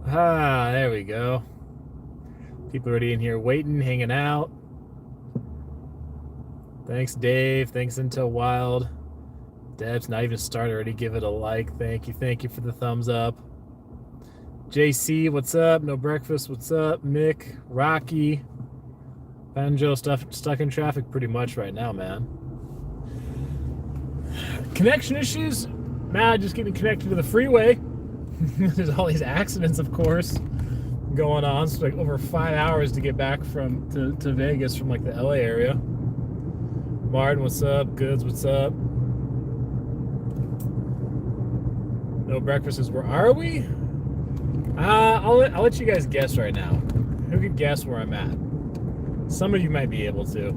Ah, there we go. People already in here waiting, hanging out. Thanks, Dave. Thanks, Until Wild. Deb's not even started already. Give it a like. Thank you. Thank you for the thumbs up. JC, what's up? No Breakfast, what's up? Mick, Rocky. Banjo, stuck in traffic pretty much right now, man. Connection issues? Nah, just getting connected to the freeway. There's all these accidents, of course, going on. It's like over 5 hours to get back to Vegas from like the LA area. Martin, what's up? Goods, what's up? No Breakfast is where are we? I'll let you guys guess right now. Who could guess where I'm at? Some of you might be able to.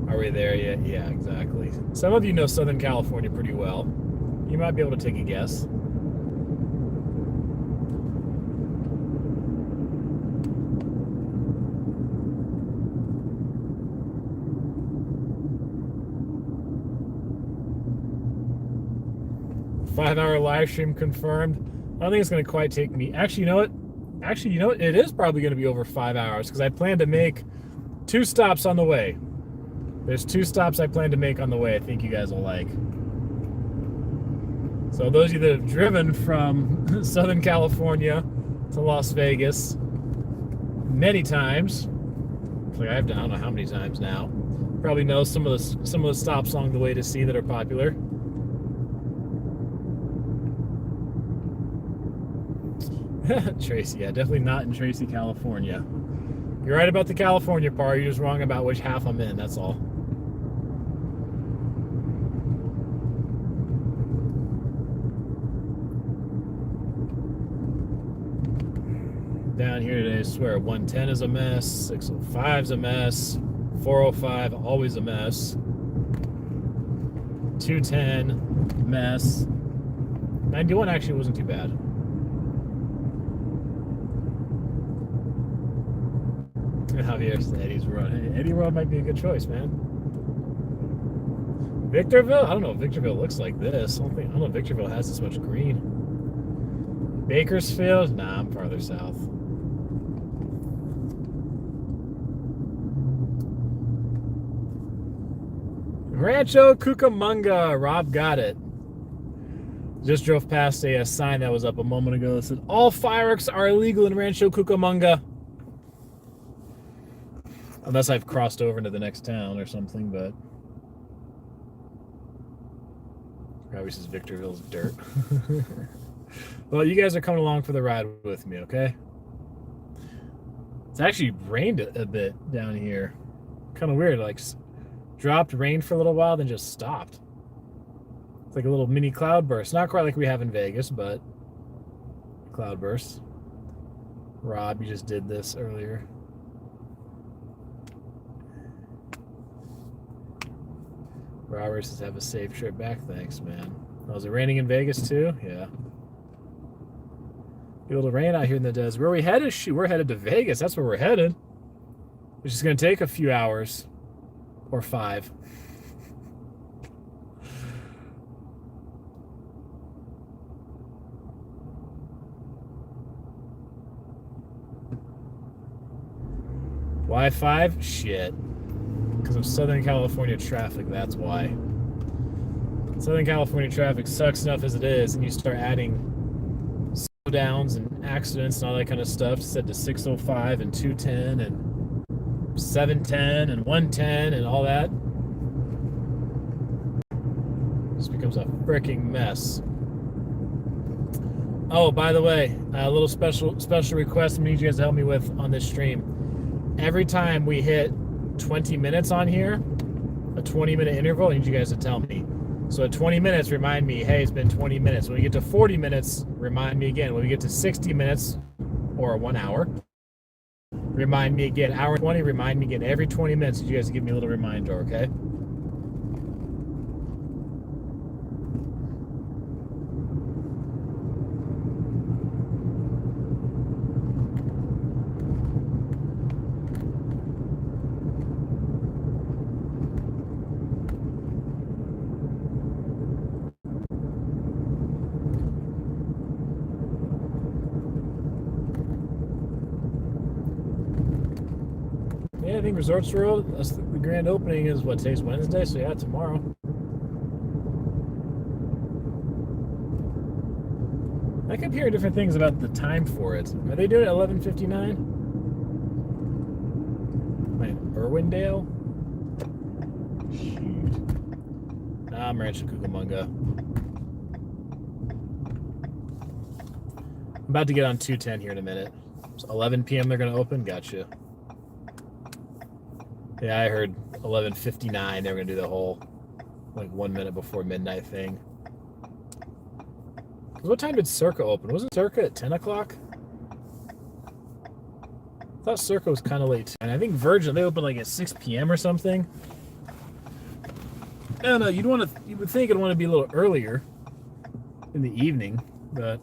Are we there yet? Yeah, exactly. Some of you know Southern California pretty well. You might be able to take a guess. Five-hour live stream confirmed. I don't think it's going to quite take me. Actually, you know what? It is probably going to be over 5 hours because I plan to make 2 stops on the way. There's 2 stops I plan to make on the way I think you guys will like. So those of you that have driven from Southern California to Las Vegas many times, like I've done I don't know how many times now, probably know some of the stops along the way to see that are popular. Tracy, yeah, definitely not in Tracy, California. You're right about the California part. You're just wrong about which half I'm in. That's all. Down here today, I swear, 110 is a mess. 605 is a mess. 405, always a mess. 210, mess. 91 actually wasn't too bad. Javier said Eddie's Road. Hey, Eddie Road might be a good choice, man. Victorville? I don't know if Victorville looks like this. I don't know if Victorville has this much green. Bakersfield? Nah, I'm farther south. Rancho Cucamonga. Rob got it. Just drove past a sign that was up a moment ago that said, all fireworks are illegal in Rancho Cucamonga. Unless I've crossed over into the next town or something, but probably says Victorville's dirt. Well, you guys are coming along for the ride with me, okay? It's actually rained a bit down here. Kind of weird, like dropped rain for a little while, then just stopped. It's like a little mini cloud burst. Not quite like we have in Vegas, but cloud burst. Rob, you just did this earlier. Robert says, have a safe trip back. Thanks, man. Oh, is it raining in Vegas too? Yeah. Be able to rain out here in the desert. Where are we headed? Shoot, we're headed to Vegas. That's where we're headed. It's just going to take a few hours. Or 5. Why 5? Shit. Because of Southern California traffic, that's why. Southern California traffic sucks enough as it is, and you start adding slowdowns and accidents and all that kind of stuff, set to 605 and 210 and 710 and 110 and all that. It just becomes a freaking mess. Oh, by the way, a little special request I need you guys to help me with on this stream. Every time we hit 20 minutes on here, a 20-minute interval, I need you guys to tell me. So at 20 minutes, remind me, hey, it's been 20 minutes. When we get to 40 minutes, remind me again. When we get to 60 minutes, or 1 hour, remind me again. Hour 20, remind me again. Every 20 minutes, you guys give me a little reminder, okay? Yeah, I think Resorts World, the grand opening is what, today's Wednesday, so yeah, tomorrow. I kept hearing different things about the time for it. Are they doing it at 11:59? Am I in Irwindale? Shoot. Nah, I'm Rancho Cucamonga. I'm about to get on 210 here in a minute. So 11 p.m. they're going to open? Gotcha. Yeah, I heard 11:59 they were going to do the whole, like, 1 minute before midnight thing. What time did Circa open? Wasn't Circa at 10 o'clock? I thought Circa was kind of late. And I think Virgin, they opened like at 6 p.m. or something. I don't know. You would think it'd want to be a little earlier in the evening, but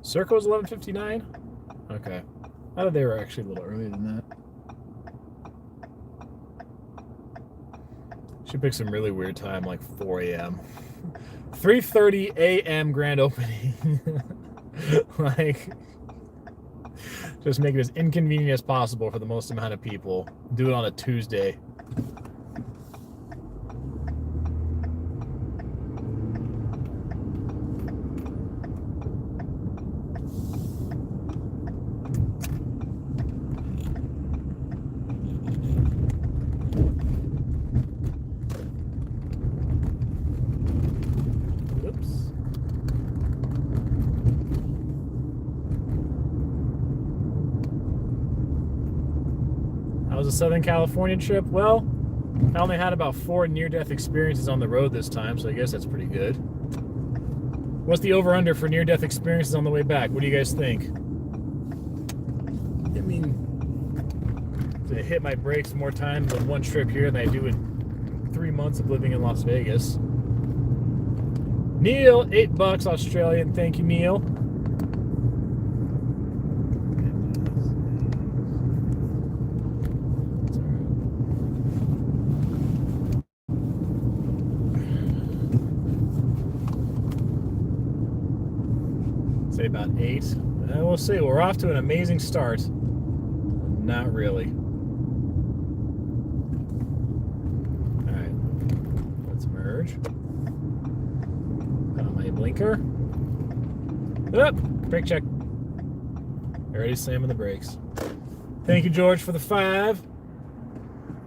Circa was 11:59? Okay. I thought they were actually a little earlier than that. Should pick some really weird time, like 4 a.m. 3:30 a.m. grand opening. Like, just make it as inconvenient as possible for the most amount of people. Do it on a Tuesday. The Southern California trip? Well, I only had about 4 near-death experiences on the road this time, so I guess that's pretty good. What's the over-under for near-death experiences on the way back? What do you guys think? I mean, to hit my brakes more times on one trip here than I do in 3 months of living in Las Vegas. Neil, $8 Australian. Thank you, Neil. About 8. We'll see. We're off to an amazing start. Not really. Alright. Let's merge. Got my blinker. Up! Brake check. Already slamming the brakes. Thank you, George, for the 5.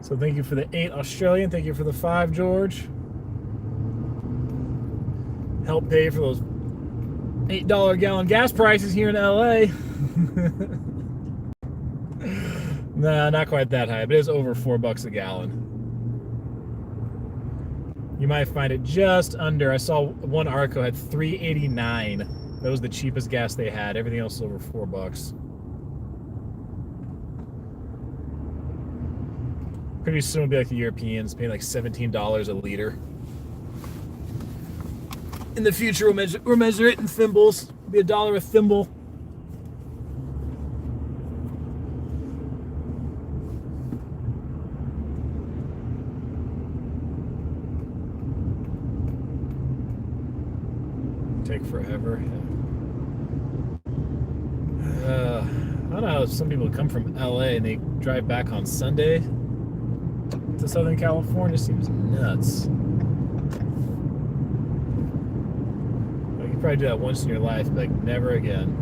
So thank you for the 8 Australian. Thank you for the 5, George. Help pay for those $8 a gallon gas prices here in LA. Nah, not quite that high, but it is over $4 a gallon. You might find it just under. I saw one Arco had $3.89. That was the cheapest gas they had. Everything else is over $4. Pretty soon it'll be like the Europeans, paying like $17 a liter. In the future, we'll measure it in thimbles. It'll be $1 a thimble. Take forever. I don't know how some people come from LA and they drive back on Sunday to Southern California. Seems nuts. Probably do that once in your life, but like never again.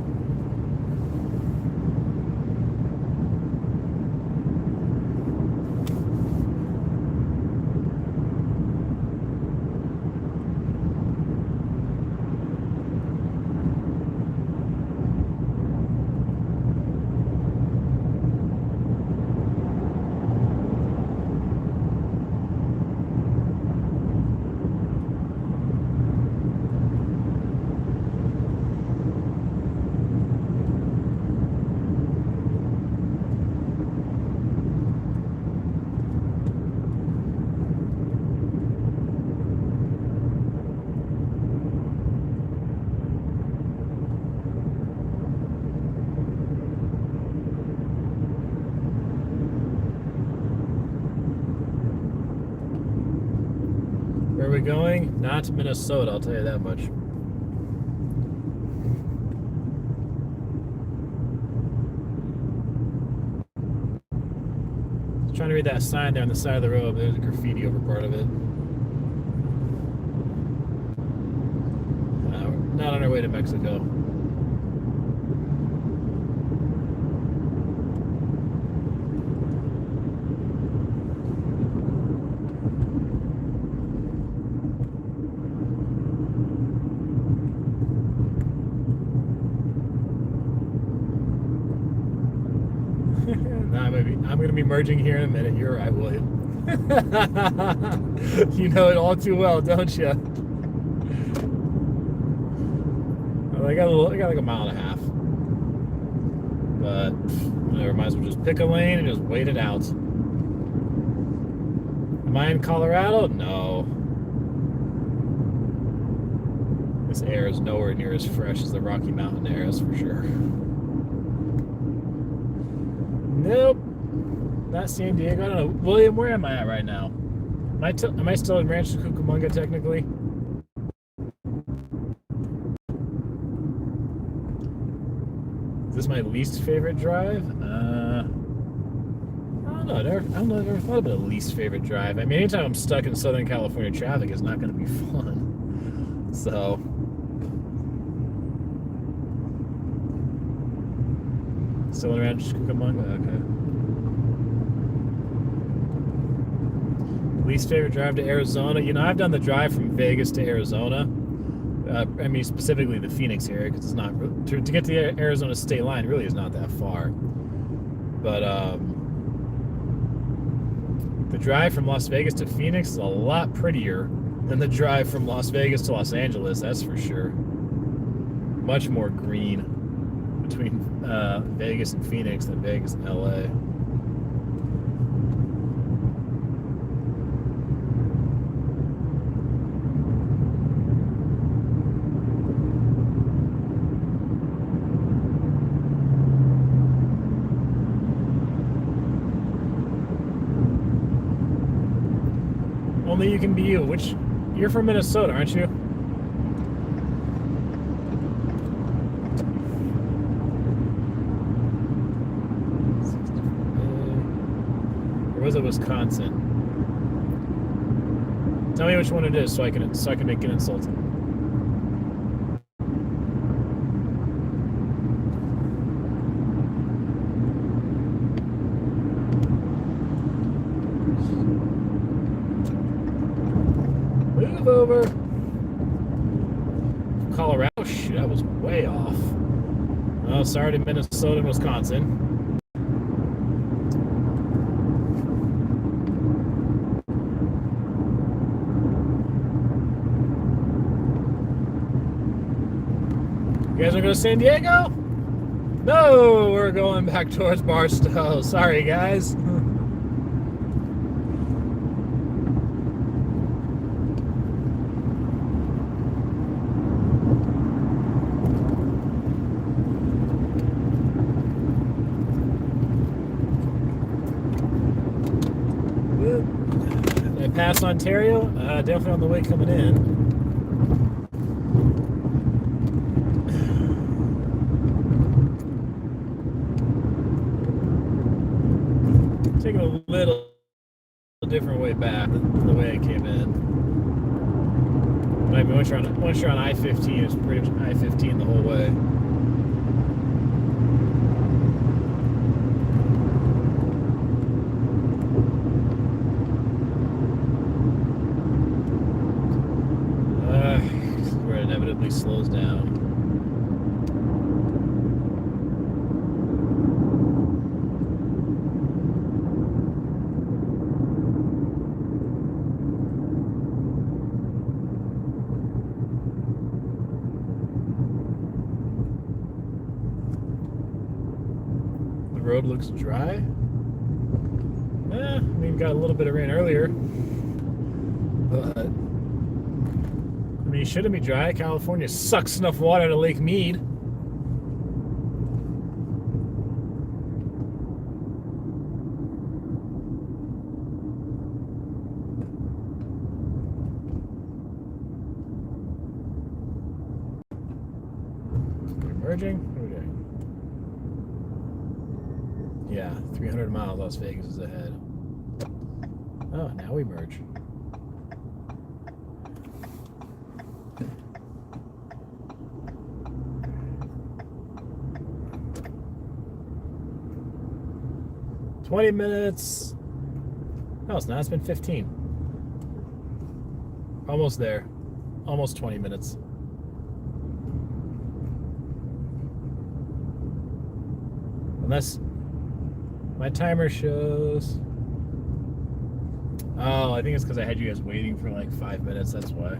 Where are we going? Not Minnesota, I'll tell you that much. to read that sign there on the side of the road. There's a graffiti over part of it. Not on our way to Mexico. I'm going to be merging here in a minute. You're right, William. You know it all too well, don't you? Well, I got like a mile and a half. But whatever, might as well just pick a lane and just wait it out. Am I in Colorado? No. This air is nowhere near as fresh as the Rocky Mountain air, that's for sure. Nope. Not San Diego. I don't know. William, where am I at right now? Am I still in Rancho Cucamonga technically? Is this my least favorite drive? I don't know. I don't know. I've never thought about a least favorite drive. I mean, anytime I'm stuck in Southern California traffic, it's not going to be fun. So. Still in Rancho Cucamonga? Okay. Least favorite drive to Arizona? You know, I've done the drive from Vegas to Arizona. I mean, specifically the Phoenix area, because it's not to get to the Arizona state line really is not that far. But the drive from Las Vegas to Phoenix is a lot prettier than the drive from Las Vegas to Los Angeles. That's for sure. Much more green between Vegas and Phoenix than Vegas and LA. Only you can be you. You're from Minnesota, aren't you? Or was it Wisconsin? Tell me which one it is so I can make an insult. Move over. Colorado? Shit, I was way off. Oh, sorry to Minnesota and Wisconsin. You guys are going to San Diego? No, we're going back towards Barstow. Sorry, guys. Did I pass Ontario? Definitely on the way coming in. Taking a little different way back than the way I came in. But I mean, once you're on I-15, it's pretty much I-15 the whole way. Where it inevitably slows down. Road looks dry. I mean, got a little bit of rain earlier, but I mean, shouldn't be dry. California sucks enough water out of Lake Mead. We're merging. What are we doing? Yeah, 300 miles Las Vegas is ahead. Oh, now we merge. $20 minutes. No, it's not. It's been 15. Almost there. Almost 20 minutes. Unless my timer shows. Oh, I think it's because I had you guys waiting for like 5 minutes. That's why.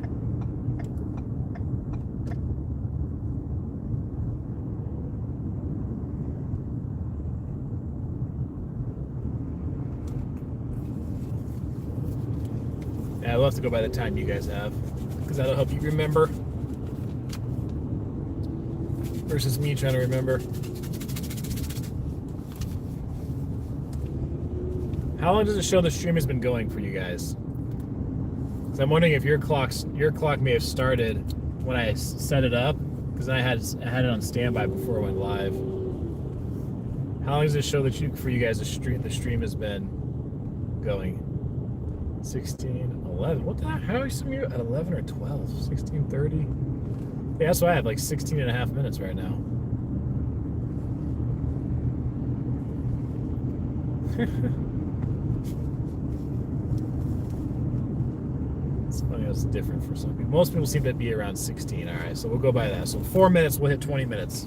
Yeah, we'll have to go by the time you guys have, because that'll help you remember versus me trying to remember. How long does it show the stream has been going for you guys? Because I'm wondering if your clock may have started when I set it up, because I had it on standby before it went live. How long does it show that for you guys the stream has been going? 16, 11. What the heck? How do I assume you're at 11 or 12? 16:30? Yeah, that's why I have like 16 and a half minutes right now. It's funny how it's different for some people. Most people seem to be around 16. All right, so we'll go by that. So 4 minutes, we'll hit 20 minutes.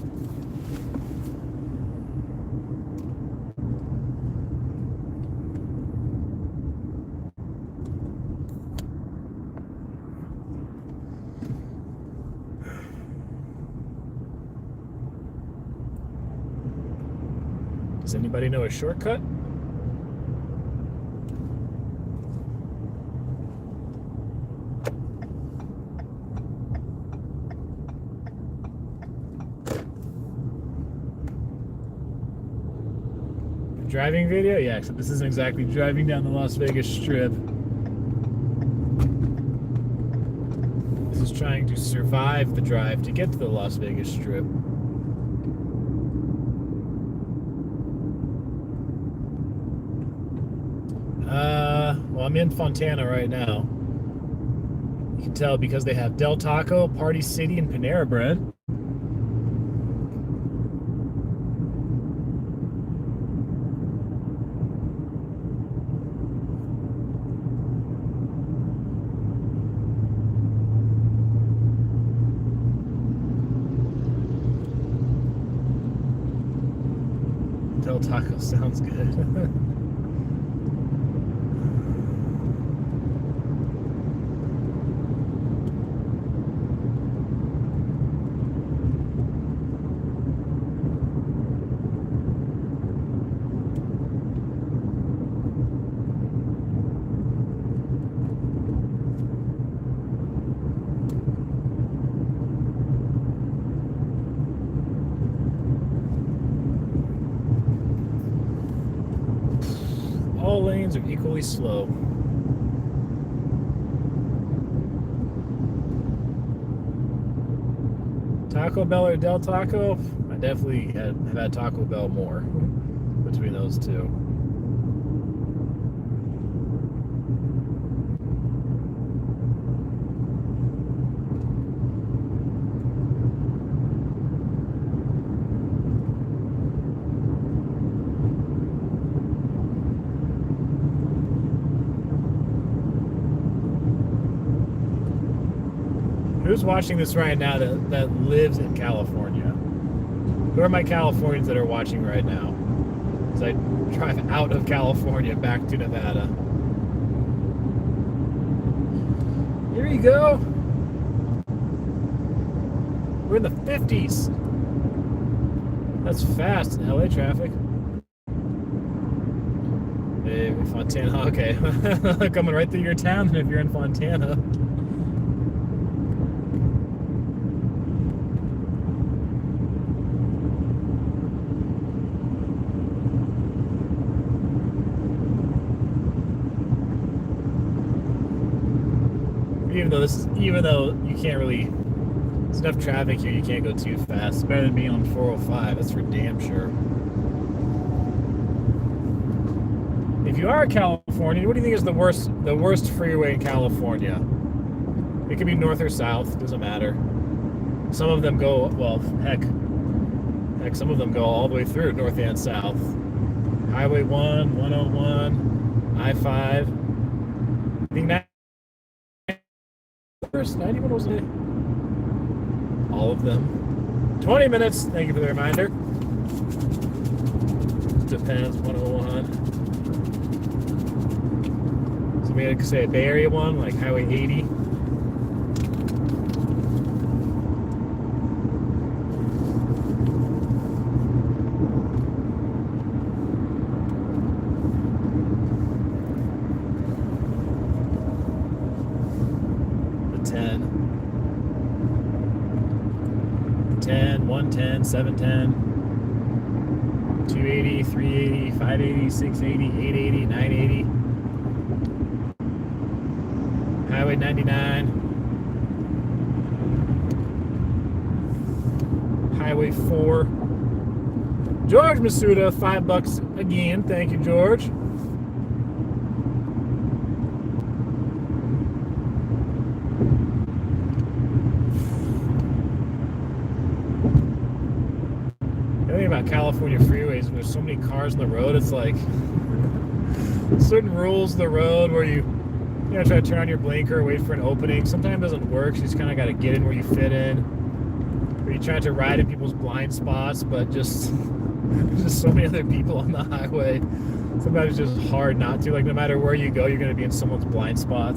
Does anybody know a shortcut? Driving video? Yeah, except this isn't exactly driving down the Las Vegas Strip. This is trying to survive the drive to get to the Las Vegas Strip. Well, I'm in Fontana right now. You can tell because they have Del Taco, Party City, and Panera Bread. Del Taco sounds good. All lanes are equally slow. Taco Bell or Del Taco? I definitely have had Taco Bell more between those two. Who's watching this right now that lives in California? Who are my Californians that are watching right now? As I drive out of California back to Nevada. Here you go. We're in the 50s. That's fast in LA traffic. Hey, Fontana. Okay. Coming right through your town if you're in Fontana. Even though you can't really, there's enough traffic here, you can't go too fast. It's better than being on 405, that's for damn sure. If you are a California California. What do you think is the worst freeway in California? It could be north or south, doesn't matter. Some of them go, well, heck, some of them go all the way through north and south. Highway 1, 101, I-5. I think 91 was it? All of them. 20 minutes. Thank you for the reminder. Depends. 101. So maybe I could say a Bay Area one, like Highway 80. The 10, 110, 710. 280, 380, 580, 680, 880, 980. Highway 99. Highway 4. George Masuda, $5 again. Thank you, George. The thing about California freeways, when there's so many cars on the road, it's like certain rules of the road where you try to turn on your blinker, wait for an opening. Sometimes it doesn't work. So you just kind of got to get in where you fit in. Or you try to ride in people's blind spots, but just so many other people on the highway. Sometimes it's just hard not to. Like no matter where you go, you're going to be in someone's blind spot.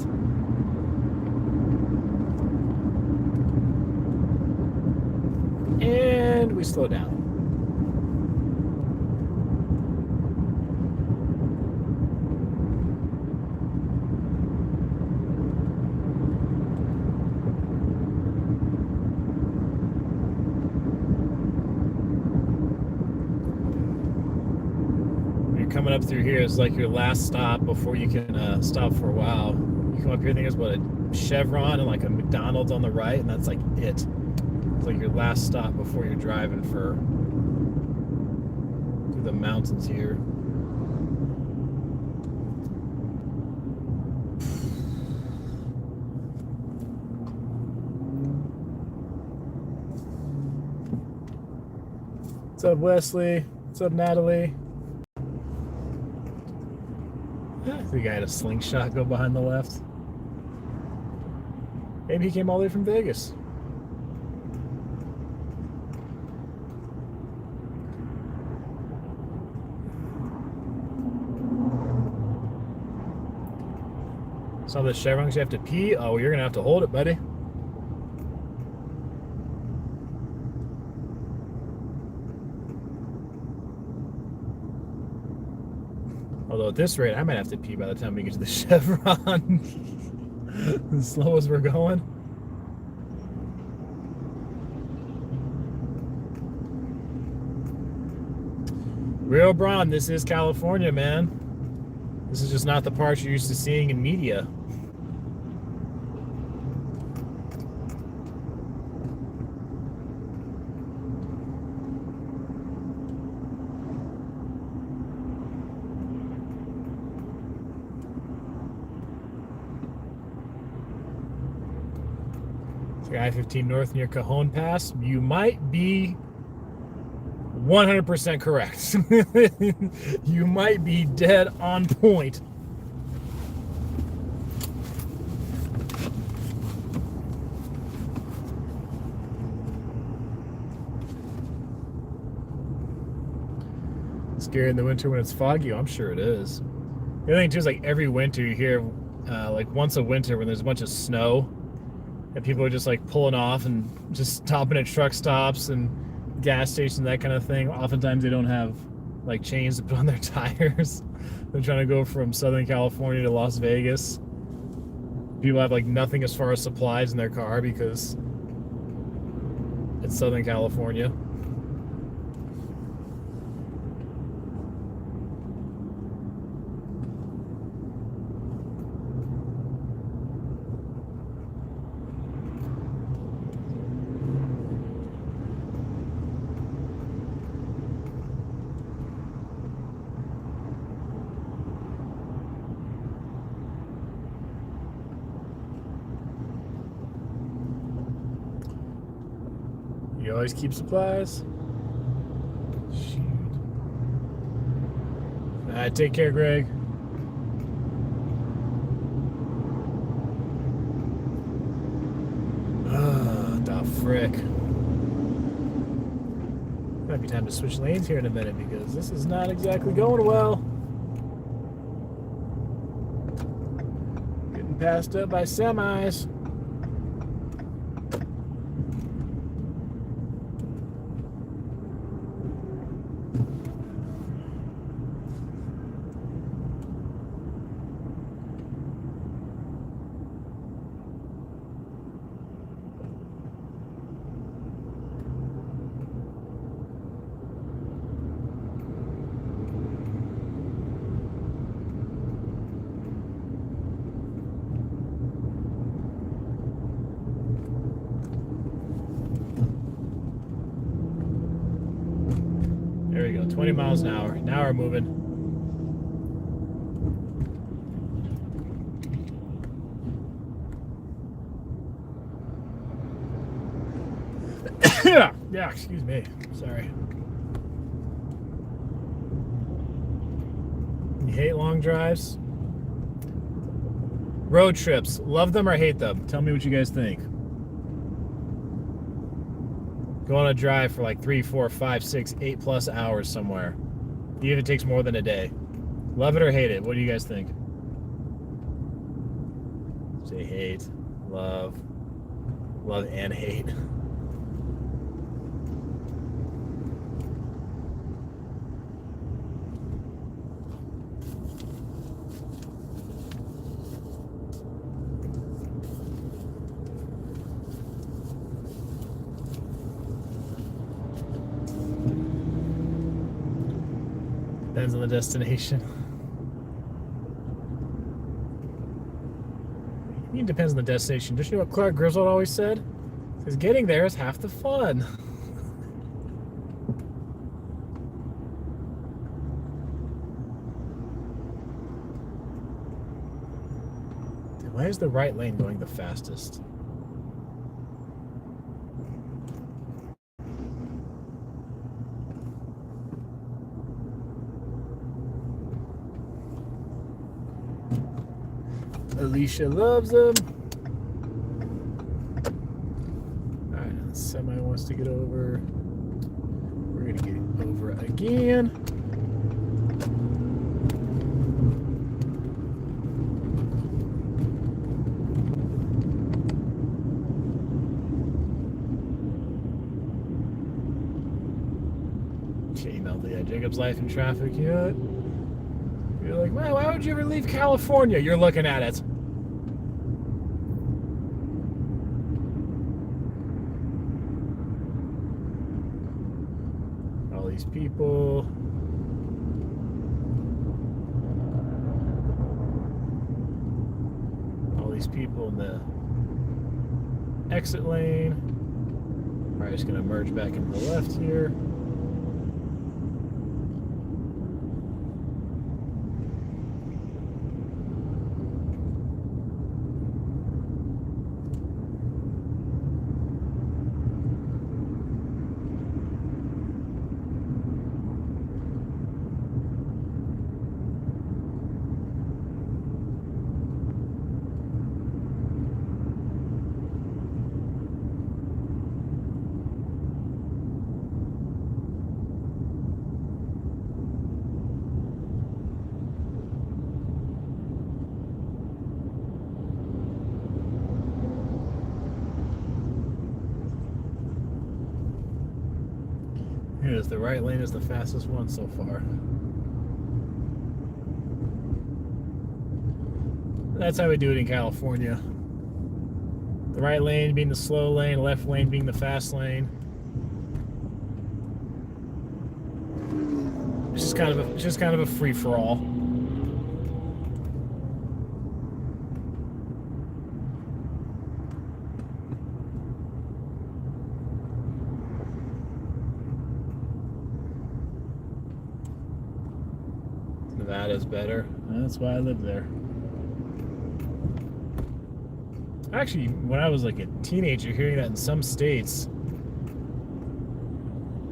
And we slow down. Coming up through here is like your last stop before you can stop for a while. You come up here, I think there's what, a Chevron and like a McDonald's on the right, and that's like it. It's like your last stop before you're driving through the mountains here. What's up, Wesley? What's up, Natalie? The guy had a slingshot go behind the left. Maybe he came all the way from Vegas. So the chevrons you have to pee. Oh, well, you're gonna have to hold it, buddy. Although at this rate, I might have to pee by the time we get to the Chevron. As slow as we're going. Real Braun, this is California, man. This is just not the part you're used to seeing in media. I-15 North near Cajon Pass. You might be 100% correct. You might be dead on point. Scary in the winter when it's foggy. Oh, I'm sure it is. The other thing too is like every winter you hear, like once a winter when there's a bunch of snow. And people are just like pulling off and just stopping at truck stops and gas stations, that kind of thing. Oftentimes they don't have like chains to put on their tires. They're trying to go from Southern California to Las Vegas. People have like nothing as far as supplies in their car because it's Southern California. You always keep supplies? Shoot. Alright, take care, Greg. The frick. Might be time to switch lanes here in a minute because this is not exactly going well. Getting passed up by semis. There we go, 20 miles an hour. Now we're moving. Yeah, excuse me. Sorry. You hate long drives? Road trips. Love them or hate them? Tell me what you guys think. Go on a drive for like 3, 4, 5, 6, 8+ hours somewhere. Even if it takes more than a day. Love it or hate it? What do you guys think? Say hate, love and hate. Depends on the destination. It depends on the destination. Don't you know what Clark Griswold always said? He says getting there is half the fun. Dude, why is the right lane going the fastest? Alicia loves them. Alright, the semi wants to get over. We're gonna get over again. Okay, emailed the Jacob's Life in Traffic yet. You're like, man, why would you ever leave California? You're looking at it. All these people. All these people in the exit lane. Alright, just gonna merge back into the left here. Here's the right lane is the fastest one so far. That's how we do it in California. The right lane being the slow lane, left lane being the fast lane. It's just kind of a free-for-all. Nevada's better. That's why I live there. Actually, when I was like a teenager, hearing that in some states,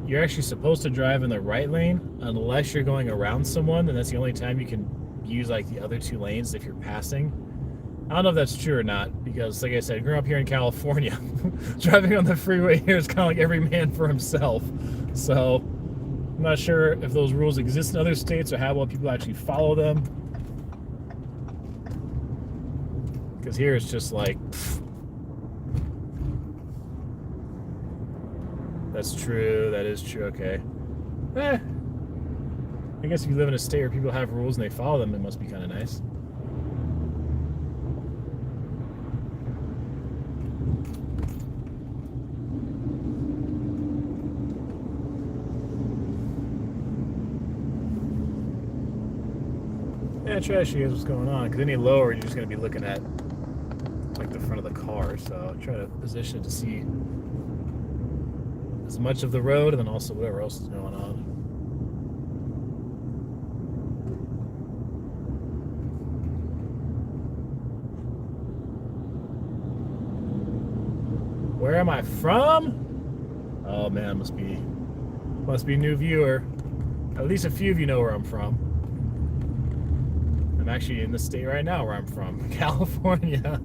you're actually supposed to drive in the right lane unless you're going around someone, and that's the only time you can use like the other 2 lanes if you're passing. I don't know if that's true or not, because like I said, growing up here in California, driving on the freeway here is kind of like every man for himself. So I'm not sure if those rules exist in other states or how well people actually follow them. Because here it's just like, pfft. That's true, that is true, okay. I guess if you live in a state where people have rules and they follow them, it must be kind of nice. Yeah, try to see what's going on, because any lower, you're just going to be looking at like the front of the car, so try to position it to see as much of the road and then also whatever else is going on. Where am I from? Oh man, must be a new viewer. At least a few of you know where I'm from. I'm actually in the state right now where I'm from, California.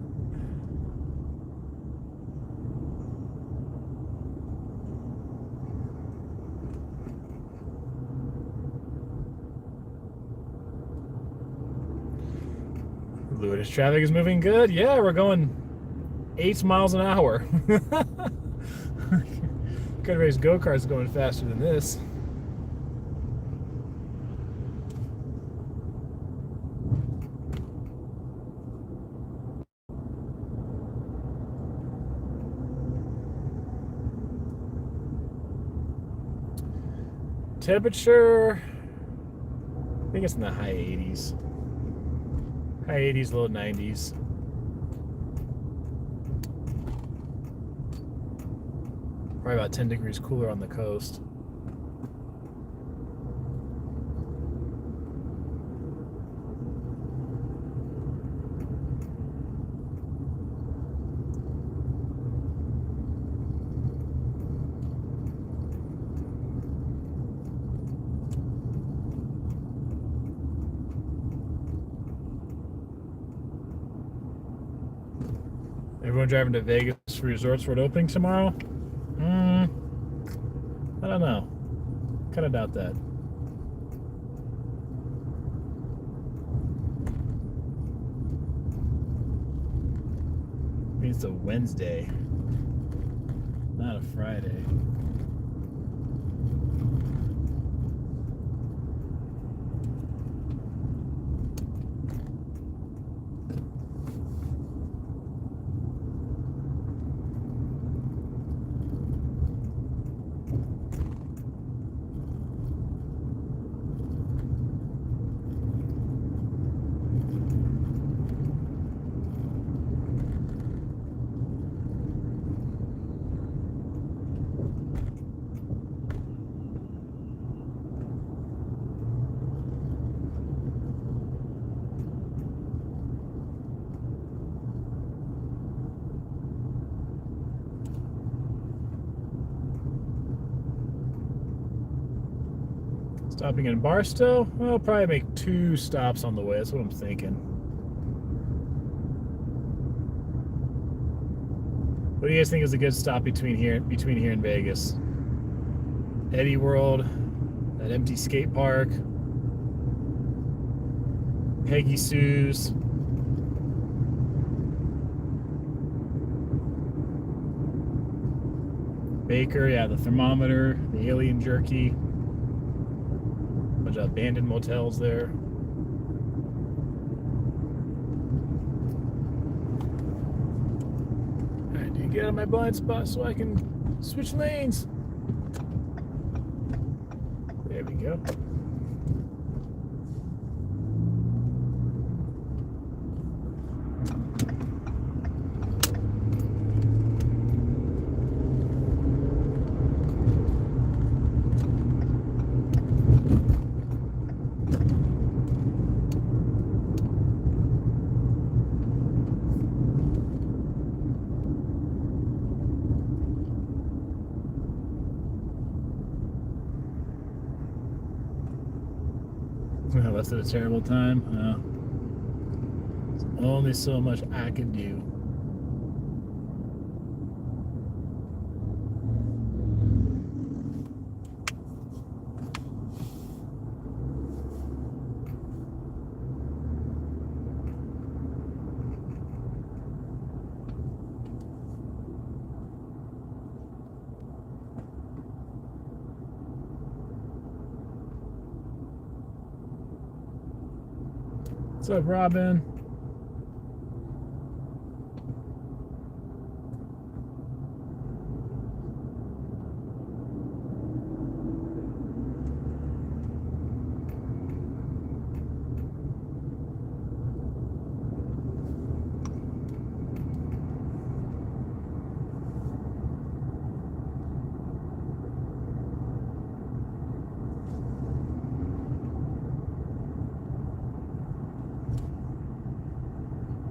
Lewis traffic is moving good. Yeah, we're going 8 miles an hour. Could race go-karts going faster than this. Temperature, I think it's in the high 80s. High 80s, low 90s. Probably about 10 degrees cooler on the coast. Everyone driving to Vegas for Resorts World opening tomorrow? I don't know. Kind of doubt that. I mean, it's a Wednesday, not a Friday. Stopping in Barstow? Well, I'll probably make 2 stops on the way. That's what I'm thinking. What do you guys think is a good stop between here and Vegas? Eddie World, that empty skate park, Peggy Sue's, Baker, yeah, the thermometer, the alien jerky. Bunch of abandoned motels there. Alright, do you get out of my blind spot so I can switch lanes? There we go. I left at a terrible time. There's only so much I can do. What's up, Robin?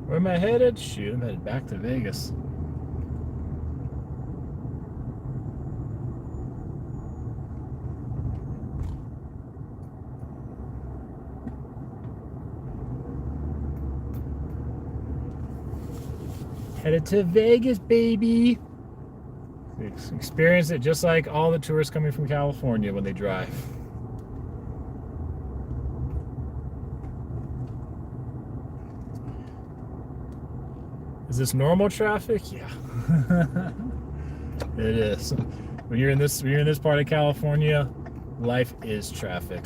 Where am I headed? Shoot, I'm headed back to Vegas. Headed to Vegas, baby. Experience it just like all the tourists coming from California when they drive. Is this normal traffic? Yeah. It is. When you're in this part of California, life is traffic.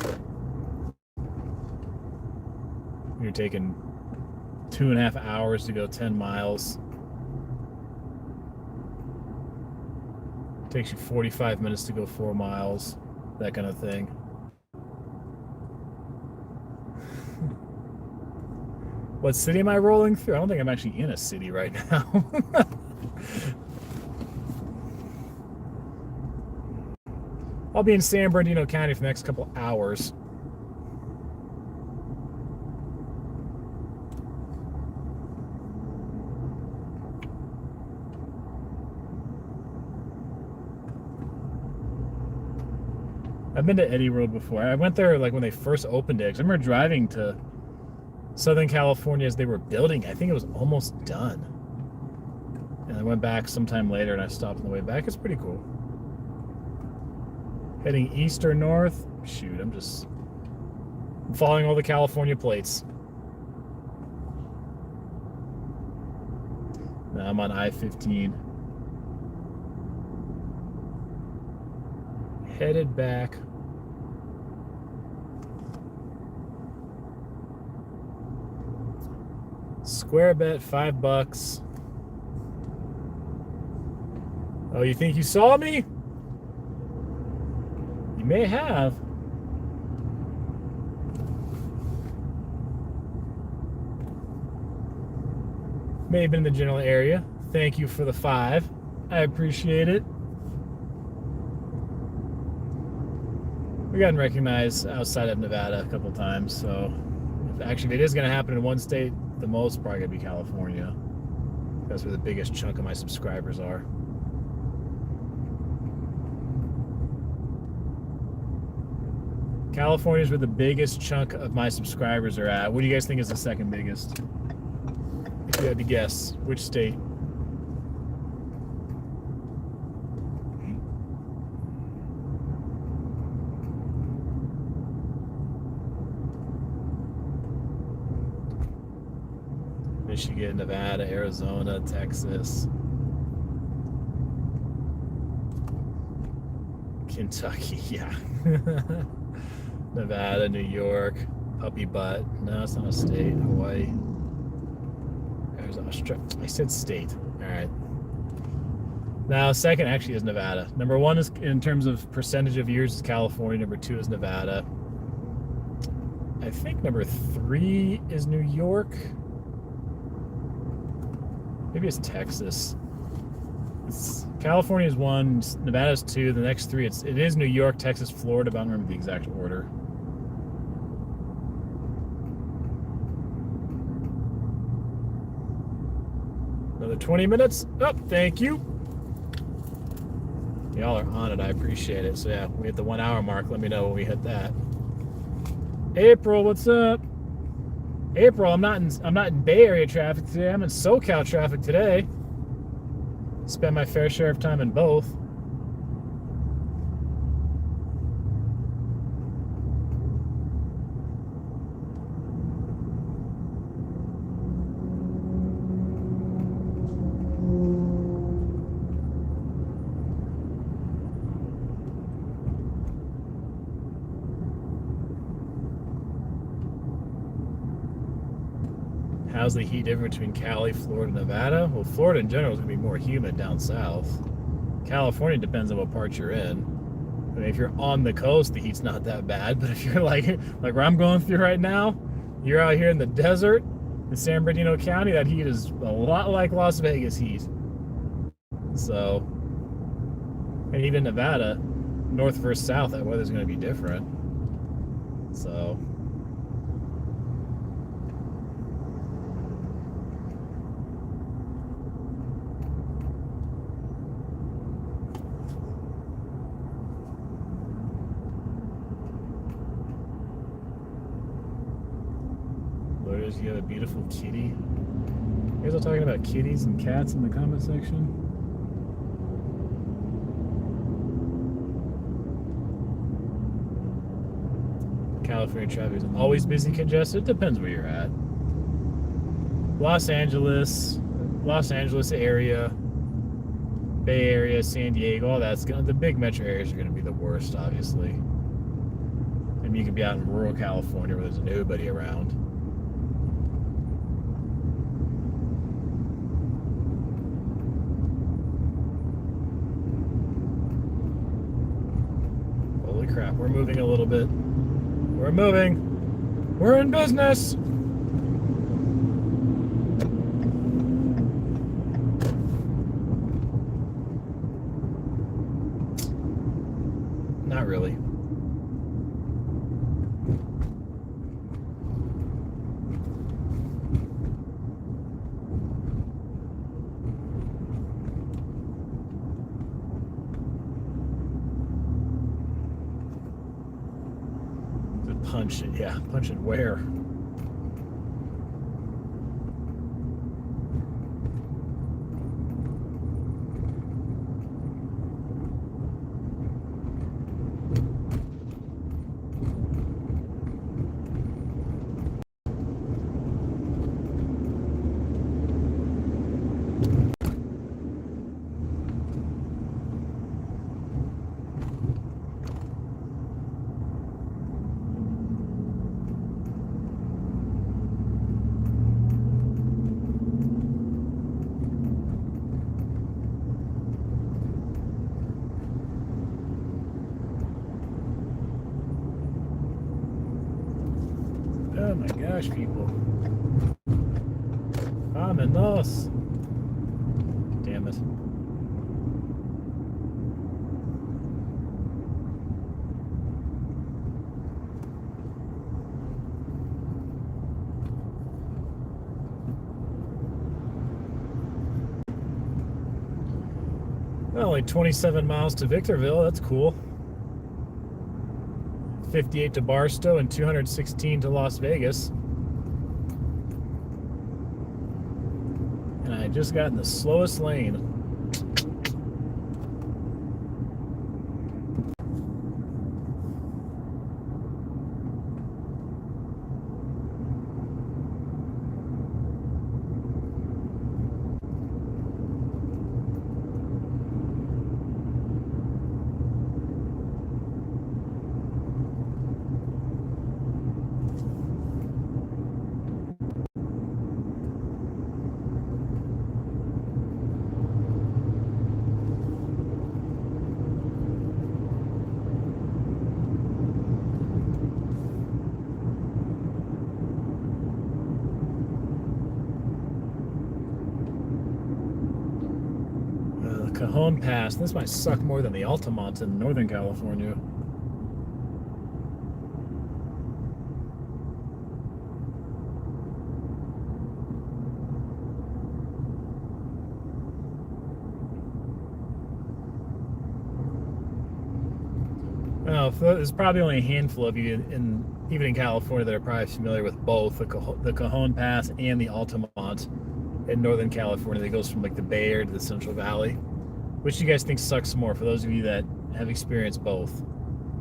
You're taking 2.5 hours to go 10 miles. Takes you 45 minutes to go 4 miles. That kind of thing. What city am I rolling through? I don't think I'm actually in a city right now. I'll be in San Bernardino County for the next couple hours. I've been to Eddie Road before. I went there like when they first opened it. I remember driving to Southern California as they were building. I think it was almost done. And I went back sometime later and I stopped on the way back. It's pretty cool. Heading east or north? Shoot, I'm following all the California plates. Now I'm on I-15. Headed back. Square bet, $5. Oh, you think you saw me? You may have. May have been in the general area. Thank you for the 5. I appreciate it. We've gotten recognized outside of Nevada a couple times, so actually if it is going to happen in one state, the most probably going to be California. That's where the biggest chunk of my subscribers are. California's where the biggest chunk of my subscribers are at. What do you guys think is the second biggest? If you had to guess, which state? Michigan, Nevada, Arizona, Texas, Kentucky, yeah. Nevada, New York, Puppy Butt. No, it's not a state. Hawaii. There's Australia. I said state. All right. Now, second actually is Nevada. Number 1 is in terms of percentage of years is California. Number 2 is Nevada. I think number 3 is New York. Maybe it's Texas. California is 1, Nevada's 2, the next 3, it is New York, Texas, Florida, but I don't remember the exact order. Another 20 minutes. Oh, thank you. Y'all are on it, I appreciate it. So yeah, we hit the 1 hour mark. Let me know when we hit that. April, what's up? April, I'm not in Bay Area traffic today. I'm in SoCal traffic today. Spend my fair share of time in both. How's the heat different between Cali, Florida, and Nevada? Well, Florida in general is going to be more humid down south. California depends on what part you're in. I mean, if you're on the coast, the heat's not that bad. But if you're like where I'm going through right now, you're out here in the desert in San Bernardino County, that heat is a lot like Las Vegas heat. So, and even Nevada, north versus south, that weather's going to be different. So... you have a beautiful kitty. You guys are talking about kitties and cats in the comment section? California traffic is always busy, congested. It depends where you're at. Los Angeles area, Bay Area, San Diego, all that's the big metro areas are gonna be the worst, obviously. I mean, you could be out in rural California where there's nobody around. Crap, we're moving a little bit. We're moving. We're in business. Not really. Punch it, yeah. Punch it where? Oh my gosh, people. Vámonos. Damn it. Well, only 27 miles to Victorville. That's cool. 58 to Barstow and 216 to Las Vegas. And I just got in the slowest lane. Cajon Pass. This might suck more than the Altamont in Northern California. know. There's probably only a handful of you even in California that are probably familiar with both the Cajon Pass and the Altamont in Northern California that goes from like the Bay Area to the Central Valley. Which do you guys think sucks more for those of you that have experienced both?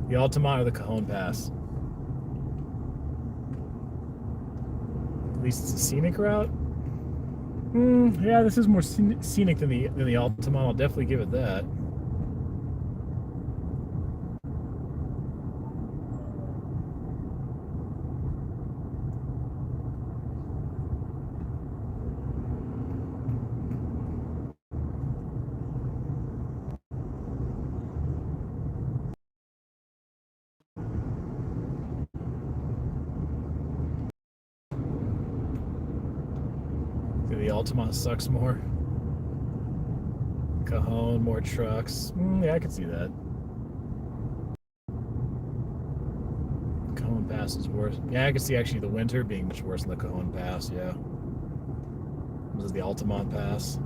The Altamont or the Cajon Pass? At least it's a scenic route. Yeah, this is more scenic than the Altamont. I'll definitely give it that. The Altamont sucks more. Cajon, more trucks. Yeah, I could see that. Cajon Pass is worse. Yeah, I could see actually the winter being much worse than the Cajon Pass, yeah. This is the Altamont Pass.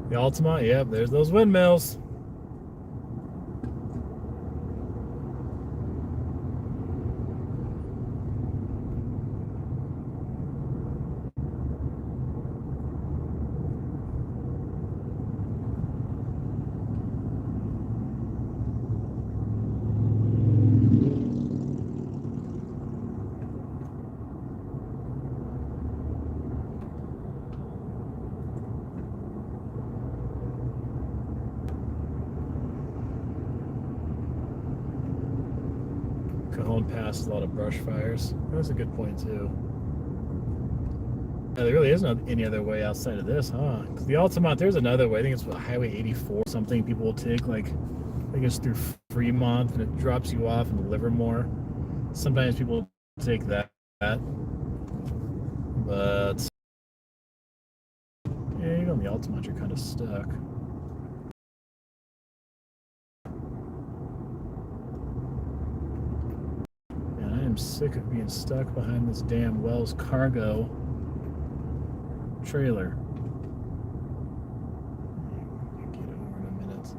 The Altamont, yep, there's those windmills. Cajon Pass, a lot of brush fires. That's a good point too. Yeah, there really isn't any other way outside of this, huh? Because the Altamont, there's another way. I think it's Highway 84 something people will take. Like, I think it's through Fremont and it drops you off in Livermore. Sometimes people take that. But yeah, even on the Altamont, you're kind of stuck. I'm sick of being stuck behind this damn Wells Cargo trailer. I'll get over in a minute.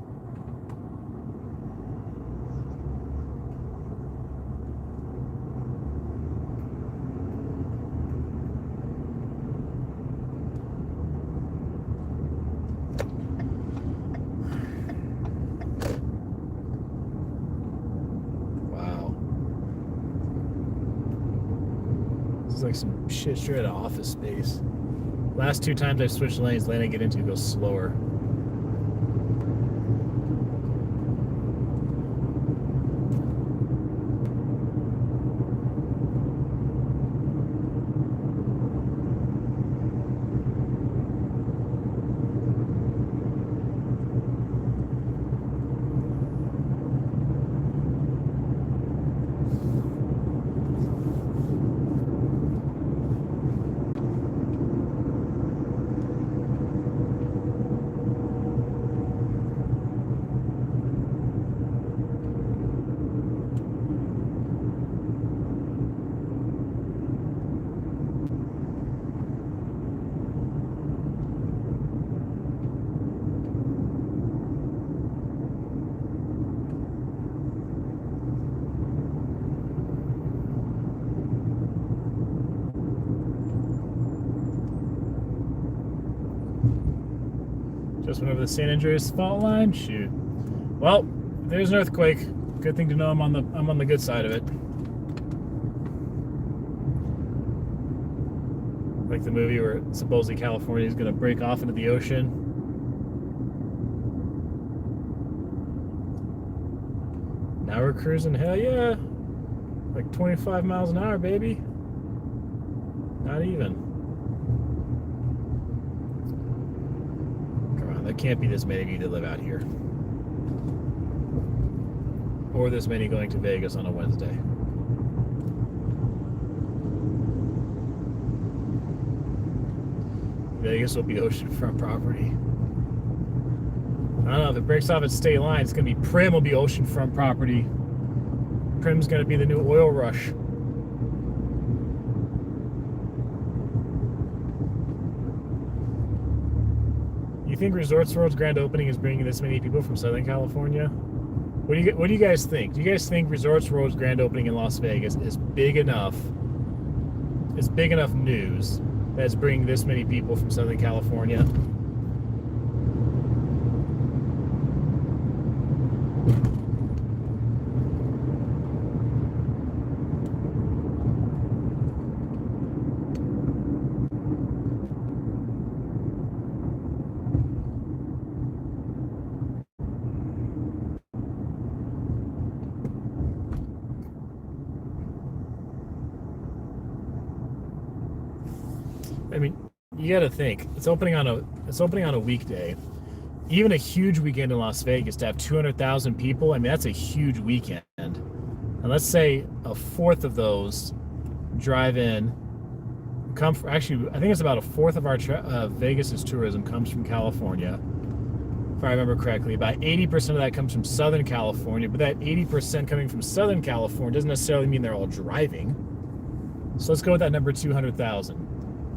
Like some shit straight out of Office Space. Last two times I've switched lanes, lane I get into goes slower. Just went over the San Andreas fault line. Shoot. Well, there's an earthquake. Good thing to know I'm on the good side of it. Like the movie where supposedly California is going to break off into the ocean. Now we're cruising. Hell yeah. Like 25 miles an hour, baby. Not even. There can't be this many of you that live out here. Or this many going to Vegas on a Wednesday. Vegas will be oceanfront property. I don't know, if it breaks off its state line, it's going to be Prim will be oceanfront property. Prim's going to be the new oil rush. think Resorts World's grand opening is bringing this many people from Southern California? What do you guys think? Do you guys think Resorts World's grand opening in Las Vegas is big enough? It's big enough news that it's bringing this many people from Southern California? I mean, you got to think it's opening on a weekday. Even a huge weekend in Las Vegas to have 200,000 people. I mean, that's a huge weekend. And let's say a fourth of those drive in. Actually, I think it's about a fourth of our Vegas's tourism comes from California. If I remember correctly, about 80% of that comes from Southern California. But that 80% coming from Southern California doesn't necessarily mean they're all driving. So let's go with that number, 200,000.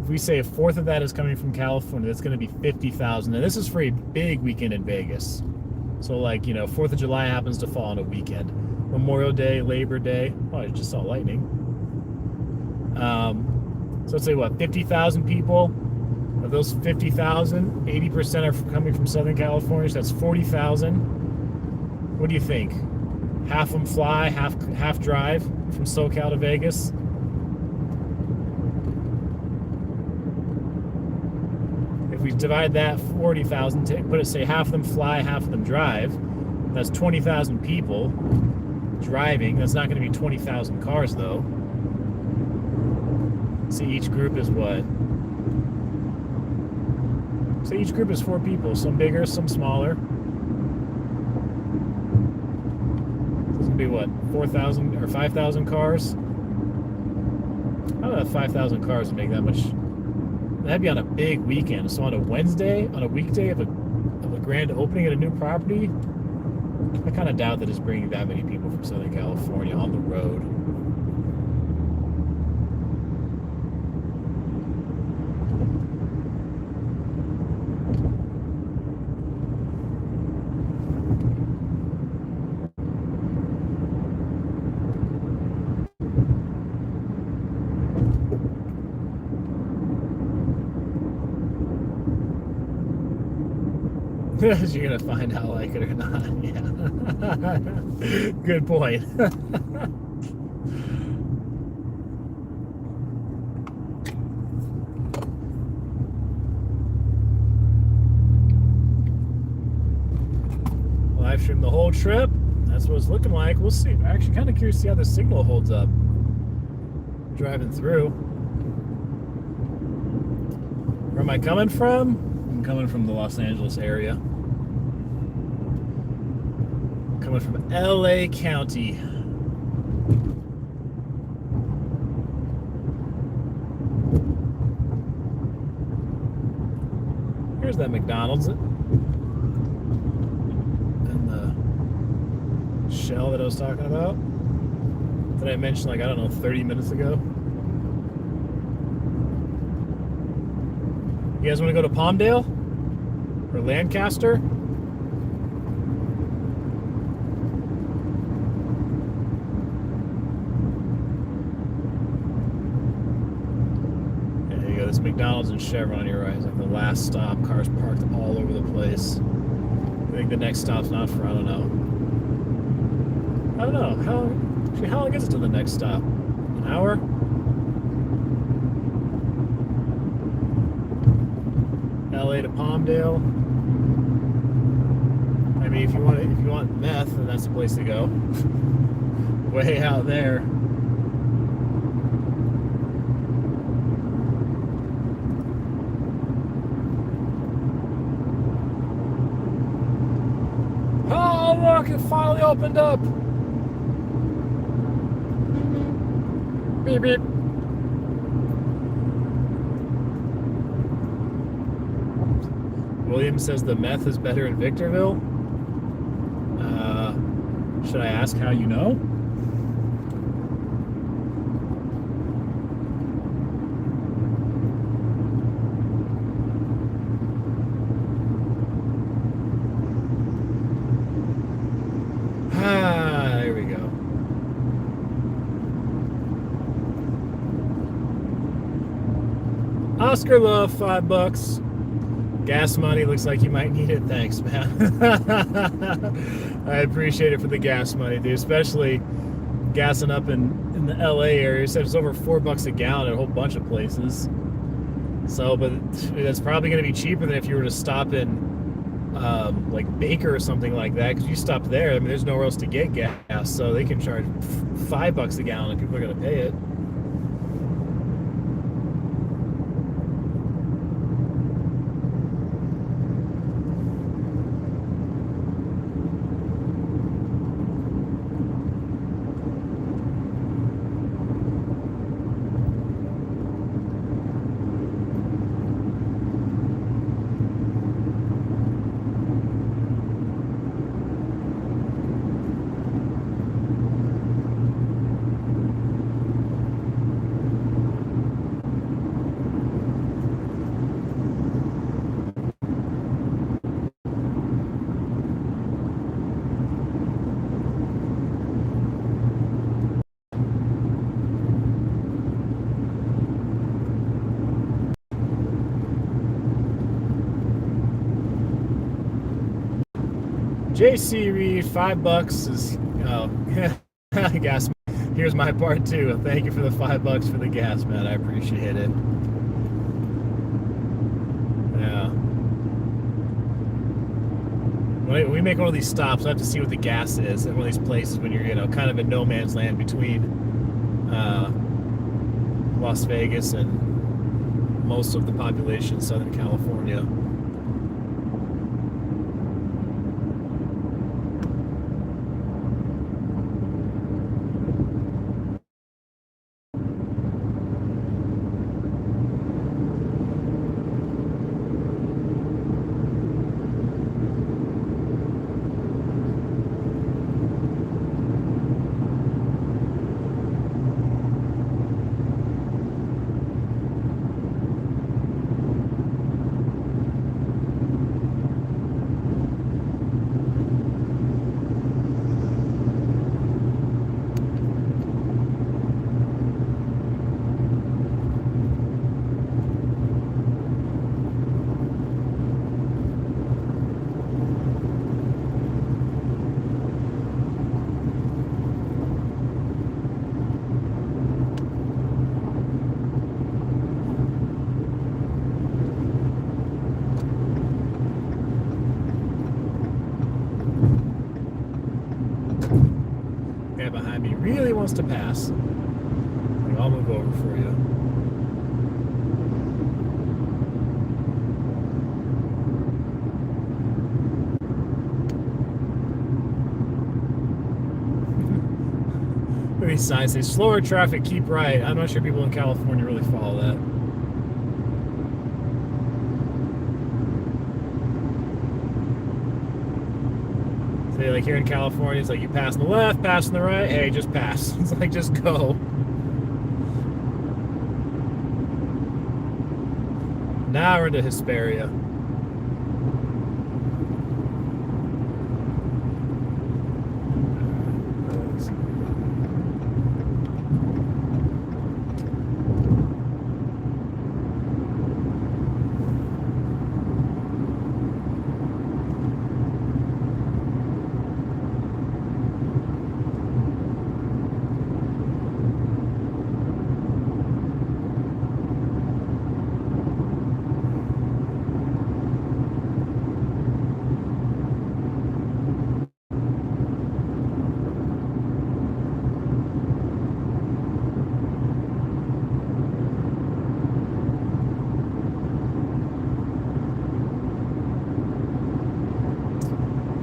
If we say a fourth of that is coming from California, that's going to be 50,000. And this is for a big weekend in Vegas. So, like, 4th of July happens to fall on a weekend. Memorial Day, Labor Day. Oh, I just saw lightning. So let's say, 50,000 people. Of those 50,000, 80% are coming from Southern California. So that's 40,000. What do you think? Half of them fly, half drive from SoCal to Vegas? We divide that 40,000, put it, say half of them fly, half of them drive. That's 20,000 people driving. That's not going to be 20,000 cars, though. See, each group is what? So each group is 4 people. Some bigger, some smaller. This would be what? 4,000 or 5,000 cars? I don't know if 5,000 cars would make that much. That'd be on a big weekend. So on a Wednesday, on a weekday of a grand opening at a new property, I kind of doubt that it's bringing that many people from Southern California on the road. You're gonna find out, like it or not. Yeah. Good point. Live stream the whole trip. That's what it's looking like. We'll see. I'm actually kind of curious to see how the signal holds up driving through. Where am I coming from? I'm coming from the Los Angeles area. Coming from LA County. Here's that McDonald's and the shell that I was talking about that I mentioned, like, I don't know, 30 minutes ago. You guys want to go to Palmdale or Lancaster? There you go. This McDonald's and Chevron on your right is like the last stop. Cars parked all over the place. I think the next stop's not for, I don't know. How long is it to the next stop? An hour? LA to Palmdale. I mean, if you want meth, then that's the place to go. Way out there. Oh, look, it finally opened up. Beep, beep. William says the meth is better in Victorville. Should I ask how you know? Oscar Love, $5. Gas money, looks like you might need it. Thanks, man. I appreciate it for the gas money, dude. Especially gassing up in the LA area. You said it's over $4 a gallon at a whole bunch of places. So, but that's probably going to be cheaper than if you were to stop in like Baker or something like that. Because you stop there, I mean, there's nowhere else to get gas, so they can charge $5 a gallon, and people are going to pay it. JC Reed, $5 is, oh, gas. Here's my part too. Thank you for the $5 for the gas, man. I appreciate it. Yeah. When we make one of these stops, I have to see what the gas is at one of these places when you're, kind of in no man's land between Las Vegas and most of the population, Southern California. Really wants to pass. I'll move over for you. Look at these signs say slower traffic, keep right. I'm not sure people in California really follow that. So like here in California, it's like you pass on the left, pass on the right, hey, just pass. It's like, just go. Now we're into Hesperia.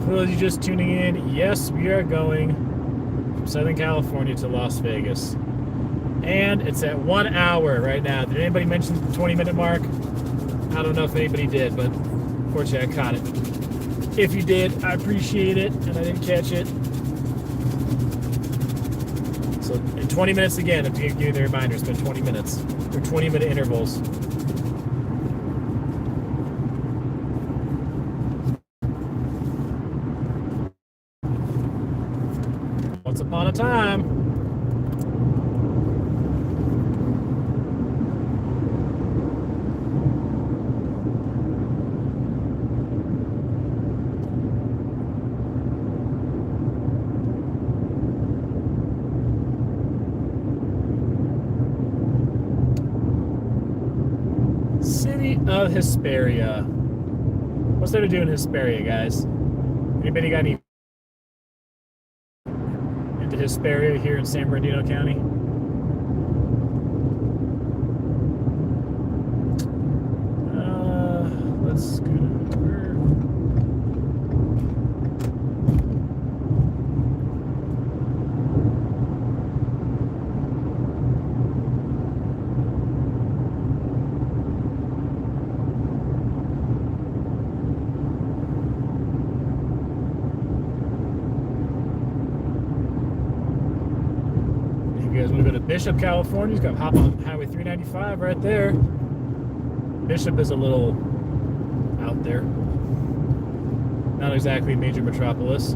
For those of you just tuning in, yes, we are going from Southern California to Las Vegas. And it's at 1 hour right now. Did anybody mention the 20-minute mark? I don't know if anybody did, but fortunately I caught it. If you did, I appreciate it, and I didn't catch it. So in 20 minutes again, if you give you the reminder, it's been 20 minutes. Or 20-minute intervals. Once upon a time. City of Hesperia. What's there to do in Hesperia, guys? Anybody got any into Hesperia here in San Bernardino County? Let's scoot over. You guys want to go to Bishop, California? You got to hop on Highway 395 right there. Bishop is a little out there. Not exactly a major metropolis.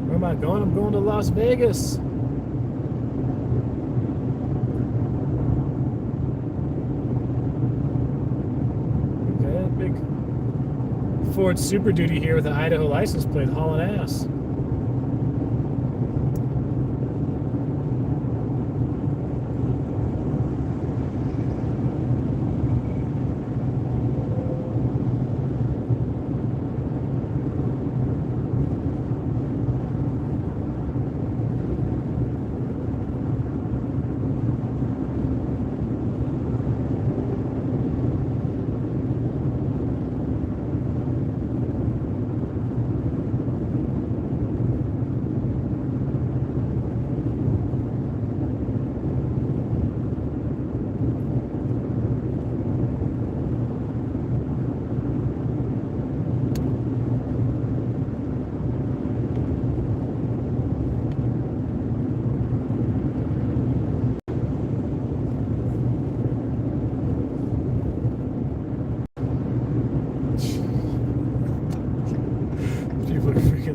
Where am I going? I'm going to Las Vegas. Ford Super Duty here with an Idaho license plate, hauling ass.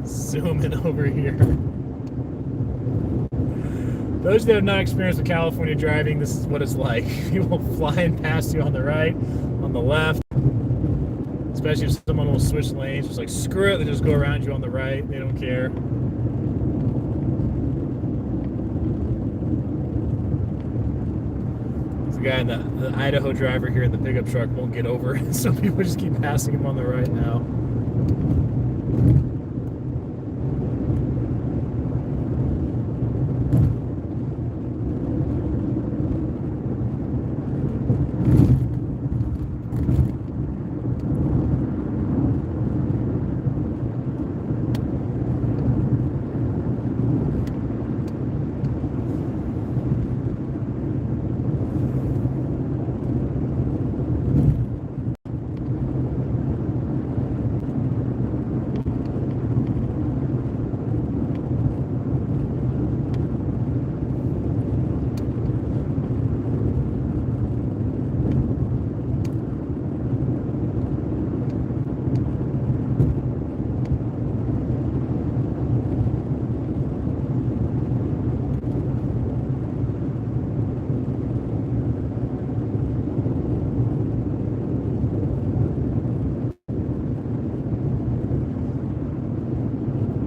Zooming over here. Those that have not experienced with California driving, this is what it's like. People flying past you on the right, on the left. Especially if someone will switch lanes, just like screw it, they just go around you on the right. They don't care. There's a guy in the Idaho driver here in the pickup truck won't get over, so people just keep passing him on the right now.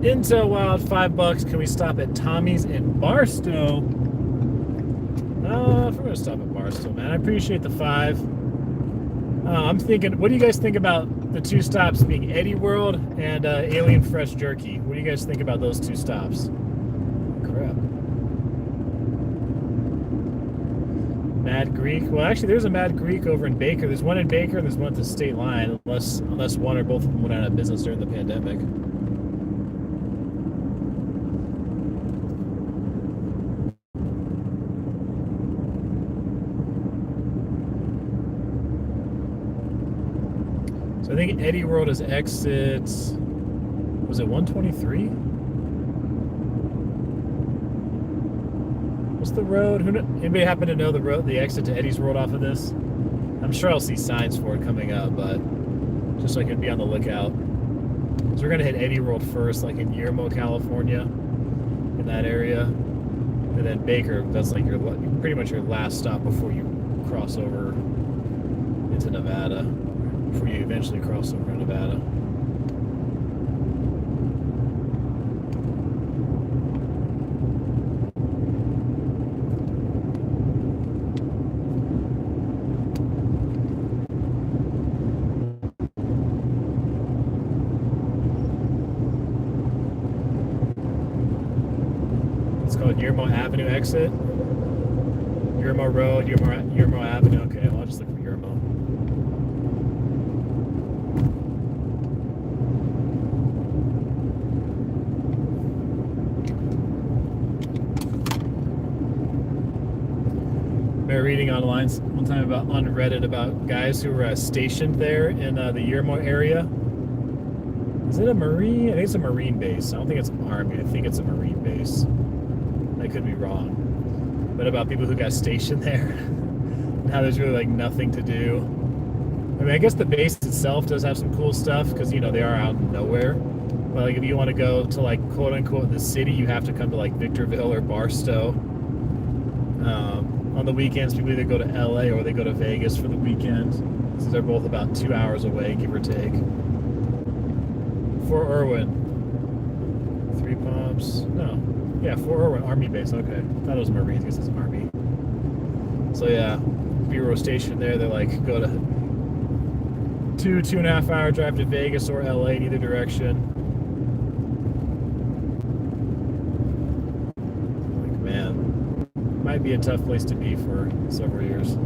Intel Wild, $5. Can we stop at Tommy's in Barstow? If we're gonna stop at Barstow, man, I appreciate the $5. I'm thinking, what do you guys think about the two stops being Eddie World and Alien Fresh Jerky? What do you guys think about those two stops? Crap. Mad Greek. Well, actually, there's a Mad Greek over in Baker. There's one in Baker and there's one at the state line, unless one or both of them went out of business during the pandemic. So I think Eddie World is exit, was it 123? What's the road? Anybody happen to know the road, the exit to Eddie's World off of this? I'm sure I'll see signs for it coming up, but just so I can be on the lookout. So we're gonna hit Eddie World first, like in Yermo, California, in that area. And then Baker, that's like your pretty much your last stop before you cross over into Nevada, before you eventually cross over to Nevada. It's called Yermo Avenue exit. Yermo Road, Yermo Avenue. Okay, well, I'll just look for Yermo. I remember reading online one time on Reddit about guys who were stationed there in the Yermo area. Is it a Marine? I think it's a Marine base. I don't think it's Army. I think it's a Marine base. I could be wrong. But about people who got stationed there and how there's really like nothing to do. I mean, I guess the base itself does have some cool stuff because, you know, they are out in nowhere. But like if you want to go to like quote unquote the city, you have to come to like Victorville or Barstow. On the weekends, people either go to LA or they go to Vegas for the weekend. So they're both about 2 hours away, give or take. Fort Irwin. Three Pumps. No. Yeah, Fort Irwin, Army base. Okay. I thought it was Marines. I guess it's Army. So yeah, Bureau station there. They're like, go to 2.5 hour drive to Vegas or LA in either direction. Like, man, might be a tough place to be for several years.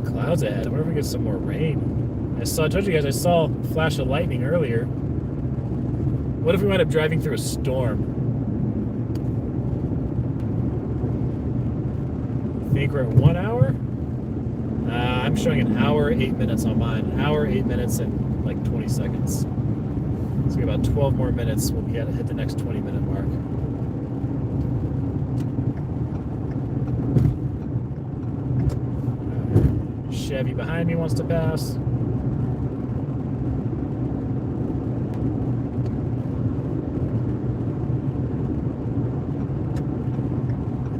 Clouds ahead. I wonder if we get some more rain. I told you guys, I saw a flash of lightning earlier. What if we wind up driving through a storm? I think we're at 1 hour? I'm showing an hour, 8 minutes on mine. An hour, 8 minutes, and like 20 seconds. So we got about 12 more minutes. We'll hit the next 20-minute mark. Chevy behind me wants to pass.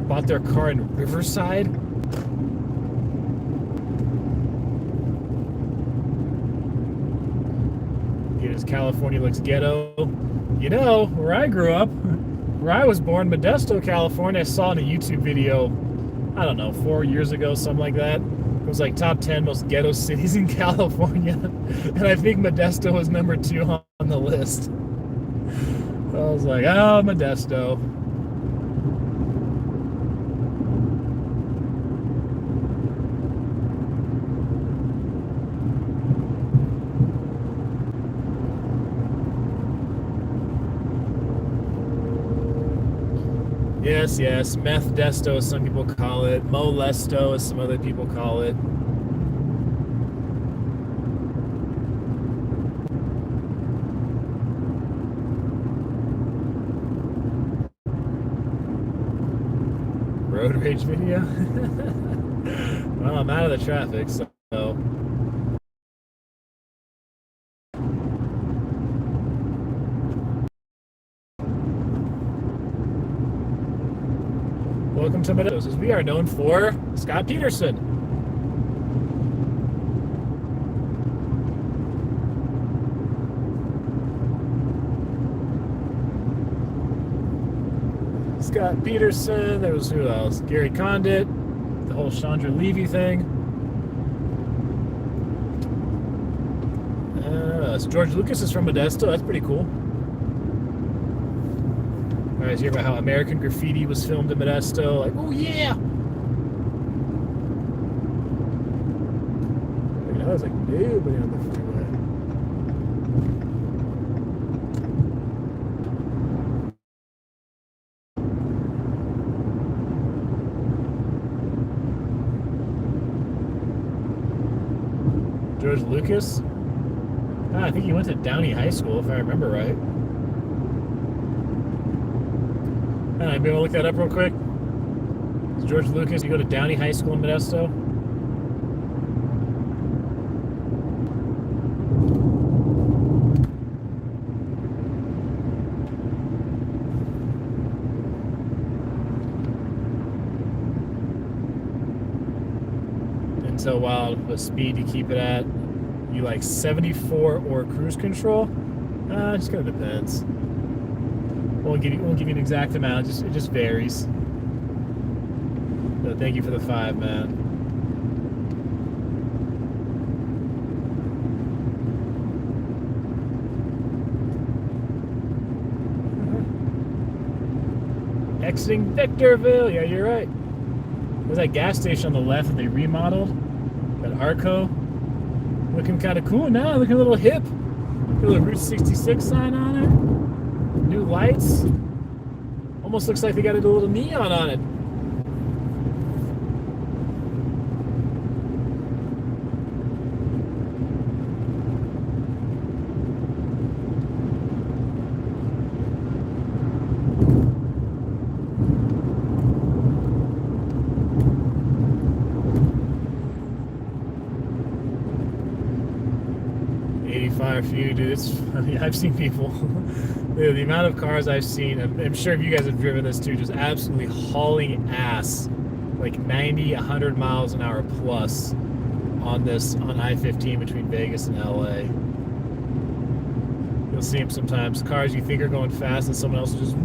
Bought their car in Riverside. Because California looks ghetto. You know, where I grew up, where I was born, Modesto, California, I saw in a YouTube video, I don't know, 4 years ago, something like that. It was like top 10 most ghetto cities in California. And I think Modesto was number 2 on the list. So I was like, oh, Modesto. Yes, yes, Meth-desto as some people call it, Molesto as some other people call it. Road rage video? Well, I'm out of the traffic, so... Welcome to Modesto. We are known for Scott Peterson. Scott Peterson. There was who else? Gary Condit. The whole Chandra Levy thing. So George Lucas is from Modesto. That's pretty cool. You guys hear about how American Graffiti was filmed in Modesto? Like, oh yeah! I was like, nobody on the freeway. George Lucas? I think he went to Downey High School, if I remember right. Anybody want to look that up real quick? Is George Lucas, you go to Downey High School in Modesto? And so while the speed you keep it at, you like 74 or cruise control? It just kind of depends. Won't give you an exact amount. It just varies. So thank you for the 5, man. Exiting Victorville. Yeah, you're right. There's that gas station on the left that they remodeled. That Arco. Looking kind of cool now. Looking a little hip. Got a little Route 66 sign on it. New lights. Almost looks like they got a little neon on it. For you, dude. I've seen people. The amount of cars I've seen, I'm sure if you guys have driven this too, just absolutely hauling ass, like 90, 100 miles an hour plus on I-15 between Vegas and LA. You'll see them sometimes. Cars you think are going fast, and someone else will just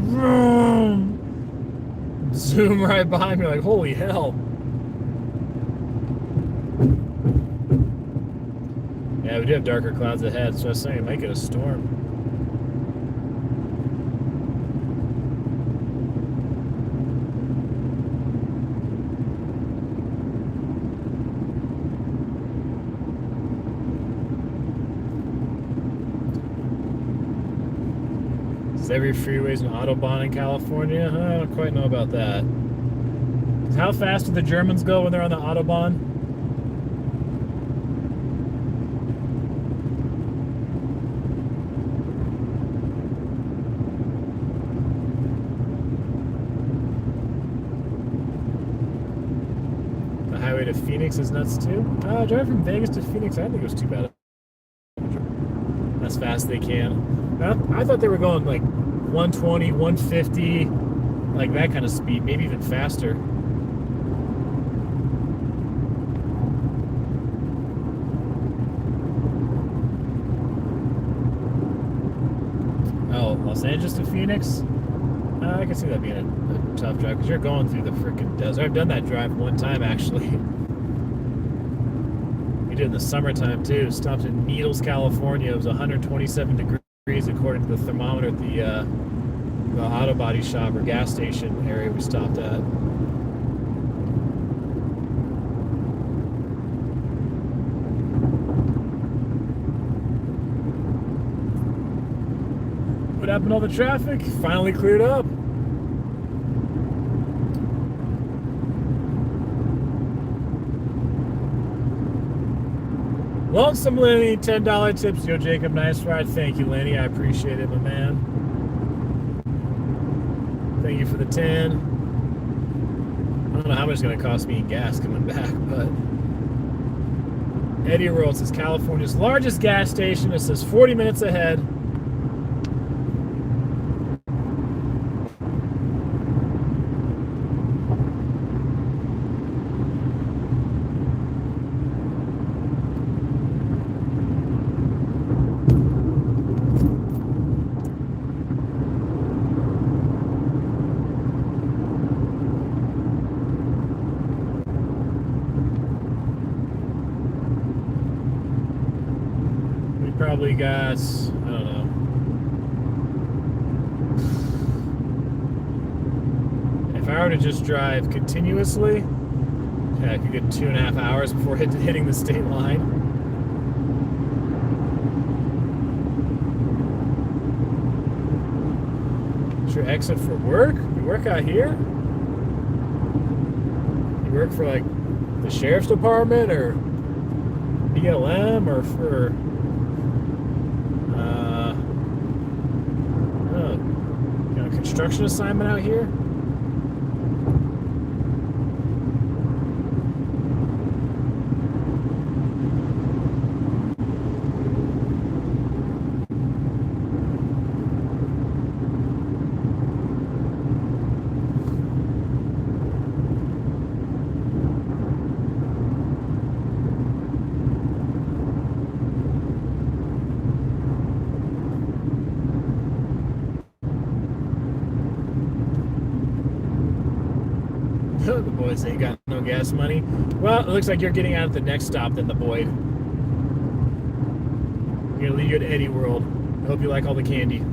zoom right behind me, like, holy hell. Yeah, we do have darker clouds ahead, so I was saying it might get a storm. Is every freeway's an Autobahn in California? I don't quite know about that. How fast do the Germans go when they're on the Autobahn? To Phoenix is nuts too. Driving from Vegas to Phoenix, I didn't think it was too bad. As fast as they can. I thought they were going like 120, 150, like that kind of speed, maybe even faster. Oh, Los Angeles to Phoenix? I can see that being a tough drive because you're going through the freaking desert. I've done that drive one time actually. We did in the summertime too. Stopped in Needles, California. It was 127 degrees according to the thermometer at the auto body shop or gas station area we stopped at. What happened to all the traffic? Finally cleared up. Lonesome Lenny, $10 tips. Yo, Jacob, nice ride. Thank you, Lenny. I appreciate it, my man. Thank you for the 10. I don't know how much it's going to cost me in gas coming back, but Eddie Roll says California's largest gas station. It says 40 minutes ahead. Probably got, I don't know. If I were to just drive continuously, yeah, I could get 2.5 hours before hitting the state line. Is your exit for work? You work out here? You work for like the sheriff's department or BLM or for construction assignment out here? The boys ain't got no gas money. Well, it looks like you're getting out at the next stop then, the Boyd. You're gonna leave you at Eddie World. I hope you like all the candy.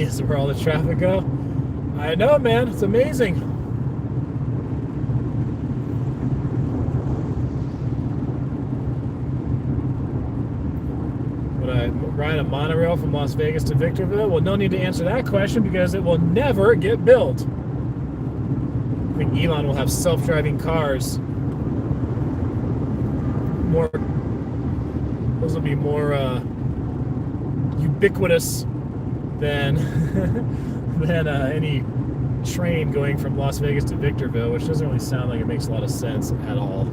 Is where all the traffic go? I know, man. It's amazing. Would I ride a monorail from Las Vegas to Victorville? Well, no need to answer that question because it will never get built. I think Elon will have self-driving cars. Those will be more ubiquitous than any train going from Las Vegas to Victorville, which doesn't really sound like it makes a lot of sense at all.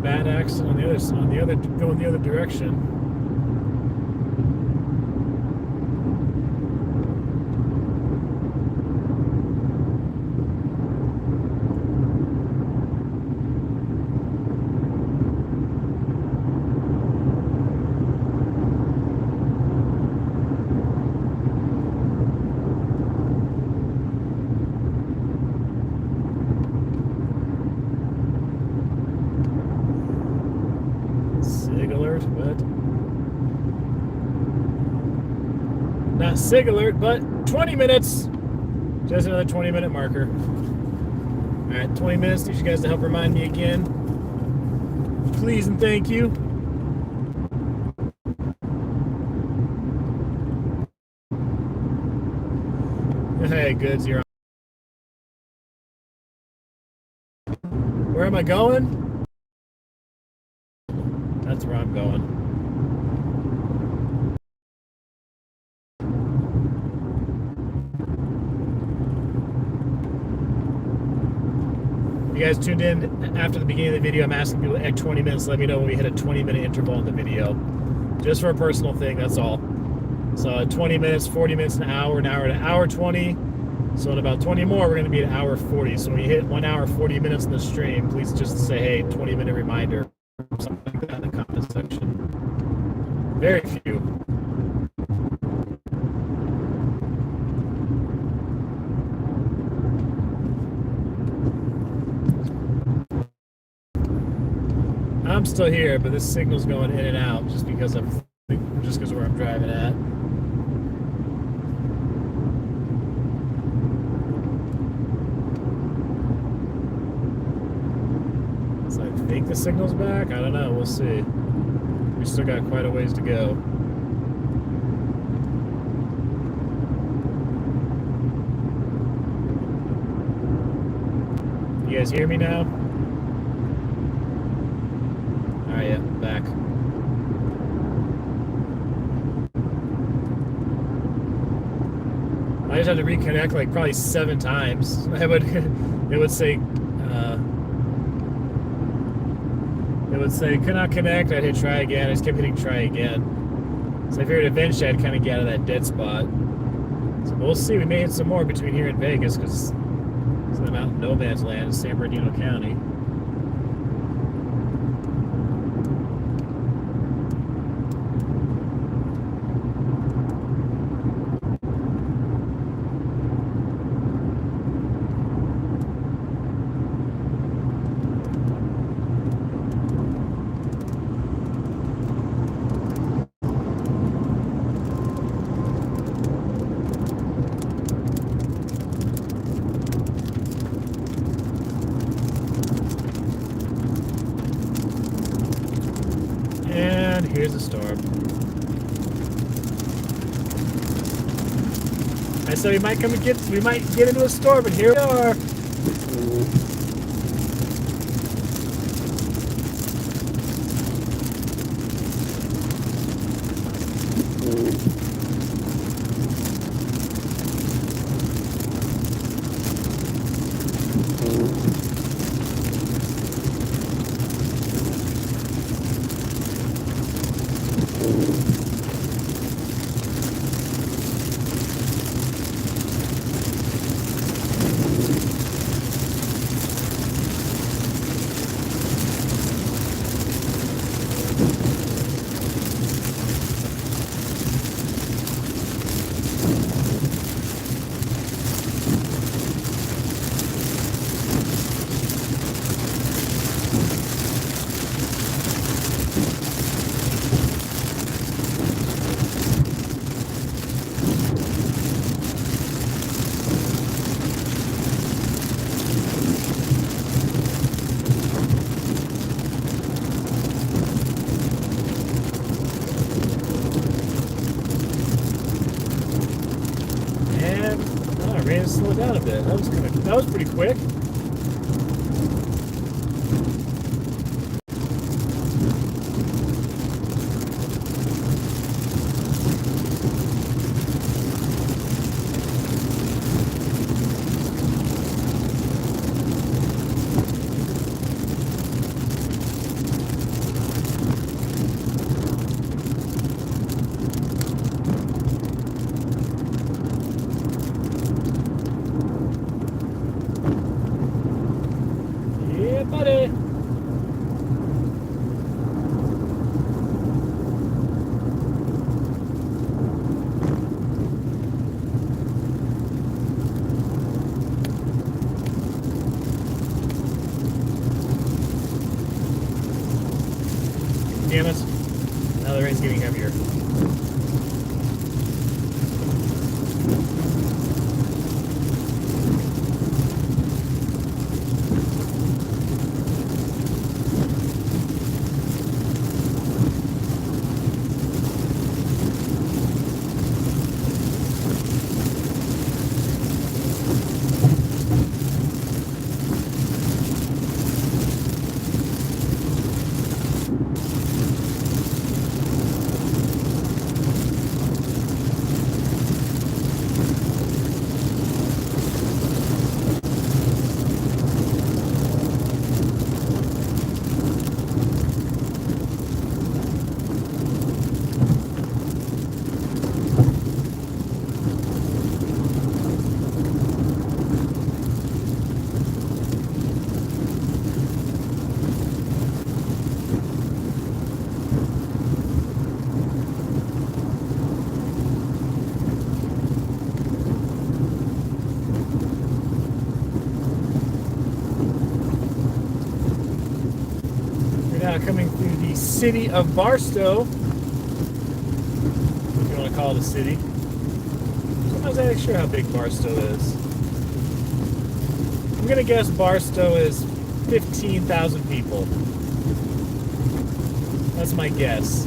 Bad accident going the other direction. Not SIG alert, but 20 minutes. Just another 20-minute marker. All right, 20 minutes. Need you guys to help remind me again. Please and thank you. Hey, goods, you're on. Where am I going? That's where I'm going. You guys tuned in after the beginning of the video. I'm asking people at 20 minutes. Let me know when we hit a 20-minute interval in the video. Just for a personal thing, that's all. So 20 minutes, 40 minutes, an hour to an hour 20. So in about 20 more, we're going to be at an hour 40. So when you hit 1 hour, 40 minutes in the stream, please just say, hey, 20-minute reminder, something like that in the comment section. Very few. I'm still here, but this signal's going in and out just because of where I'm driving at. So I think the signal's back. I don't know. We'll see. We still got quite a ways to go. You guys hear me now? Alright, yeah, back. I just had to reconnect like probably 7 times. It would say could not connect. I'd hit try again. I just kept hitting try again. So I figured eventually I'd kind of get out of that dead spot. So we'll see. We may hit some more between here and Vegas because I'm out in no man's land in San Bernardino County. And here's the storm. I said we might get into a storm, and here we are. Slow down a bit. That was pretty quick. Buddy. Damn it. Now the rain's getting heavier. Coming through the city of Barstow, if you want to call it a city. I'm not exactly sure how big Barstow is. I'm going to guess Barstow is 15,000 people. That's my guess.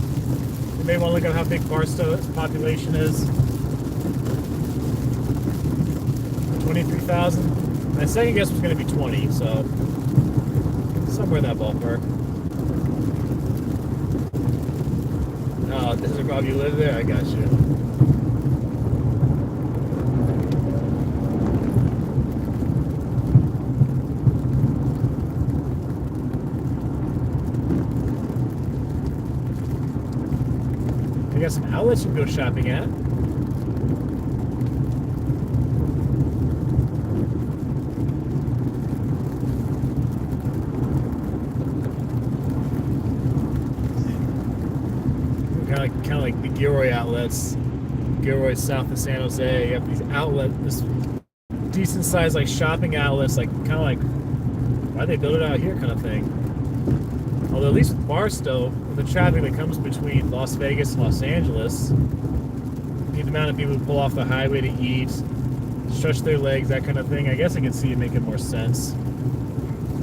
You may want to look up how big Barstow's population is. 23,000? My second guess was going to be 20, so somewhere in that ballpark. Oh, does it Rob, you live there? I got you. We got some outlets you can go shopping at. Kind of like the Gilroy outlets. Gilroy south of San Jose. You have these this decent sized like shopping outlets, like kind of like why they build it out here kind of thing. Although at least with Barstow, with the traffic that comes between Las Vegas and Los Angeles, the amount of people who pull off the highway to eat, stretch their legs, that kind of thing, I guess I can see it making more sense.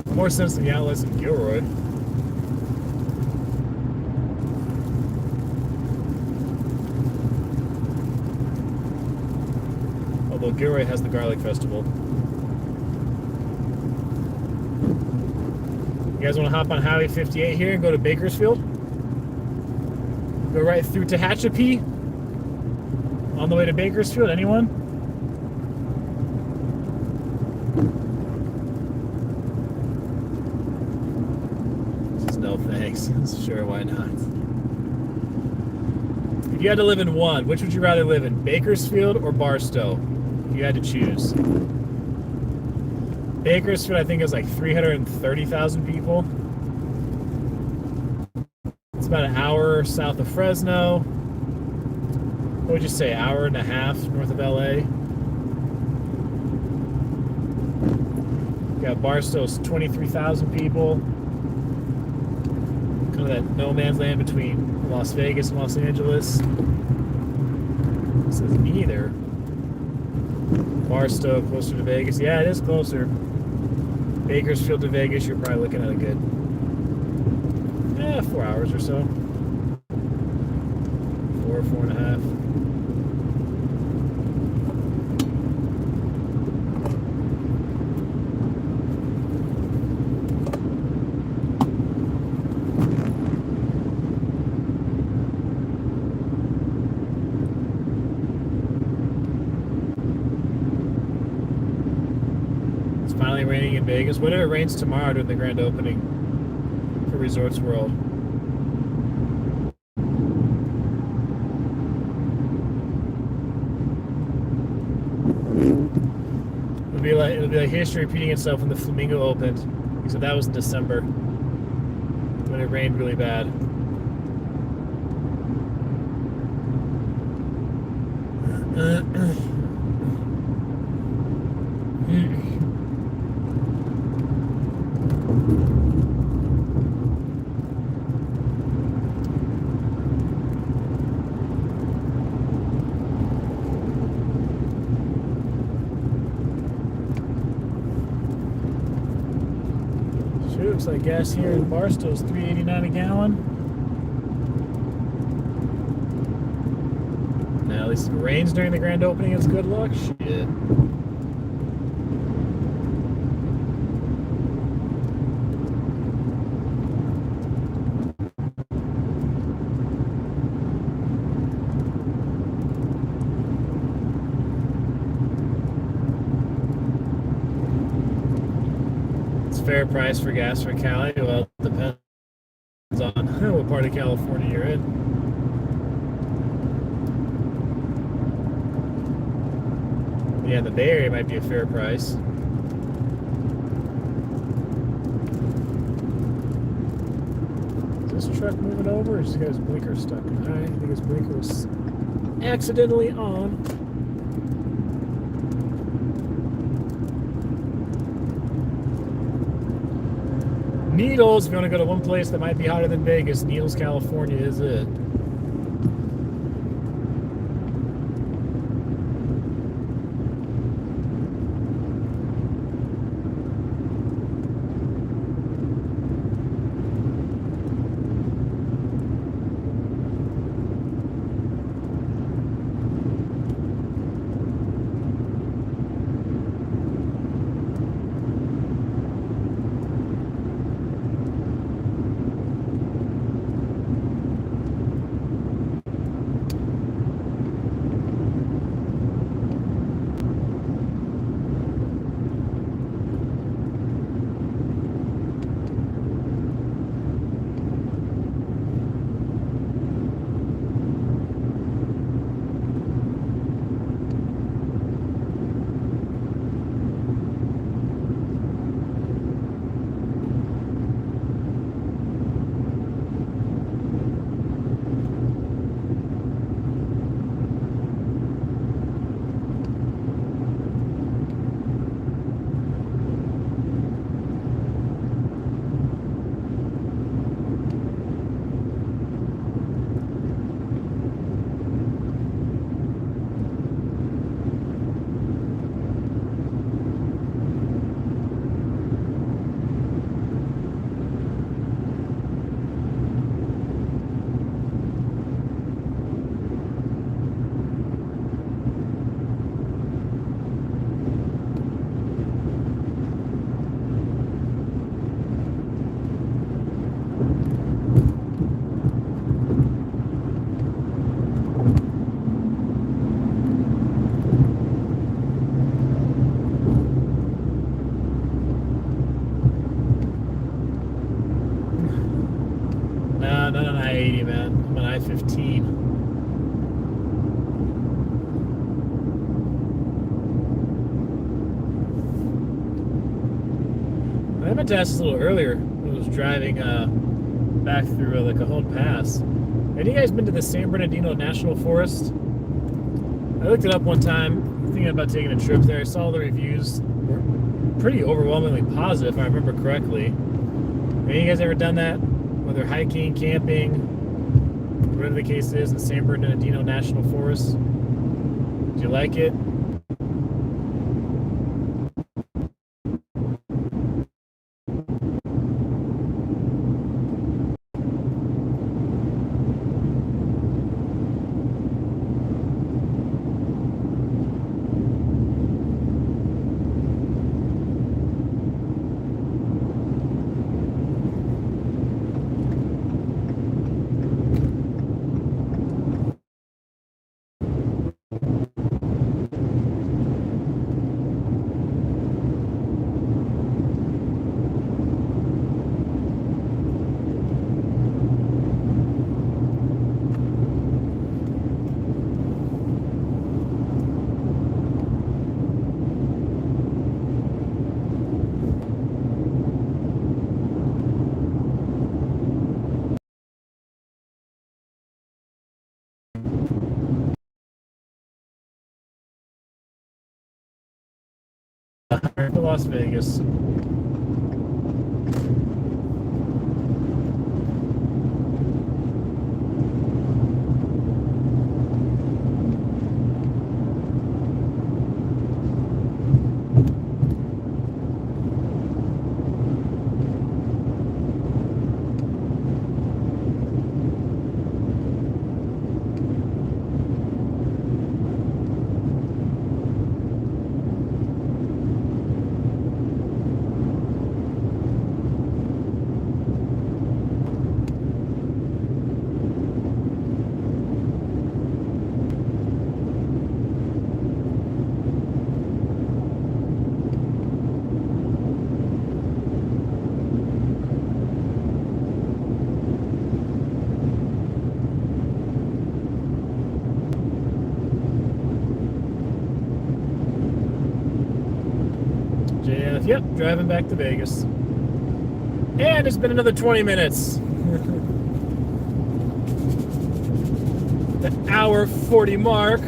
More sense than the outlets in Gilroy. Although Gilroy has the Garlic Festival. You guys want to hop on Highway 58 here and go to Bakersfield? Go right through Tehachapi on the way to Bakersfield. Anyone? Just no thanks. Sure, why not? If you had to live in one, which would you rather live in, Bakersfield or Barstow? If you had to choose. Bakersfield, I think, is like 330,000 people. It's about an hour south of Fresno. What would you say, hour and a half north of LA? Got Barstow's 23,000 people. Kind of that no man's land between Las Vegas and Los Angeles. This is neither. Barstow closer to Vegas. Yeah, it is closer. Bakersfield to Vegas, you're probably looking at a good 4 hours or so. 4.5. It's finally raining in Vegas. What if it rains tomorrow during the grand opening for Resorts World? It'll be like history repeating itself when the Flamingo opened. Except that was in December when it rained really bad. Looks like gas here in Barstow is $3.89 a gallon. Now, at least if it rains during the grand opening, it's good luck. Shit. Fair price for gas for Cali? Well, it depends on what part of California you're in. Yeah, the Bay Area might be a fair price. Is this truck moving over, or is this guy's blinker stuck? I think his blinker was accidentally on. Needles, if you want to go to one place that might be hotter than Vegas, Needles, California is it. No, not on I-80, man. I'm on I-15. I meant to ask this a little earlier when I was driving back through the Cajon Pass. Have you guys been to the San Bernardino National Forest? I looked it up one time, thinking about taking a trip there. I saw the reviews were pretty overwhelmingly positive, if I remember correctly. Have you guys ever done that? Whether hiking, camping, whatever the case is, in San Bernardino National Forest? Do you like it? To Las Vegas. Yep, driving back to Vegas. And it's been another 20 minutes. The hour 40 mark.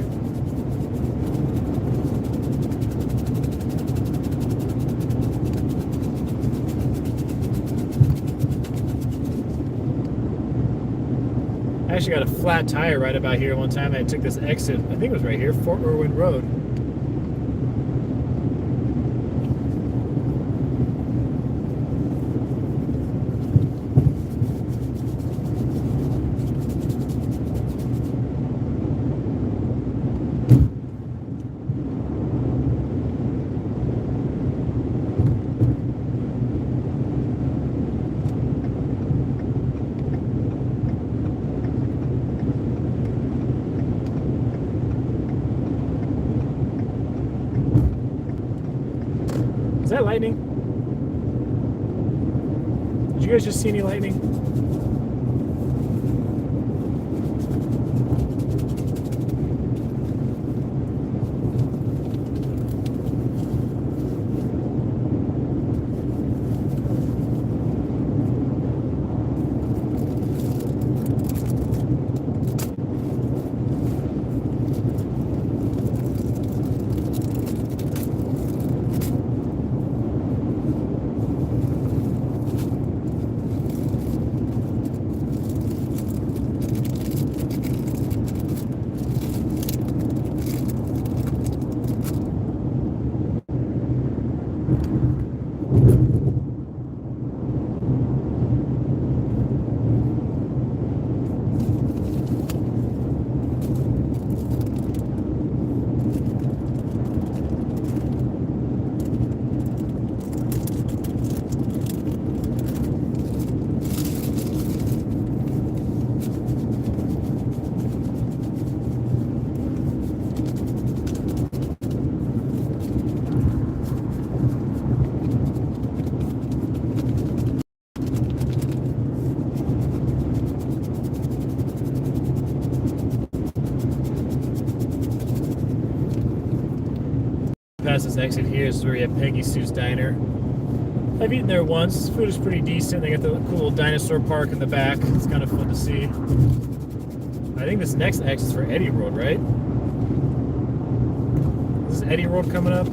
I actually got a flat tire right about here one time. I took this exit, I think it was right here, Fort Irwin Road. Is that lightning? Did you guys just see any lightning? past this exit here. This is where you have Peggy Sue's Diner. I've eaten there once. Food is pretty decent. They got the cool little dinosaur park in the back. It's kind of fun to see. I think this next exit is for Eddie Road, right? Is Eddie Road coming up?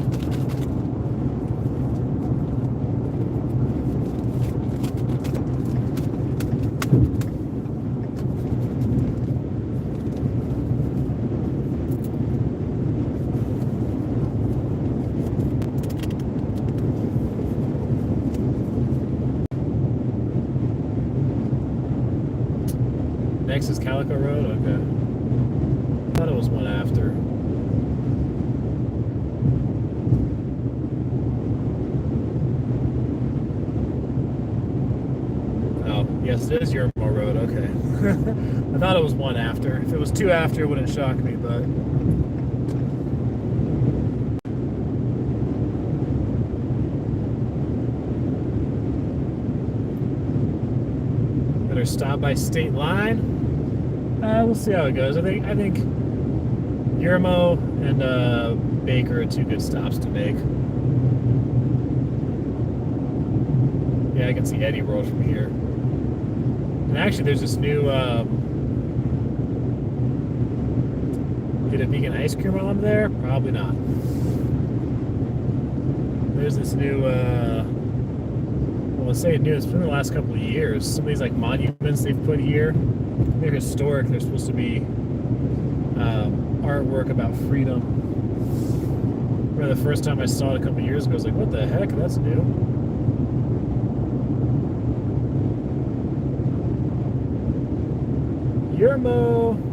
Next is Calico Road? Okay. I thought it was one after. Oh, yes, it is Yermo Road. Okay. I thought it was one after. If it was two after, it wouldn't shock me, but... Better stop by State Line. We'll see how it goes. I think Yermo and Baker are two good stops to make. Yeah, I can see Eddie Road from here. And actually, there's this new get a vegan ice cream while I'm there? Probably not. There's this new well, let's say new. It's been the last couple of years. Some of these like monuments they've put here. They're historic. They're supposed to be artwork about freedom. I remember the first time I saw it a couple of years ago, I was like, what the heck? That's new. Yermo.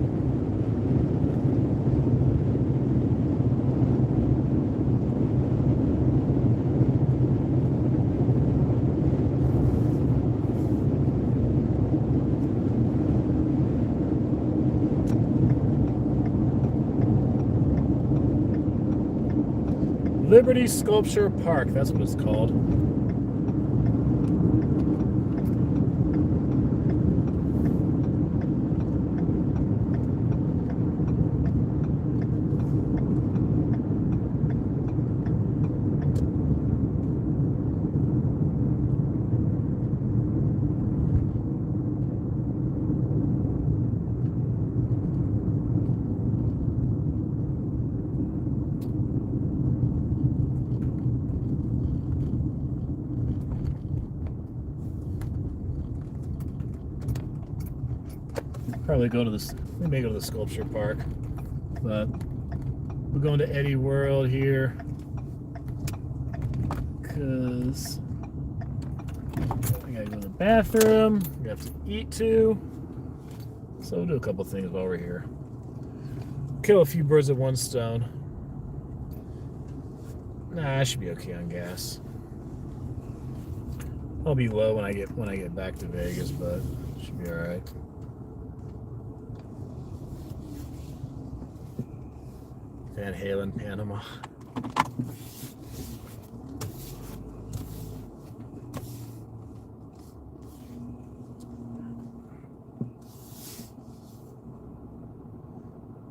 Liberty Sculpture Park, that's what it's called. Probably go to this. We may go to the sculpture park, but we're going to Eddie World here because I gotta go to the bathroom. We have to eat too, so we'll do a couple things while we're here. Kill a few birds with one stone. Nah, I should be okay on gas. I'll be low when I get back to Vegas, but should be all right. Van Halen, Panama.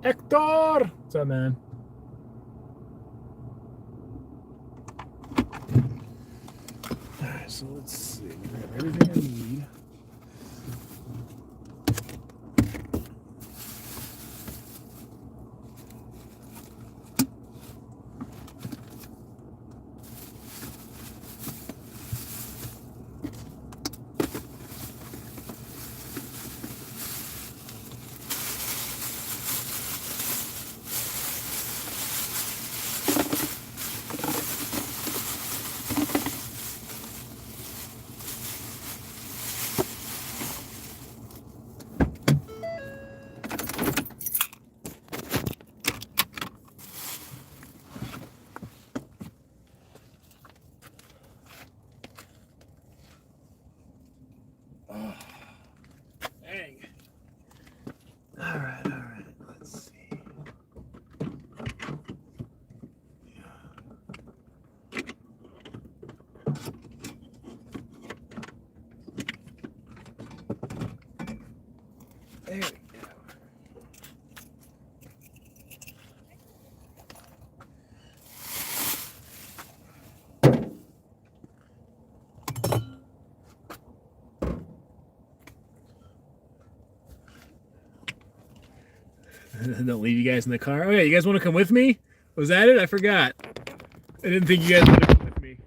Hector! What's up, man? Alright, so let's see. We have everything I need. There we go. Don't leave you guys in the car. Oh yeah, you guys want to come with me? Was that it? I forgot. I didn't think you guys wanted to come with me.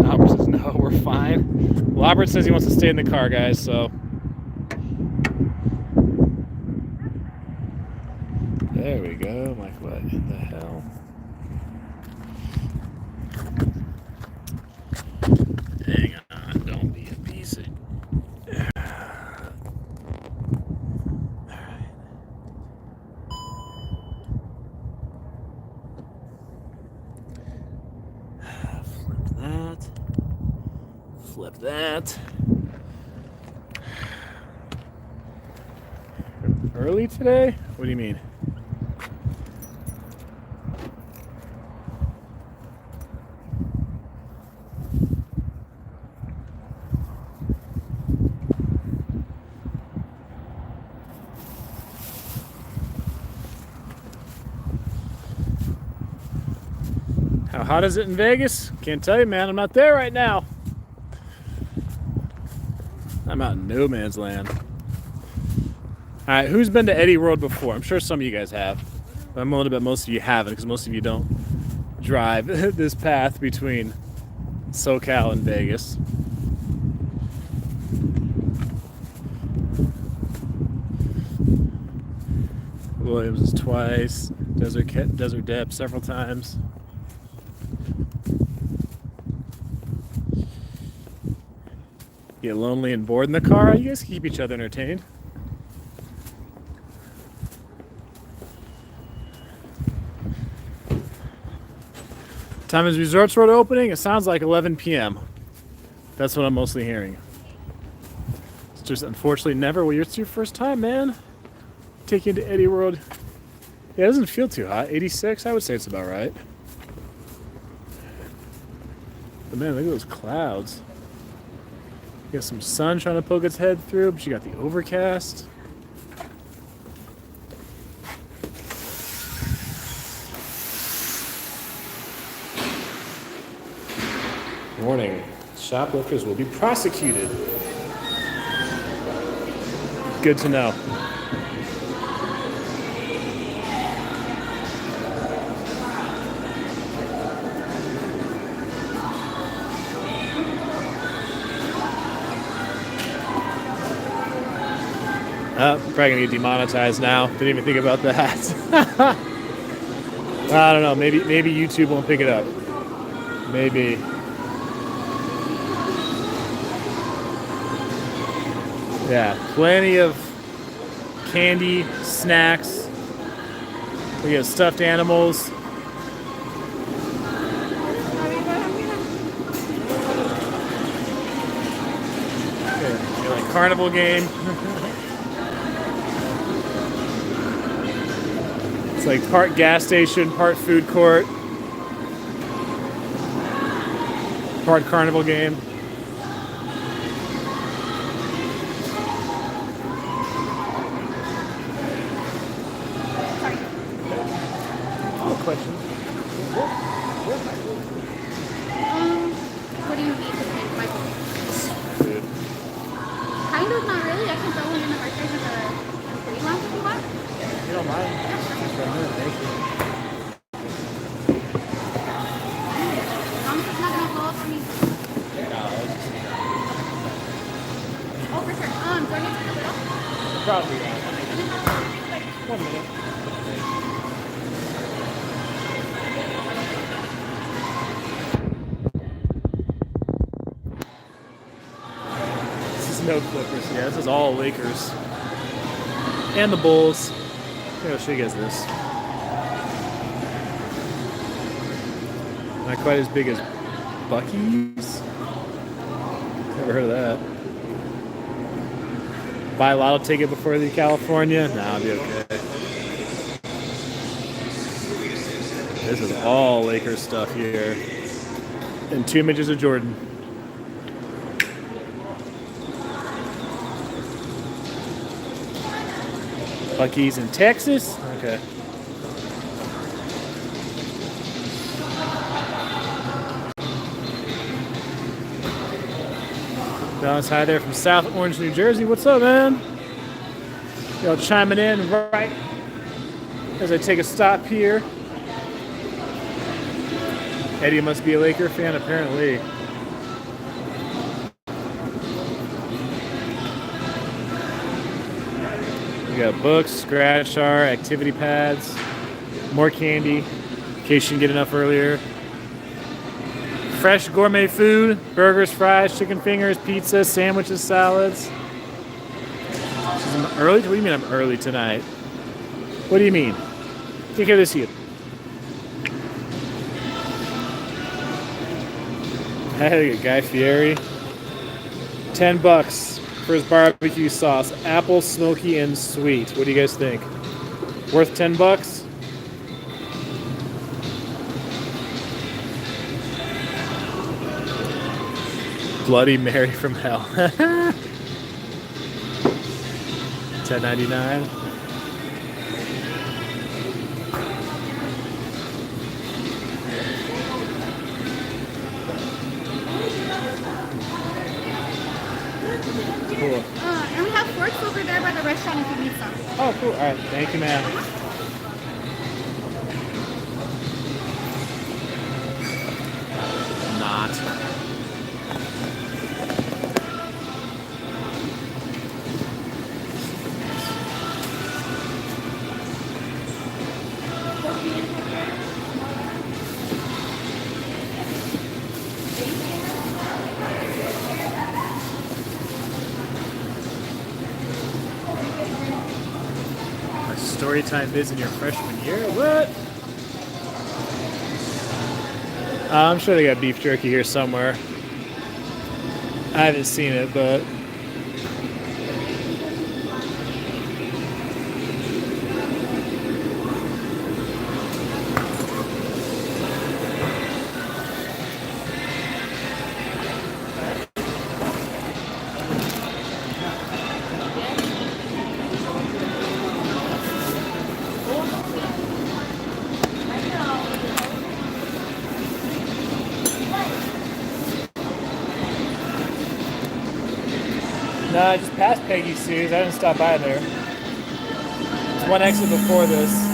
Albert says no, we're fine. Well, Albert says he wants to stay in the car, guys, so. There we go. I'm like, what in the hell? Hang on, don't be a piece of... Flip that. Early today? What do you mean? How hot is it in Vegas? Can't tell you, man. I'm not there right now. I'm out in no man's land. All right, who's been to Eddie Road before? I'm sure some of you guys have. But I'm willing to bet most of you haven't, because most of you don't drive this path between SoCal and Vegas. Williams is twice. Desert Dep several times. Get lonely and bored in the car? You guys keep each other entertained. Time is Resorts Road opening? It sounds like 11 p.m. That's what I'm mostly hearing. It's just unfortunately never. Well, it's your first time, man. Take you to Eddie Road. Yeah, it doesn't feel too hot. 86, I would say it's about right. But man, look at those clouds. You got some sun trying to poke its head through, but you got the overcast. Warning, shoplifters will be prosecuted. Good to know. Probably gonna get demonetized now. Didn't even think about that. I don't know. Maybe YouTube won't pick it up. Maybe. Yeah, plenty of candy, snacks. We got stuffed animals. Okay, like carnival game. It's like part gas station, part food court, part carnival game. Question. What do you need to make my Food. Kind of, not really. I can throw one in the refrigerator for pretty long if you want. You don't mind? Thank you. As long as it's not gonna blow up on me. Oh, for sure. Do I need to put it up? Probably not. 1 minute. No Clippers. Yeah, this is all Lakers. And the Bulls. Here, I'll show you guys this. Not quite as big as Buc-ee's. Never heard of that. Buy a lotto ticket before you leave California? Nah, I'll be okay. This is all Lakers stuff here. And 2 images of Jordan. Buc-ee's in Texas? Okay. Dallas, hi there from South Orange, New Jersey. What's up, man? Y'all chiming in right as I take a stop here. Eddie must be a Laker fan, apparently. We got books, scratch art, activity pads, more candy, in case you didn't get enough earlier. Fresh gourmet food, burgers, fries, chicken fingers, pizza, sandwiches, salads. I'm early? What do you mean I'm early tonight? What do you mean? Take care of this here. Hey, Guy Fieri. $10 for his barbecue sauce. Apple, smoky, and sweet. What do you guys think? Worth $10? Bloody Mary from hell. $10.99. Cool. And we have forks over there by the restaurant if you need some. Oh, cool. All right. Thank you, ma'am. Not. Storytime biz in your freshman year? What? I'm sure they got beef jerky here somewhere. I haven't seen it, but no, I just passed Peggy's Sue's. I didn't stop by there. It's one exit before this.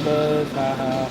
Buzz, haha.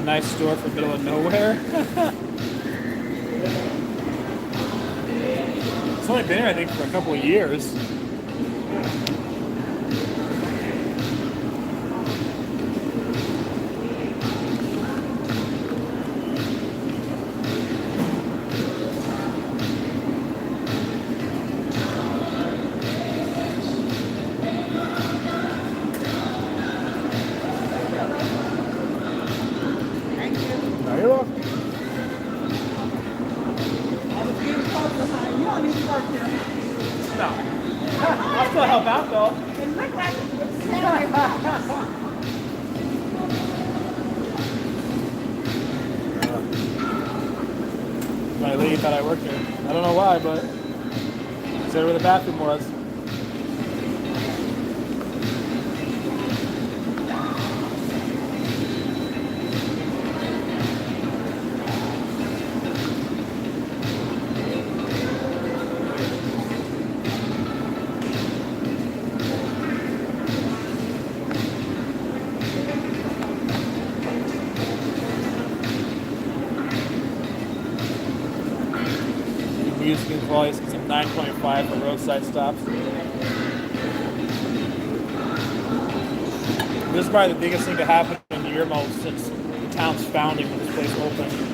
Nice store for middle of nowhere. It's only been here, I think, for a couple of years. lady thought I worked here. I don't know why, but said where the bathroom was. Music quality, it's a 9.5 for roadside stops. This is probably the biggest thing to happen in Yermo since the town's founding when this place opened.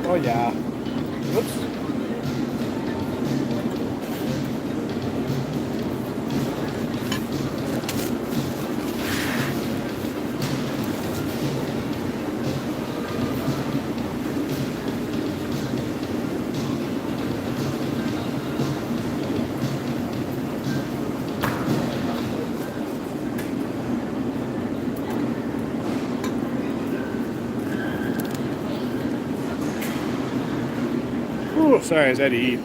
Oh yeah. Whoops. Ooh, sorry, I had to eat.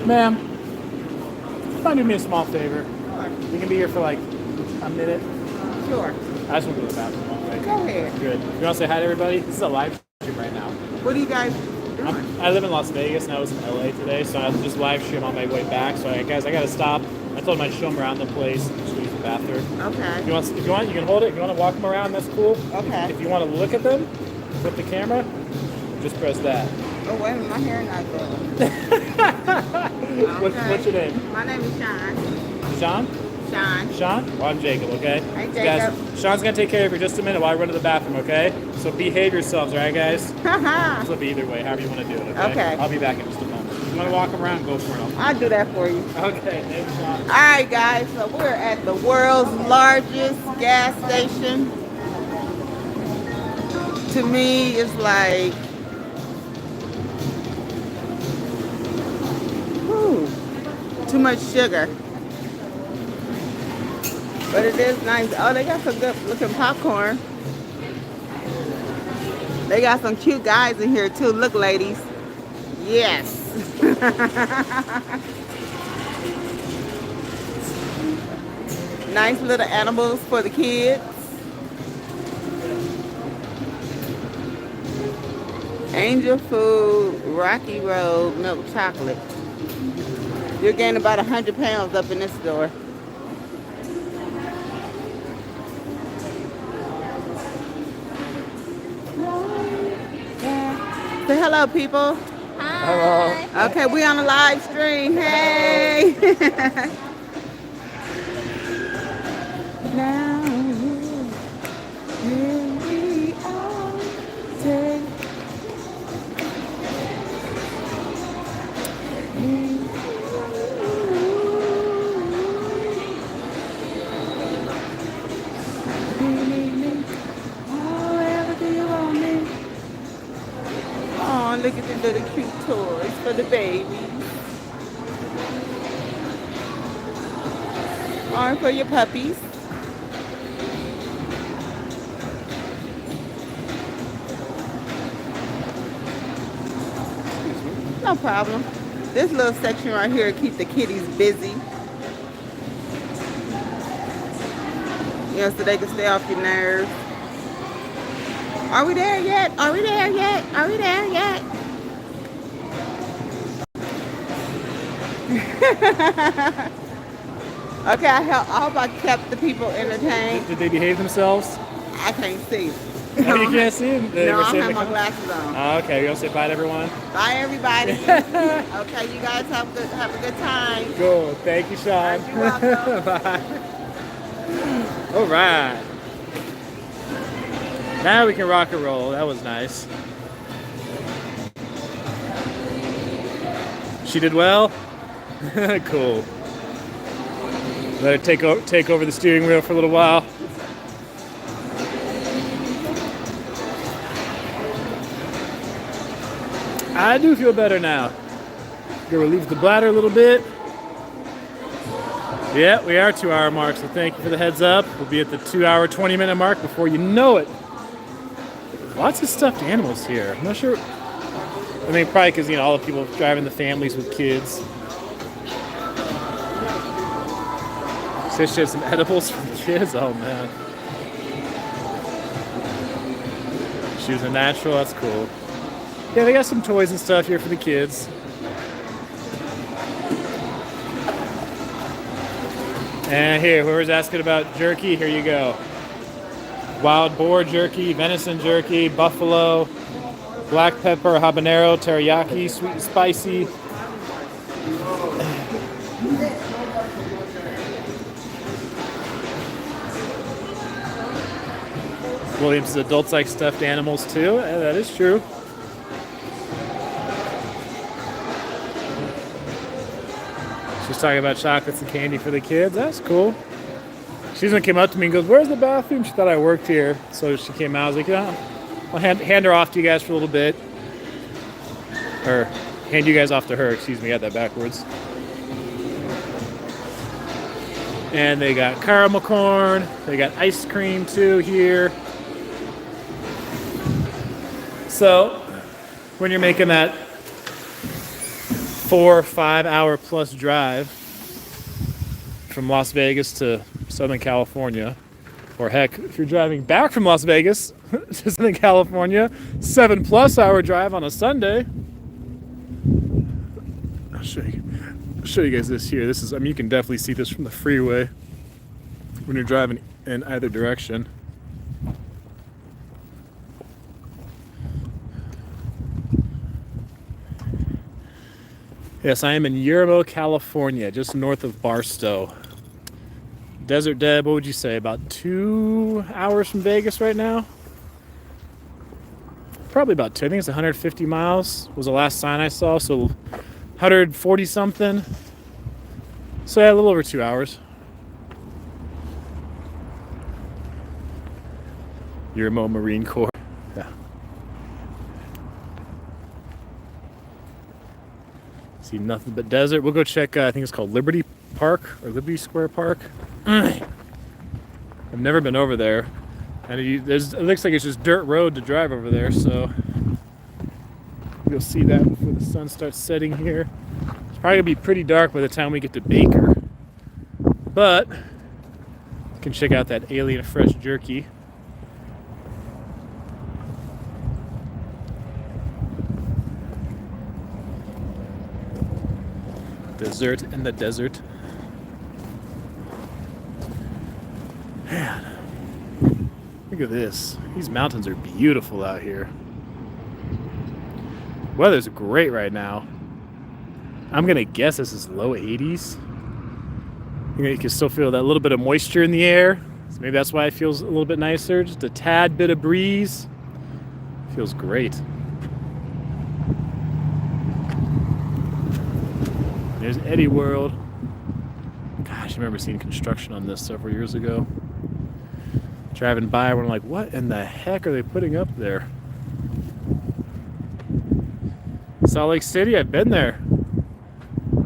Ma'am, mind do me a small favor? Sure. You can be here for like a minute. Sure. I just want to go to the bathroom. Okay? Go ahead. Good. You want to say hi to everybody? This is a live stream right now. What do you guys doing? I live in Las Vegas and I was in LA today, so I just live stream on my way back. So guys, I gotta stop. I told him I'd show them around the place and just use the bathroom. Okay. If you want, you can hold it. If you want to walk them around, that's cool. Okay. If you want to look at them with the camera, just press that. Oh, wait a minute. My hair not good. What's your name? My name is Sean. Sean? Sean. Sean? Well, I'm Jacob, okay? Hi, Guys, Jacob. Sean's gonna take care of you for just a minute while I run to the bathroom, okay? So behave yourselves, alright, guys? Flip either way, however you want to do it, okay? Okay. I'll be back in just a moment. If you want to walk them around, go for it. I'll do that for you. Okay, thanks, Sean. All right, guys. So we're at the world's largest gas station. To me, it's like, whew, too much sugar. But it is nice. Oh, they got some good looking popcorn. They got some cute guys in here too. Look, ladies. Yes. Nice little animals for the kids. Angel Food, Rocky Road, milk chocolate. You're gaining about 100 pounds up in this store. Say hello, people. Hi. Okay, we on a live stream. Hey. Now, here we are. your little cute toys for the babies. Or for your puppies. No problem. This little section right here keep the kitties busy. You know, so they can stay off your nerves. Are we there yet? Are we there yet? Are we there yet? Okay, I hope I kept the people entertained. Did they behave themselves? I can't see. Oh, you can't see them? No, I have my glasses on. Oh, okay, you want to say bye to everyone? Bye, everybody. Okay, you guys have a good time. Cool. Thank you, Sean. You're welcome. Bye. All right. Now we can rock and roll. That was nice. She did well? Cool. Let her take over the steering wheel for a little while. I do feel better now. Gonna relieve the bladder a little bit. Yeah, we are 2 hour mark, so thank you for the heads up. We'll be at the 2 hour, 20 minute mark before you know it. Lots of stuffed animals here. I'm not sure. I mean, probably because, you know, all the people driving the families with kids. So she had some edibles for the kids. Oh, man. She was a natural. That's cool. Yeah, they got some toys and stuff here for the kids. And here, whoever's asking about jerky, here you go. Wild boar jerky, venison jerky, buffalo, black pepper, habanero, teriyaki, sweet and spicy. Williams' adults like stuffed animals too. Yeah, that is true. She's talking about chocolates and candy for the kids. That's cool. She's one came up to me and goes, "Where's the bathroom?" She thought I worked here. So she came out. I was like, "Yeah, I'll hand her off to you guys for a little bit." Or hand you guys off to her. Excuse me, I got that backwards. And they got caramel corn. They got ice cream too here. So when you're making that 4 or 5 hour plus drive from Las Vegas to Southern California, or heck, if you're driving back from Las Vegas to Southern California, 7+ hour drive on a Sunday. I'll show you guys this here. This is, I mean, you can definitely see this from the freeway when you're driving in either direction. Yes, I am in Yermo, California, just north of Barstow. Desert Deb, what would you say? About 2 hours from Vegas right now? Probably about 2. I think it's 150 miles was the last sign I saw, so 140 something. So yeah, a little over 2 hours. Yermo Marine Corps. Yeah. See nothing but desert. We'll go check, I think it's called Liberty Park or Liberty Square Park. I've never been over there. And it looks like it's just dirt road to drive over there, so you'll see that before the sun starts setting here. It's probably gonna be pretty dark by the time we get to Baker. But you can check out that Alien Fresh jerky. Dessert in the desert. Man, look at this. These mountains are beautiful out here. Weather's great right now. I'm gonna guess this is low 80s. You can still feel that little bit of moisture in the air. So maybe that's why it feels a little bit nicer. Just a tad bit of breeze. Feels great. There's Eddie World. Gosh, I remember seeing construction on this several years ago. Driving by, we're like, what in the heck are they putting up there? Salt Lake City, I've been there.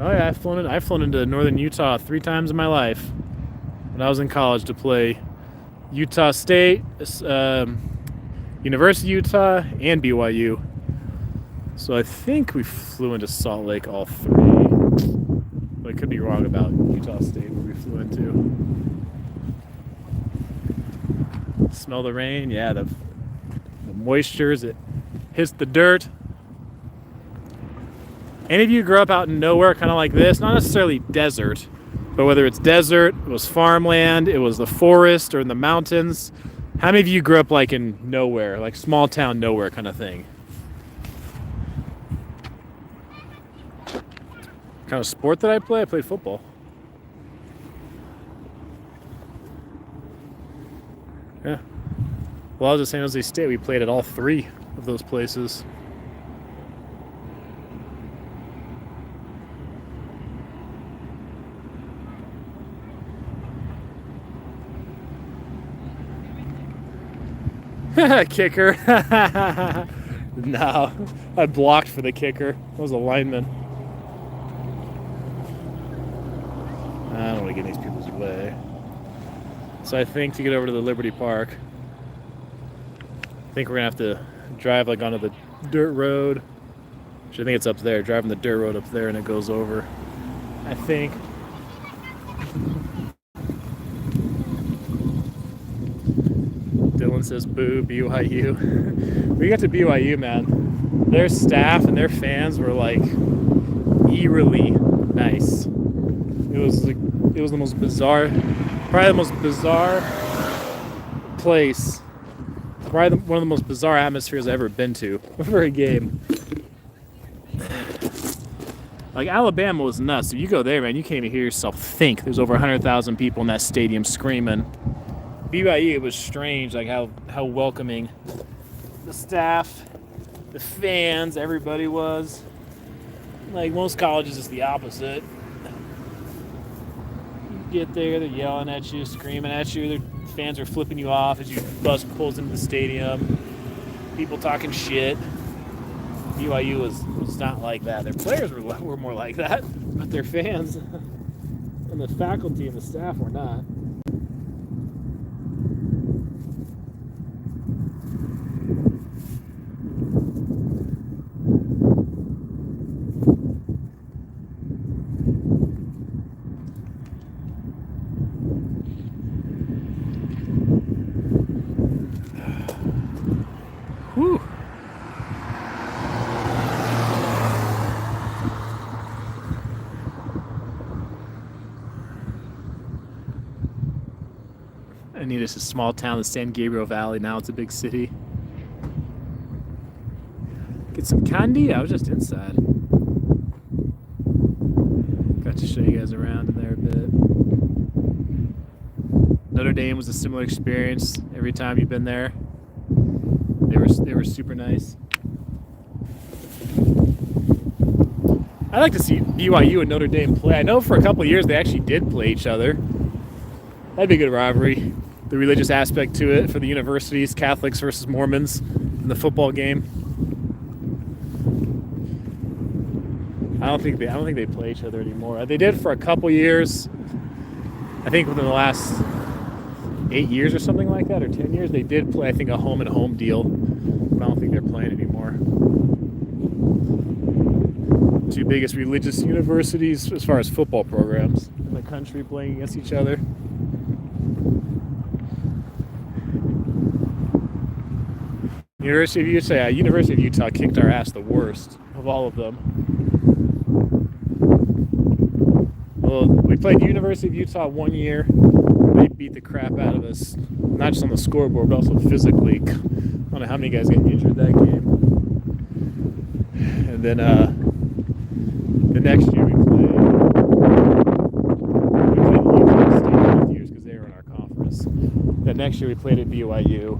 Oh yeah, I've flown into northern Utah 3 times in my life. When I was in college to play Utah State, University of Utah, and BYU. So I think we flew into Salt Lake all 3. But I could be wrong about Utah State where we flew into. Smell the rain, yeah, the moisture as it hits the dirt. Any of you grew up out in nowhere, kind of like this? Not necessarily desert, but whether it's desert, it was farmland, it was the forest, or in the mountains. How many of you grew up like in nowhere, like small town nowhere kind of thing? Kind of sport that I play? I played football. Yeah. Well, I was at San Jose State. We played at all 3 of those places. Kicker. No, I blocked for the kicker. I was a lineman. I don't want to get in these people's way. So I think to get over to the Liberty Park, I think we're gonna have to drive like onto the dirt road. Which I think it's up there. Driving the dirt road up there and it goes over. I think. Dylan says, boo, BYU. We got to BYU, man. Their staff and their fans were like eerily nice. It was the most bizarre, probably the most bizarre place, probably one of the most bizarre atmospheres I've ever been to for a game. Like Alabama was nuts. If you go there, man, you can't even hear yourself think. There's over 100,000 people in that stadium screaming. BYU, it was strange, like how welcoming the staff, the fans, everybody was. Like most colleges, it's the opposite. You get there, they're yelling at you, screaming at you. Their fans are flipping you off as you bus pulls into the stadium. People talking shit. BYU was not like that. Their players were more like that, but their fans and the faculty and the staff were not. Whew. I need us a small town in San Gabriel Valley. Now it's a big city. Get some candy? I was just inside. Got to show you guys around in there a bit. Notre Dame was a similar experience every time you've been there. They were super nice. I'd like to see BYU and Notre Dame play. I know for a couple of years they actually did play each other. That'd be a good rivalry. The religious aspect to it for the universities, Catholics versus Mormons in the football game. I don't think they play each other anymore. They did for a couple years. I think within the last 8 years or something like that, or 10 years, they did play, I think, a home and home deal. But I don't think they're playing anymore. 2 biggest religious universities as far as football programs in the country playing against each other. University of Utah kicked our ass the worst of all of them. Well, we played University of Utah 1 year. They beat the crap out of us, not just on the scoreboard, but also physically. I don't know how many guys got injured that game. And then the next year we played Utah State both years because they were in our conference. The next year we played at BYU.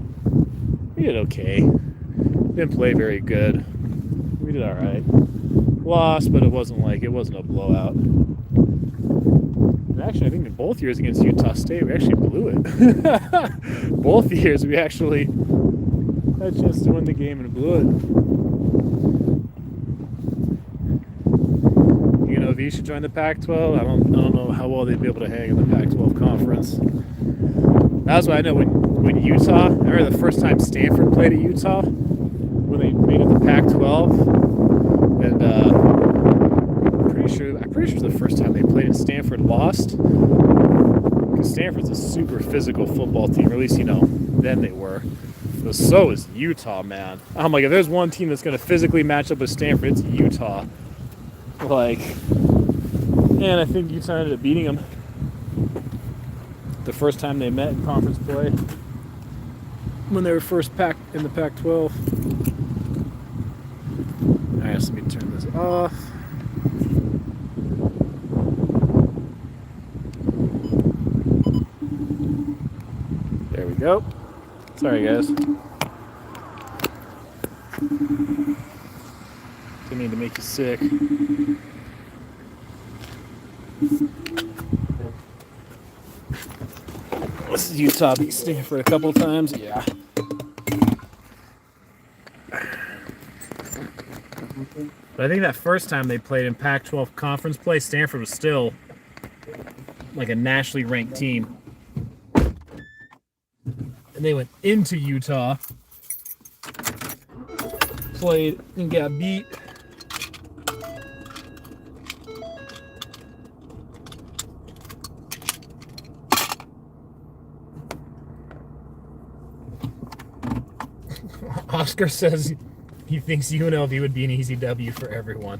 We did okay. Didn't play very good. We did all right. Lost, but it wasn't a blowout. And actually, I think in both years against Utah State, we actually blew it. Both years, we actually had a chance to win the game and blew UNLV should join the Pac-12. I don't know how well they'd be able to hang in the Pac-12 conference. That's why I know when Utah. I remember the first time Stanford played at Utah when they made it the Pac-12, and I'm pretty sure it was the first time they played and Stanford lost. Because Stanford's a super physical football team, or at least then they were. But so is Utah, man. I'm like, if there's one team that's going to physically match up with Stanford, it's Utah. Like, and I think Utah ended up beating them the first time they met in conference play when they were first packed in the Pac-12. Alright, let me turn this off. There we go. Sorry, guys. Didn't mean to make you sick. This is Utah beat Stanford a couple times. Yeah. But I think that first time they played in Pac-12 conference play, Stanford was still like a nationally ranked team. And they went into Utah, played, and got beat. Oscar says he thinks UNLV would be an easy W for everyone.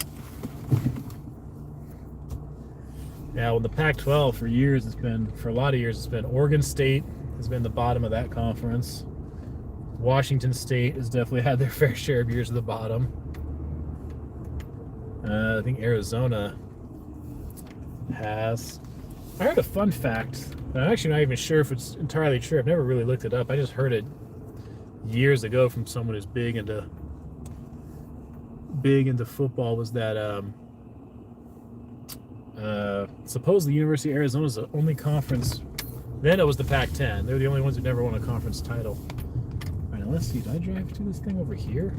Yeah, well, the Pac-12 for a lot of years, it's been Oregon State has been the bottom of that conference. Washington State has definitely had their fair share of years at the bottom. I think Arizona has. I heard a fun fact. I'm actually not even sure if it's entirely true. I've never really looked it up. I just heard it years ago from someone who's big into football. Was that supposedly University of Arizona is the only conference. Then it was the Pac-10. They're the only ones who never won a conference title. All right, now let's see. Did I drive to this thing over here?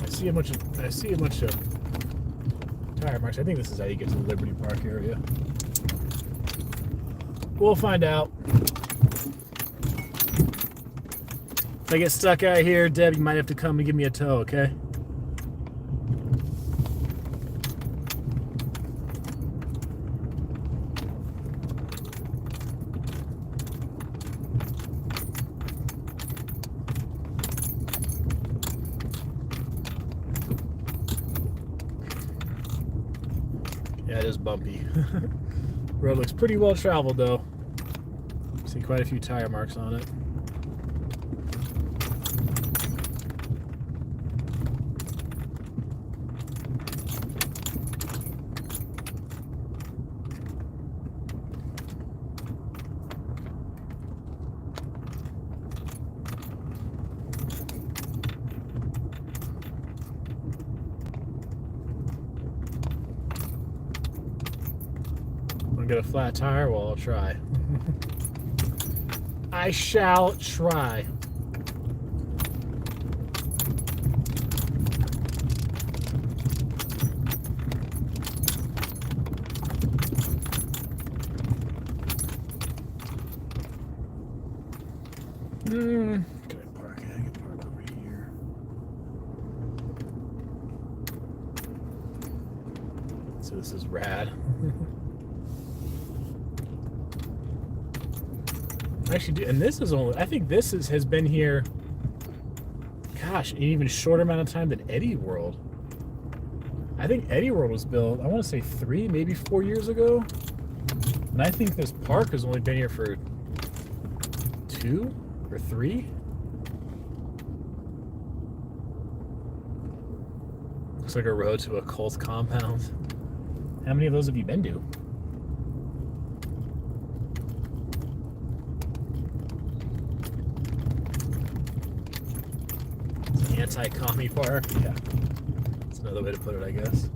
I see a bunch of tire marks. I think this is how you get to the Liberty Park area. We'll find out. If I get stuck out here, Deb, you might have to come and give me a tow, okay? Yeah, it is bumpy. Road looks pretty well traveled, though. See quite a few tire marks on it. Get a flat tire? Well, I'll try. I shall try. Can I park? I can park over here. So this is rad. Actually, and this is only, I think this has been here, gosh, an even shorter amount of time than Eddie World. I think Eddie World was built, I want to say 3, maybe 4 years ago. And I think this park has only been here for 2 or 3. Looks like a road to a cult compound. How many of those have you been to? Anti-commie park? Yeah. That's another way to put it, I guess.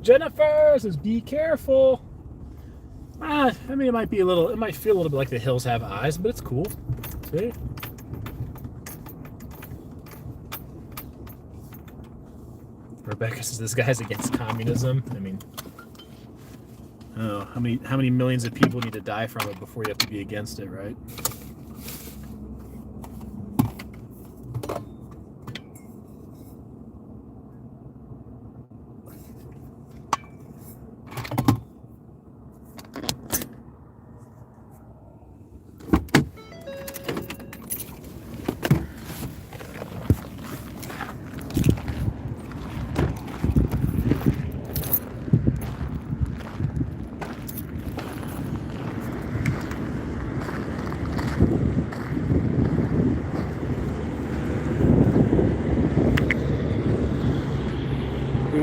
Jennifer says, be careful. I mean, it might feel a little bit like the hills have eyes, but it's cool. See? Rebecca says this guy's against communism. I mean, oh, how many millions of people need to die from it before you have to be against it, right?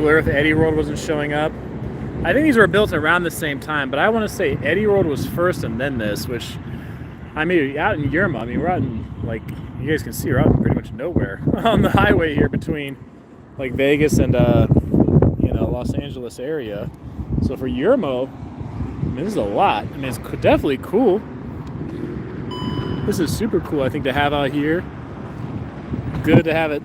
Earth Eddie Road wasn't showing up. I think these were built around the same time, but I want to say Eddie Road was first and then this, which, I mean, out in Yerma, I mean, we're out in, like, you guys can see, we're out in pretty much nowhere on the highway here between, like, Vegas and, you know, Los Angeles area. So for Yerma, I mean, this is a lot. I mean, it's definitely cool. This is super cool, I think, to have out here. Good to have it.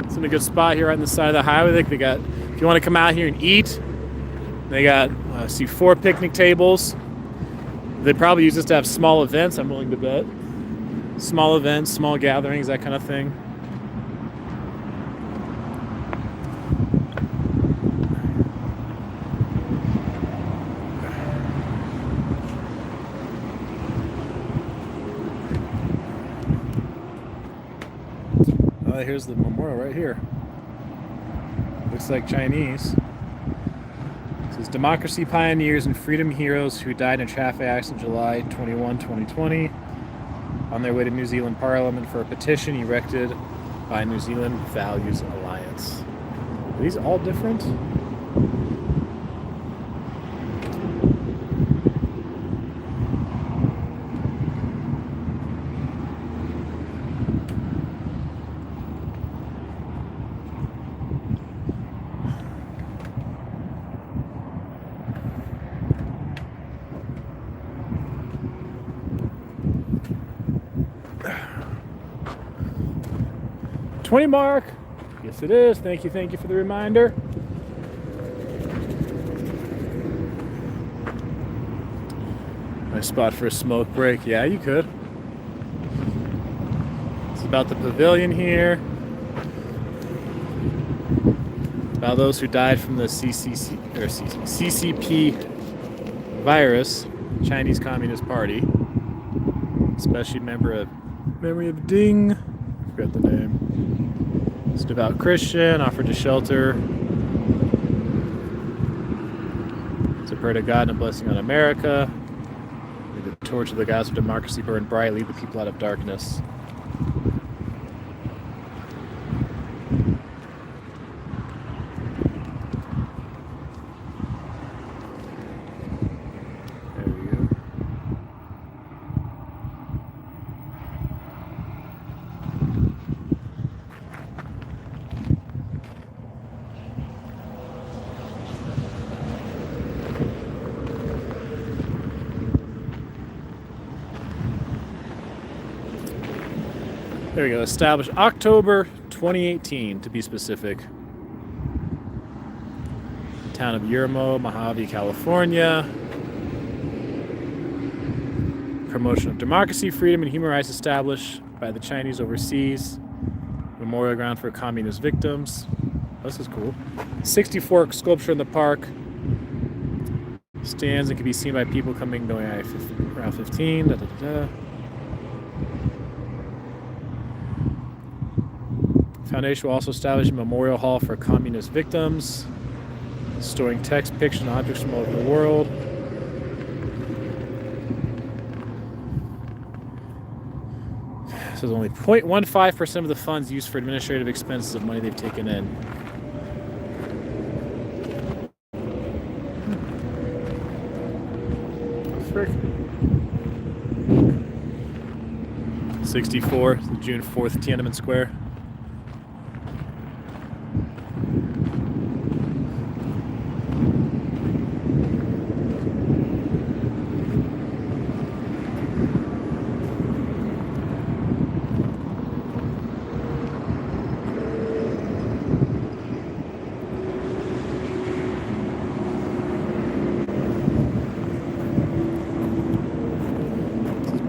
It's in a good spot here right on the side of the highway. I think they got, if you want to come out here and eat, they got, I see 4 picnic tables. They probably use this to have small events, I'm willing to bet. Small events, small gatherings, that kind of thing. Here's the memorial right here. Looks like Chinese. It says democracy pioneers and freedom heroes who died in a traffic accident July 21, 2020 on their way to New Zealand Parliament for a petition erected by New Zealand Values Alliance. Are these all different? 20 mark. Yes, it is. Thank you for the reminder. Nice spot for a smoke break. Yeah, you could. It's about the pavilion here. About those who died from the CCP virus, Chinese Communist Party. Especially memory of Ding. I forgot the name. It's devout Christian, offered to shelter. It's a prayer to God and a blessing on America. May the torch of the gospel of democracy burn bright, lead the people out of darkness. There we go. Established October 2018, to be specific. Town of Yermo, Mojave, California. Promotion of democracy, freedom, and human rights established by the Chinese overseas. Memorial ground for communist victims. This is cool. 64 sculpture in the park. Stands and can be seen by people coming going around 15. Da, da, da, da. Foundation will also establish a memorial hall for communist victims, storing text, pictures, and objects from all over the world. So there's only 0.15% of the funds used for administrative expenses of money they've taken in. Frick. 64, the June 4th, Tiananmen Square.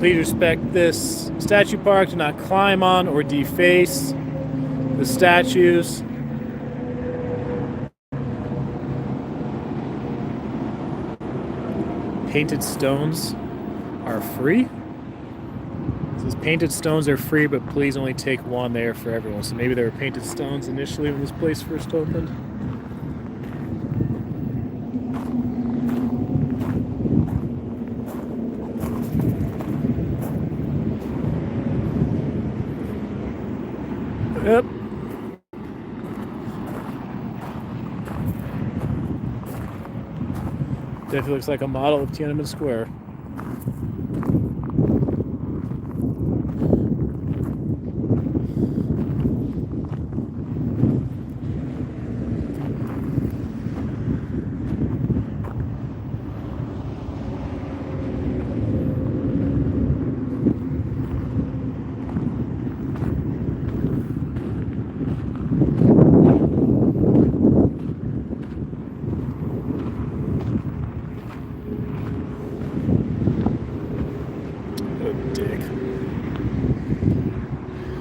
Please respect this statue park. Do not climb on or deface the statues. Painted stones are free. It says painted stones are free, but please only take one there for everyone. So maybe there were painted stones initially when this place first opened. Yep. Definitely looks like a model of Tiananmen Square.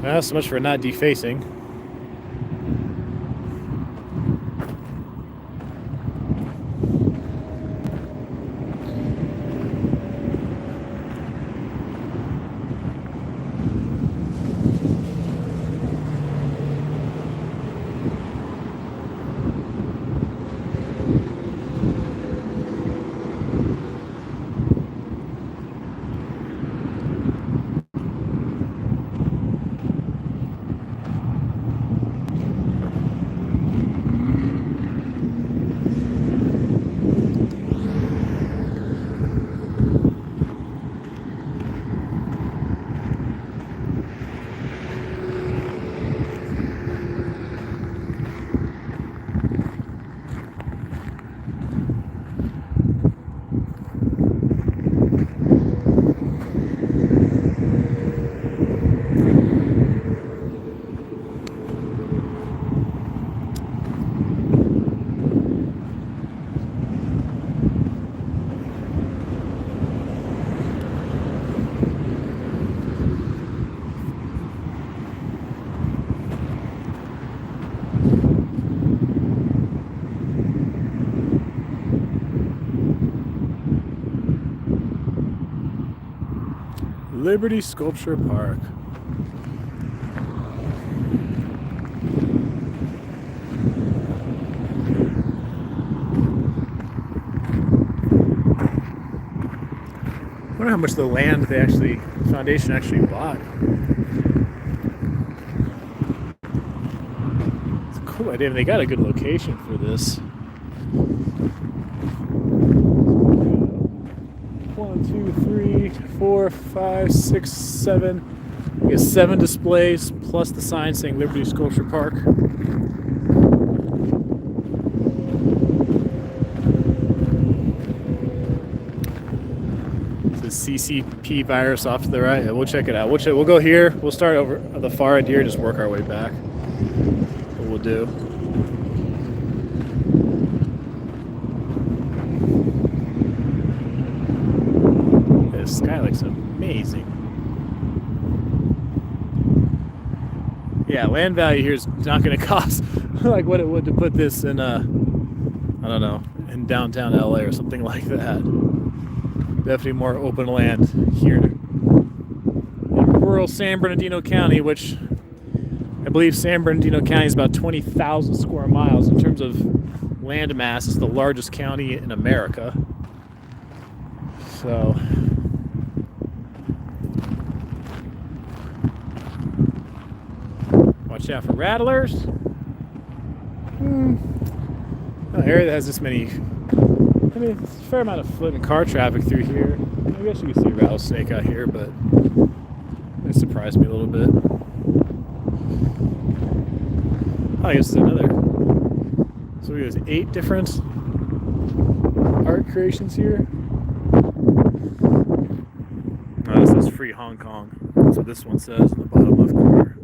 Well, so much for not defacing. Liberty Sculpture Park. I wonder how much the land the foundation actually bought. It's a cool idea. They got a good location for this. 1, 2, 3, 4, 5, 6, 7. We got 7 displays plus the sign saying Liberty Sculpture Park. CCP virus off to the right. Yeah, we'll check it out. We'll go here. We'll start over at the far end here, just work our way back. What we'll do. This sky looks amazing. Yeah, land value here is not going to cost like what it would to put this in I don't know, in downtown LA or something like that. Definitely more open land here in rural San Bernardino County, which I believe San Bernardino County is about 20,000 square miles in terms of land mass. It's the largest county in America. So watch out for rattlers. An area that has this many. I mean, it's a fair amount of foot and car traffic through here. I guess you can see a rattlesnake out here, but it surprised me a little bit. Oh, I guess there's another. So we have 8 different art creations here. Oh, this says Free Hong Kong. That's what this one says in the bottom left corner.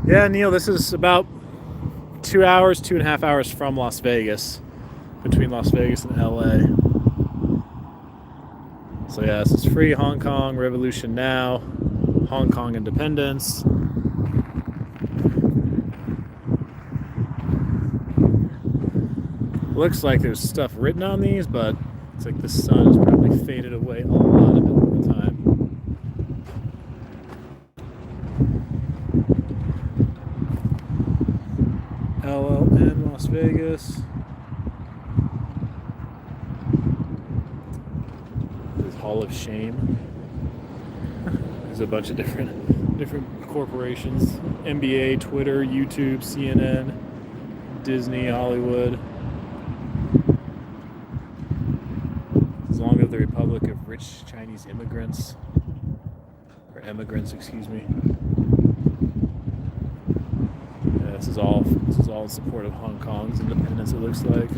Yeah, Neil, this is about 2 hours, 2.5 hours from Las Vegas, between Las Vegas and LA. So yeah, this is free Hong Kong, Revolution Now, Hong Kong Independence. Looks like there's stuff written on these, but it's like the sun has probably faded away a lot of it over time. LLN Las Vegas. There's Hall of Shame. There's a bunch of different corporations. NBA, Twitter, YouTube, CNN, Disney, Hollywood. As long as the Republic of Rich Chinese Immigrants, or emigrants, excuse me. Yeah, this is all in support of Hong Kong's independence, it looks like.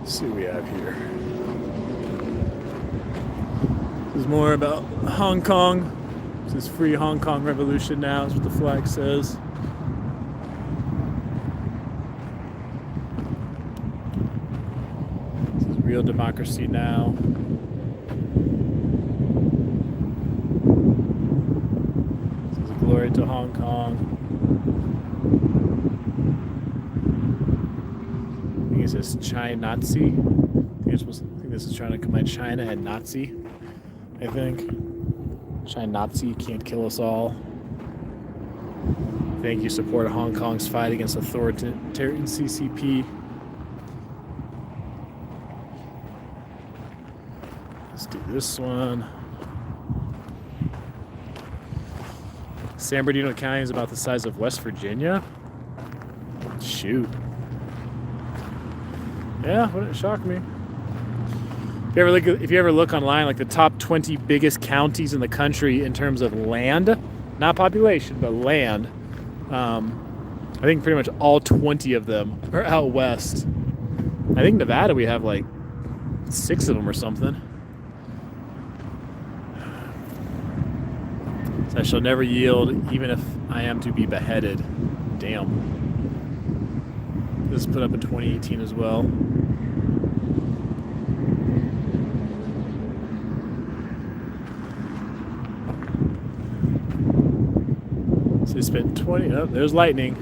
Let's see what we have here. This is more about Hong Kong. This is free Hong Kong Revolution Now, is what the flag says. This is real democracy now. This is glory to Hong Kong. I think it says China Nazi. I think this is trying to combine China and Nazi, I think. China Nazi can't kill us all. Thank you, support Hong Kong's fight against authoritarian CCP. Let's do this one. San Bernardino County is about the size of West Virginia. Shoot. Yeah, wouldn't shock me. If you ever look online, like the top 20 biggest counties in the country in terms of land, not population, but land, I think pretty much all 20 of them are out west. I think Nevada, we have like 6 of them or something. So I shall never yield, even if I am to be beheaded. Damn. This was put up in 2018 as well. They spent 20. Oh, there's lightning.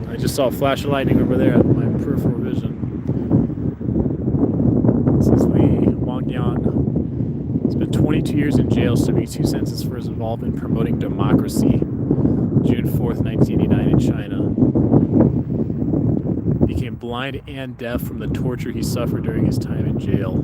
I just saw a flash of lightning over there at my peripheral vision. This is Li Wangyan. Spent 22 years in jail, serving 2 sentences for his involvement in promoting democracy. June 4th, 1989, in China. Became blind and deaf from the torture he suffered during his time in jail.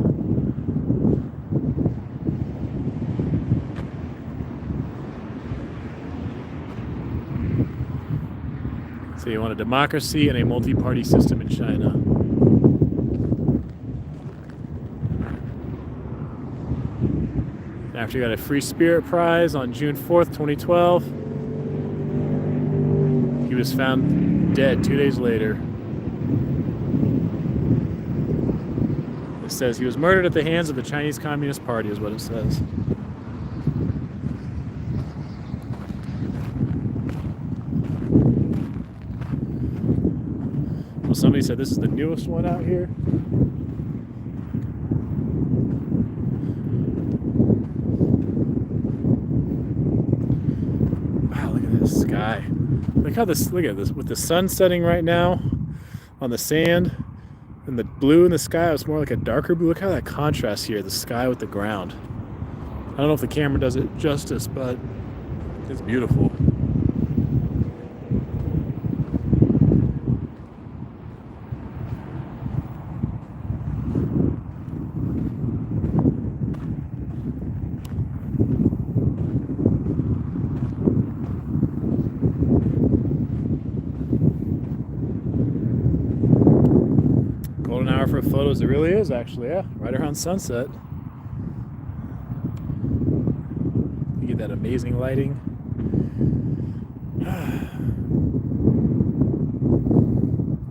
So you want a democracy and a multi-party system in China. After he got a Free Spirit Prize on June 4th, 2012, he was found dead 2 days later. It says he was murdered at the hands of the Chinese Communist Party, is what it says. Well, somebody said this is the newest one out here. Wow, look at this sky. Look at this, with the sun setting right now on the sand and the blue in the sky. It's more like a darker blue. Look how that contrasts here, the sky with the ground. I don't know if the camera does it justice, but it's beautiful. For photos, it really is actually, yeah, right around sunset. You get that amazing lighting.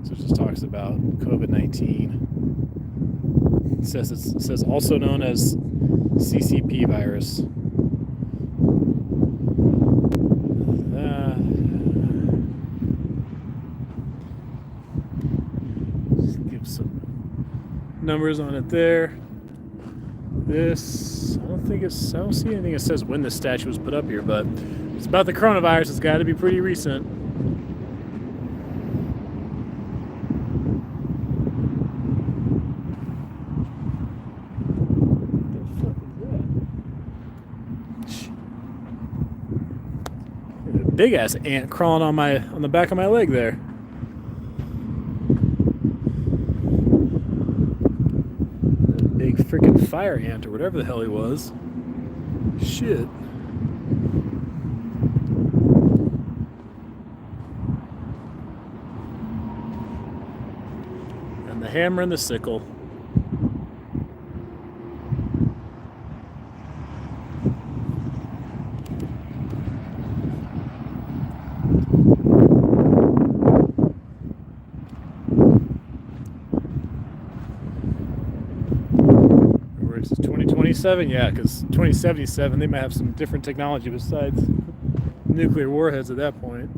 So it just talks about COVID-19. It says also known as CCP virus. Just give some numbers on it there. This, I don't see anything that says when this statue was put up here, but it's about the coronavirus. It's got to be pretty recent. What the fuck is that? There's a big ass ant crawling on the back of my leg there. Big freaking fire ant or whatever the hell he was. Shit. And the hammer and the sickle. It's 2027, yeah, because 2077 they might have some different technology besides nuclear warheads at that point.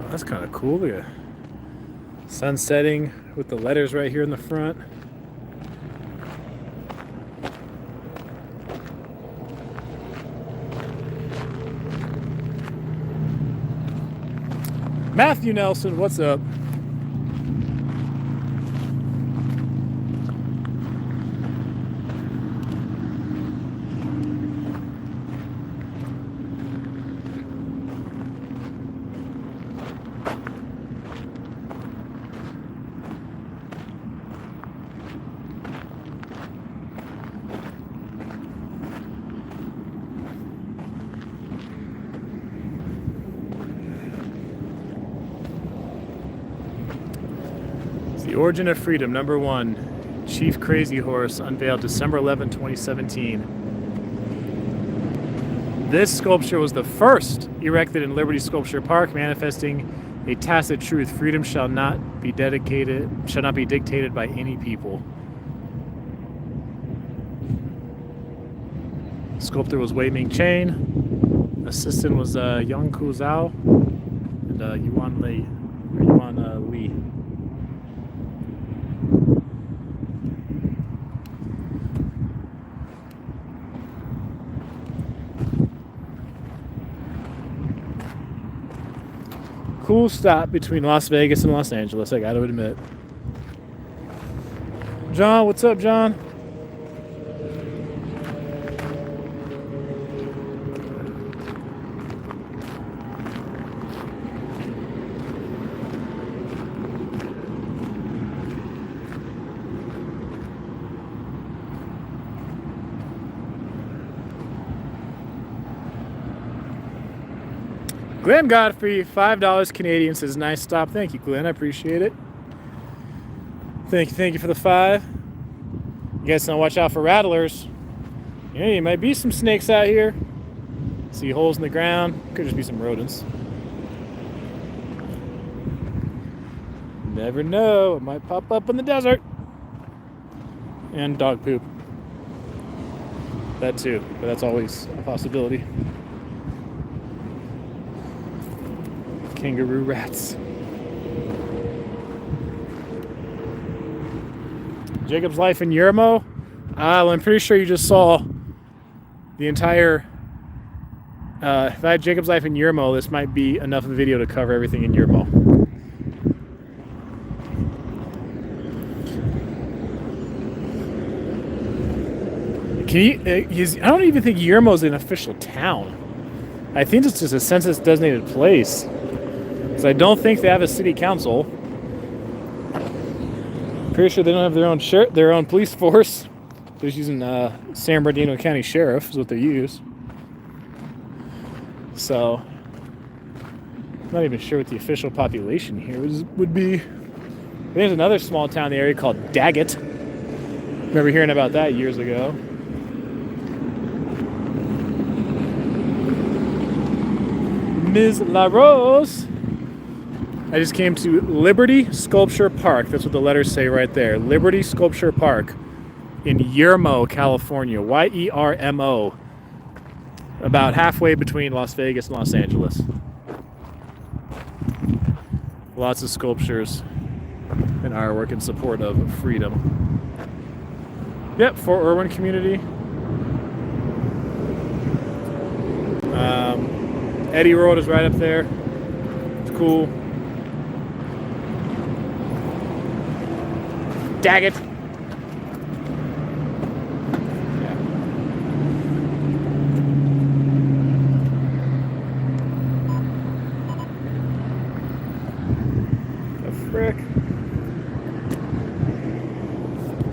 Oh, that's kind of cool. Look at sun setting with the letters right here in the front. Matthew Nelson, what's up? The Origin of Freedom, #1. Chief Crazy Horse, unveiled December 11, 2017. This sculpture was the first erected in Liberty Sculpture Park, manifesting a tacit truth: freedom shall not be dictated by any people. Sculptor was Wei Ming Chain. Assistant was Yang Ku Zhao and Yuan Li. Cool stop between Las Vegas and Los Angeles, I gotta admit. John, what's up, John? Glenn Godfrey, $5 Canadian, says nice stop. Thank you, Glenn. I appreciate it. Thank you for the 5. You guys want to watch out for rattlers. Yeah, you might be some snakes out here. See holes in the ground. Could just be some rodents. Never know. It might pop up in the desert. And dog poop. That too, but that's always a possibility. Kangaroo rats. Jacob's Life in Yermo. Well, I'm pretty sure you just saw the entire. If I had Jacob's Life in Yermo, this might be enough of a video to cover everything in Yermo. I don't even think Yermo is an official town. I think it's just a census designated place. Because I don't think they have a city council. Pretty sure they don't have their own police force. They're just using San Bernardino County Sheriff is what they use. So, I'm not even sure what the official population here would be. There's another small town in the area called Daggett. Remember hearing about that years ago. Ms. La Rose. I just came to Liberty Sculpture Park. That's what the letters say right there. Liberty Sculpture Park in Yermo, California. Yermo. About halfway between Las Vegas and Los Angeles. Lots of sculptures and artwork in support of freedom. Yep, Fort Irwin community. Eddie Road is right up there. It's cool. Daggett. Yeah. The frick.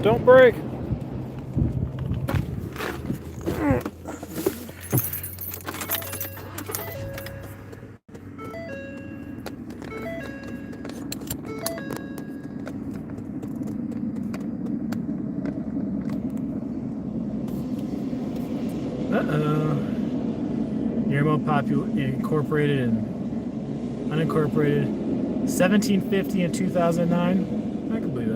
Don't break. Incorporated and unincorporated 1750 and 2009. I can believe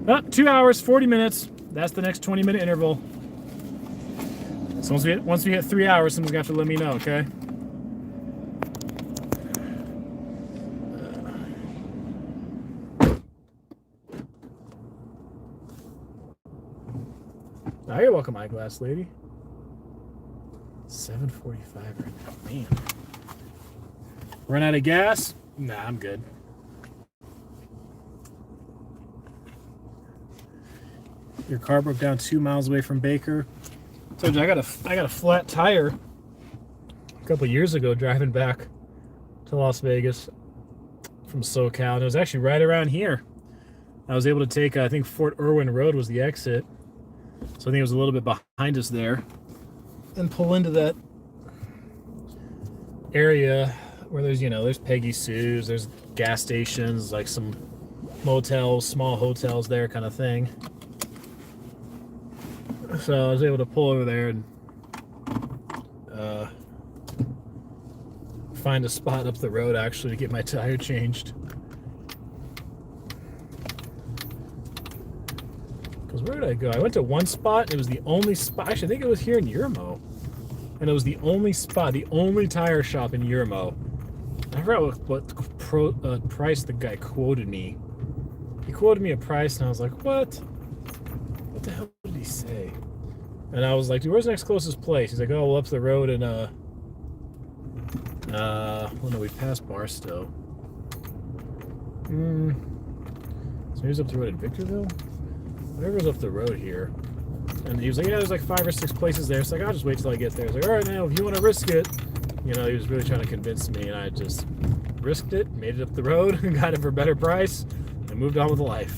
that. 2 hours 40 minutes. That's the next 20-minute interval. So once we hit 3 hours, someone's gonna have to let me know, okay? Now you're welcome, eyeglass lady. 7:45 right now, man. Run out of gas? Nah, I'm good. Your car broke down 2 miles away from Baker. Told you I got a flat tire a couple years ago driving back to Las Vegas from SoCal, and it was actually right around here. I was able to take, I think Fort Irwin Road was the exit, so I think it was a little bit behind us there, and pull into that area where there's Peggy Sue's, there's gas stations, like some motels, small hotels there kind of thing. So I was able to pull over there and find a spot up the road actually to get my tire changed. Because where did I go? I went to one spot and it was the only spot. Actually, I think it was here in Yermo. And it was the only spot, the only tire shop in Yermo. I forgot what price the guy quoted me. He quoted me a price and I was like, what? What the hell did he say? And I was like, dude, where's the next closest place? He's like, oh, well, up the road in, well, no, we passed Barstow. So here's up the road in Victorville? Whatever's up the road here. And he was like, yeah, there's like 5 or 6 places there. It's like, I'll just wait till I get there. I was like, all right, man, if you want to risk it. He was really trying to convince me, and I just risked it, made it up the road, and got it for a better price, and moved on with life.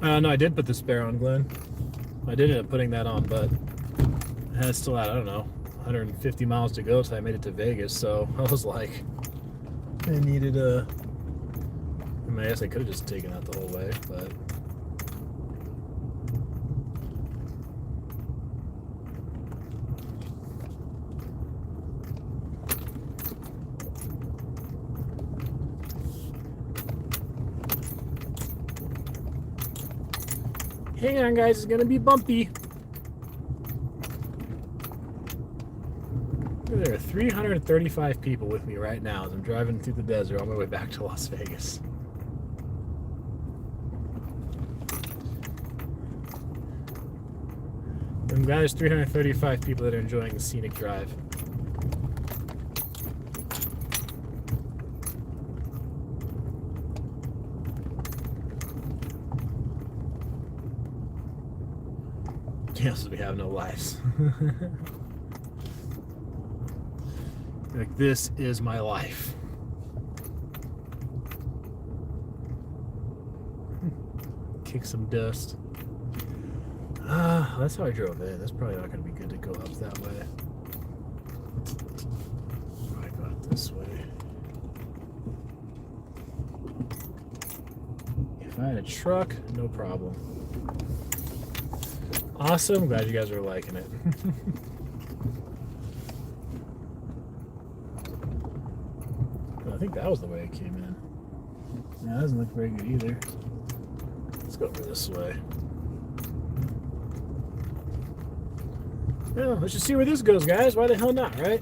No, I did put the spare on, Glenn. I did end up putting that on, but I still had, I don't know, 150 miles to go till I made it to Vegas, so I was like, I needed a... I guess I could have just taken out the whole way, but... Hang on, guys, it's gonna be bumpy. There are 335 people with me right now as I'm driving through the desert on my way back to Las Vegas. I'm glad there's 335 people that are enjoying the scenic drive. Yes, we have no lives. Like, this is my life. Kick some dust. That's how I drove in. That's probably not going to be good to go up that If I had a truck, no problem. Awesome. Glad you guys are liking it. I think that was the way it came in. Yeah, that doesn't look very good either. Let's go over this way. Well, let's just see where this goes, guys. Why the hell not, right?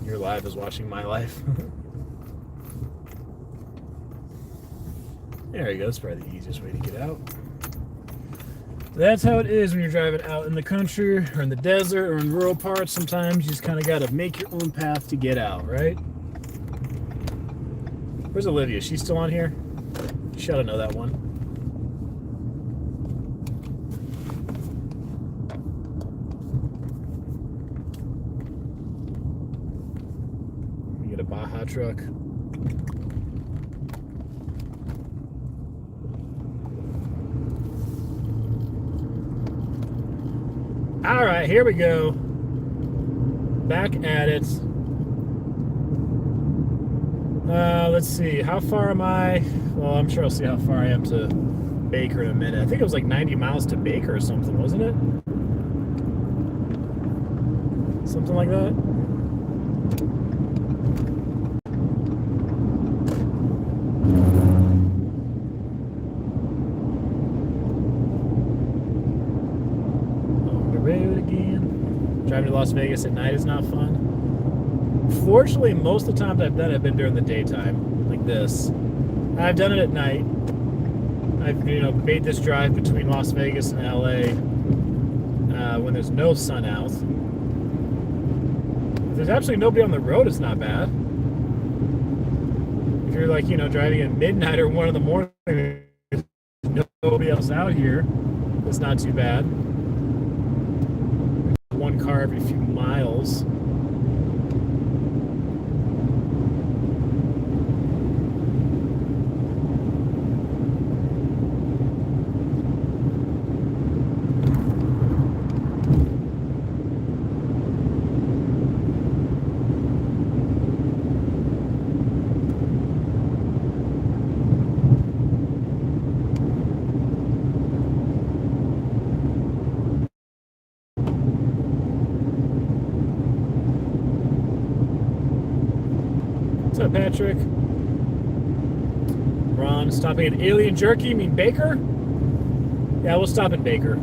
Your life is watching my life. There you go. That's probably the easiest way to get out. That's how it is when you're driving out in the country or in the desert or in rural parts. Sometimes you just kind of got to make your own path to get out, right? Where's Olivia? She's still on here? She ought to know that one. We get a Baja truck. All right, here we go. Back at it. Let's see. How far am I? Well, I'm sure I'll see how far I am to Baker in a minute. I think it was like 90 miles to Baker or something, wasn't it? Something like that. On the road again. Driving to Las Vegas at night is not fun. Fortunately, most of the times I've done it, I've been during the daytime, like this. I've done it at night. I've made this drive between Las Vegas and LA when there's no sun out. If there's absolutely nobody on the road, it's not bad. If you're like driving at midnight or 1 in the morning, nobody else out here, it's not too bad. One car every few miles. What's up, Patrick? Ron, stopping at Alien Jerky? You mean Baker? Yeah, we'll stop at Baker.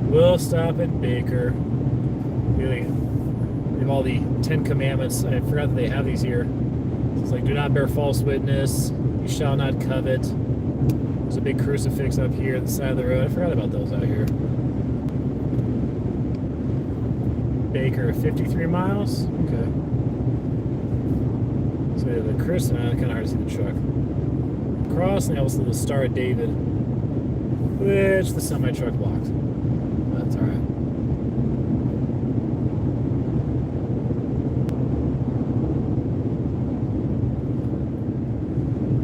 We'll stop at Baker. We have all the 10 Commandments. I forgot that they have these here. It's like, do not bear false witness. You shall not covet. There's a big crucifix up here at the side of the road. I forgot about those out here. Baker, 53 miles? Okay. So we have the Chris, and kind of hard to see the truck. Cross, and also the Star of David, which the semi-truck blocked. That's alright.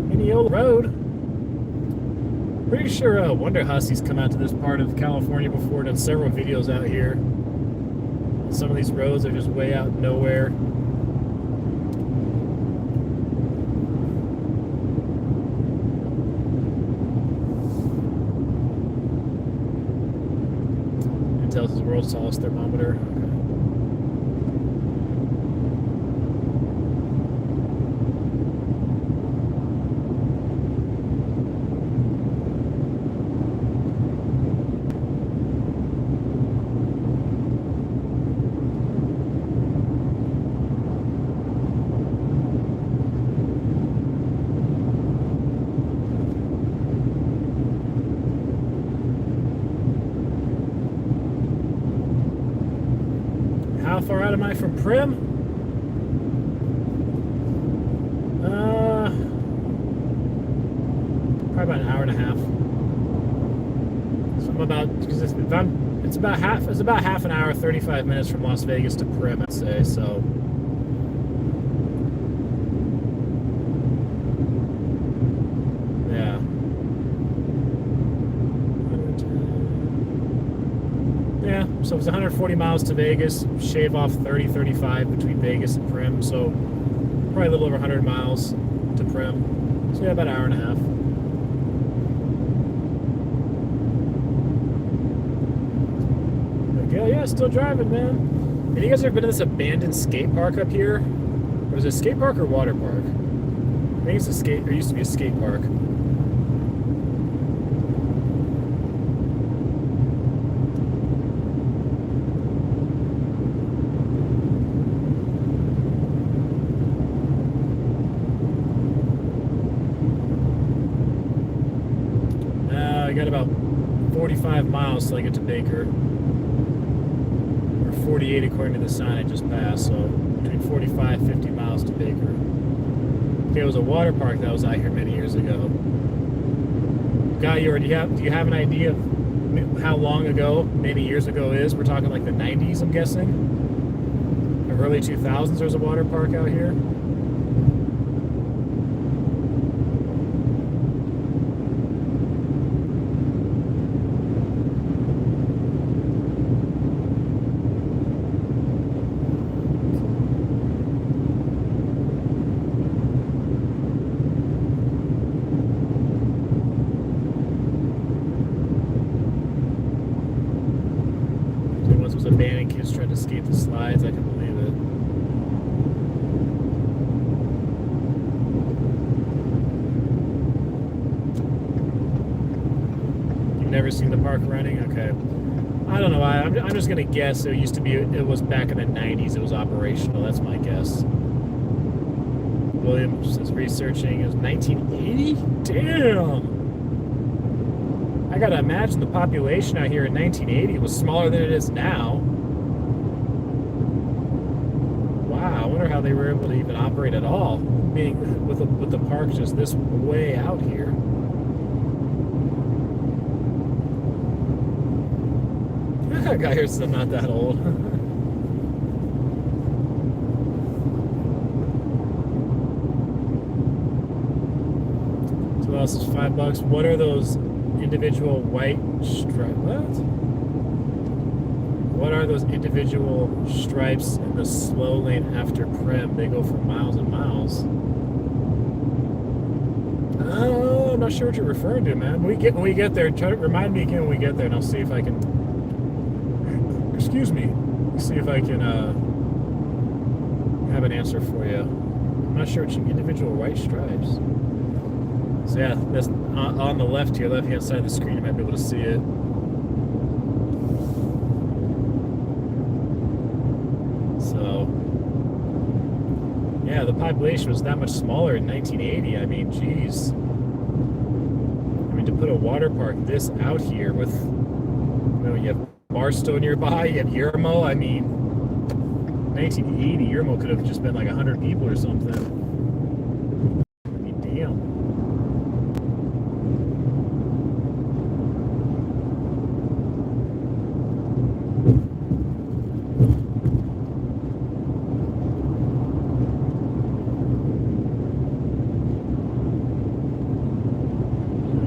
Mineola Road. Pretty sure Wonder Hussey's come out to this part of California before, done several videos out here. Some of these roads are just way out nowhere. It tells us the world's tallest thermometer. Okay. How far out am I from Prim? Probably about an hour and a half. So I'm about, because it's about half an hour, 35 minutes from Las Vegas to Prim, I'd say. So yeah. So it's 140 miles to Vegas, shave off 30, 35 between Vegas and Prim, so probably a little over 100 miles to Prim. So yeah, about an hour and a half. Yeah, still driving, man. Have you guys ever been to this abandoned skate park up here? Or is it a skate park or water park? I think it's a skate, there used to be a skate park. I got about 45 miles till I get to Baker. 48 according to the sign I just passed, so between 45 and 50 miles to Baker. There was a water park that was out here many years ago. Guy, do you have an idea of how long ago, many years ago is? We're talking like the 90s, I'm guessing? Or early 2000s there's a water park out here? Abandoned kids trying to escape the slides. I can believe it. You've never seen the park running? Okay. I don't know why. I'm just gonna guess it used to be. It was back in the 90s. It was operational. That's my guess. Williams is researching. It was 1980. Damn. I gotta imagine the population out here in 1980 was smaller than it is now. Wow, I wonder how they were able to even operate at all, being with the park just this way out here. That guy here's still not that old. So what else is $5? What are those individual white stripes? What are those individual stripes in the slow lane after Prim? They go for miles and miles. Oh, I'm not sure what you're referring to, man. When we get there, try to remind me again when we get there, and I'll see if I can. Excuse me. See if I can have an answer for you. I'm not sure which individual white stripes. So yeah, that's on the left here, left-hand side of the screen. You might be able to see it. So yeah, the population was that much smaller in 1980. I mean, geez. I mean, to put a water park this out here with, you know, you have Barstow nearby, you have Yermo. I mean, 1980, Yermo could have just been like 100 people or something. I mean, damn.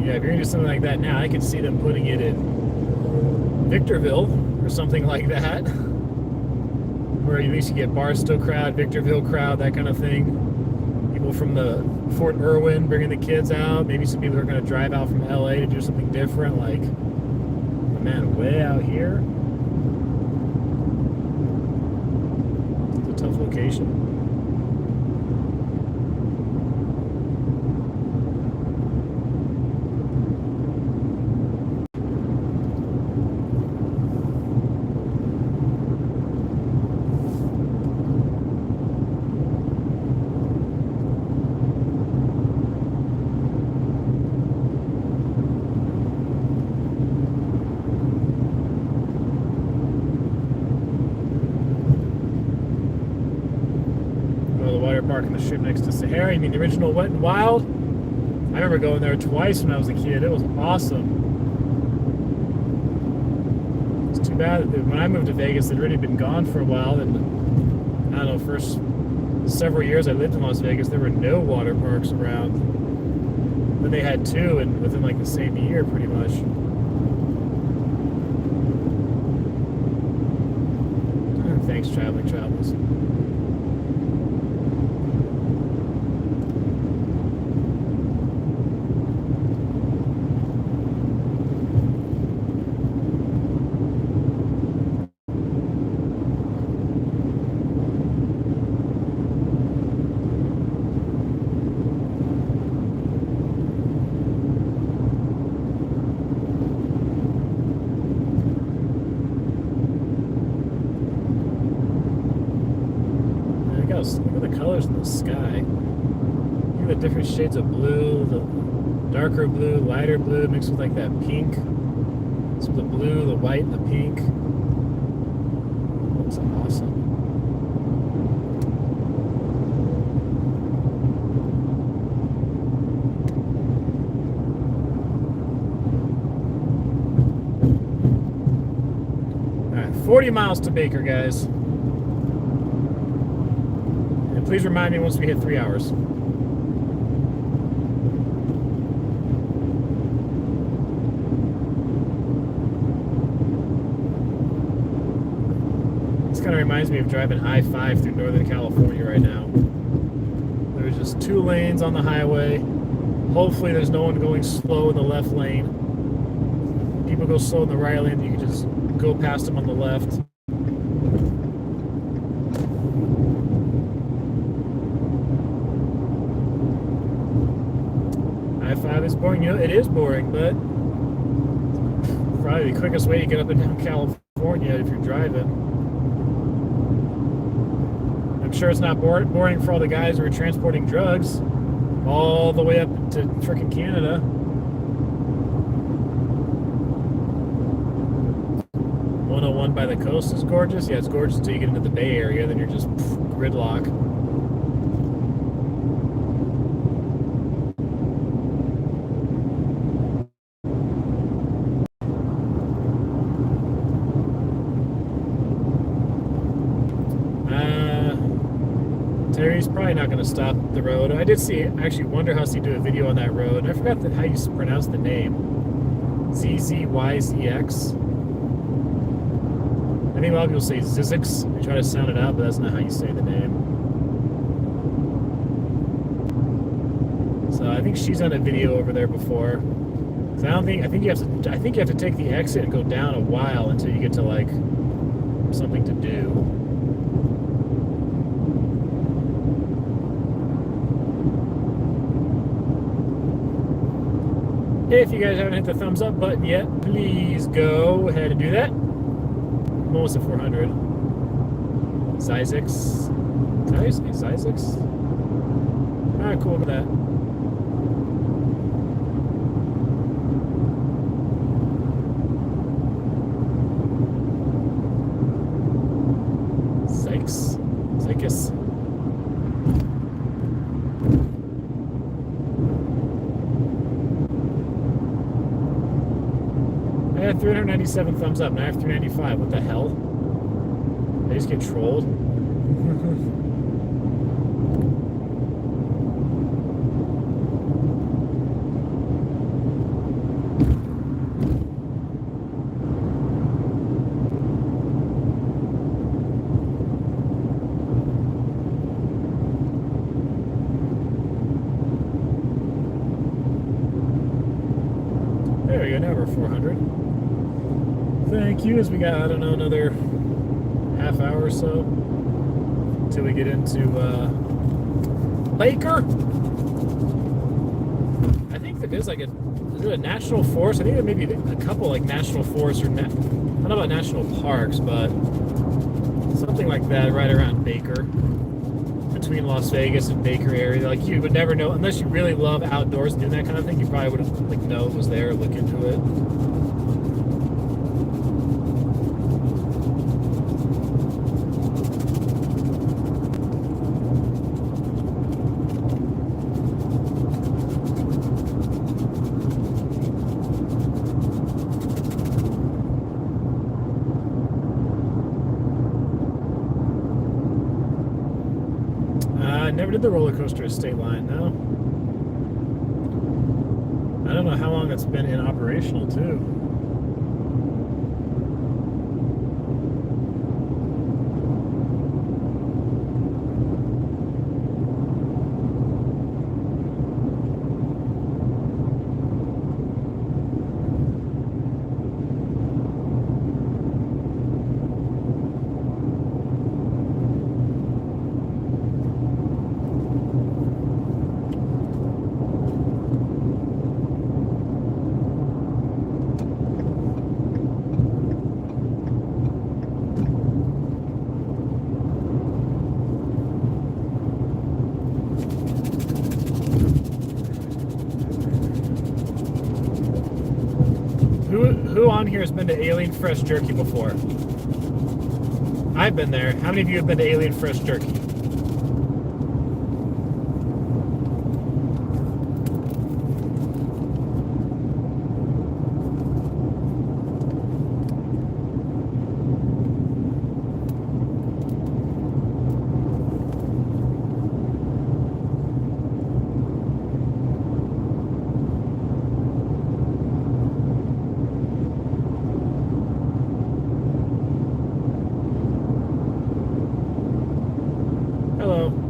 Yeah, if you're gonna do something like that now, I could see them putting it in Victorville or something like that, where at least you get Barstow crowd, Victorville crowd, that kind of thing. People from the Fort Irwin bringing the kids out. Maybe some people are going to drive out from LA to do something different. Like, man, way out here, it's a tough location. Park in the strip next to Sahara. You mean the original Wet and Wild? I remember going there twice when I was a kid. It was awesome. It's too bad that when I moved to Vegas, they'd already been gone for a while. And I don't know, first several years I lived in Las Vegas, there were no water parks around. Then they had two, and within like the same year, pretty much. Thanks, Traveling Travels. Look at the colors in the sky. Look at the different shades of blue, the darker blue, lighter blue, mixed with like that pink. So the blue, the white, and the pink. Looks awesome. Alright, 40 miles to Baker, guys. Please remind me once we hit 3 hours. This kind of reminds me of driving I-5 through Northern California right now. There's just 2 lanes on the highway. Hopefully there's no one going slow in the left lane. People go slow in the right lane, you can just go past them on the left. I-5 is boring. You know, it is boring, but it's probably the quickest way to get up and down California if you're driving. I'm sure it's not boring for all the guys who are transporting drugs all the way up to frickin' Canada. .101 by the coast is gorgeous. Yeah, it's gorgeous until you get into the Bay Area. Then you're just gridlock. Terry's probably not going to stop the road. I did see, actually, Wonderhusty do a video on that road. And I forgot how you pronounce the name. ZZYZX. I think a lot of people say Zizix. They try to sound it out, but that's not how you say the name. So I think she's done a video over there before. So I think you have to take the exit and go down a while until you get to like something to do. If you guys haven't hit the thumbs up button yet, please go ahead and do that. I'm almost at 400. Zizix. How do you say Zizix? Alright, cool with that. Zikes. Zikis. I had 397 thumbs up, and I have 395. What the hell? I just get trolled? There we go, now we're 400. Thank you, as we got, I don't know, another half hour or so until we get into Baker. I think there is like a national forest. I think there may be a couple like national forests or I don't know about national parks, but something like that right around Baker, between Las Vegas and Baker area. Like you would never know unless you really love outdoors and doing that kind of thing. You probably wouldn't like know it was there or look into it. Never did the roller coaster at State Line, no. I don't know how long it's been in operational, too. who on here has been to Alien Fresh Jerky before? I've been there. How many of you have been to Alien Fresh Jerky? Hello.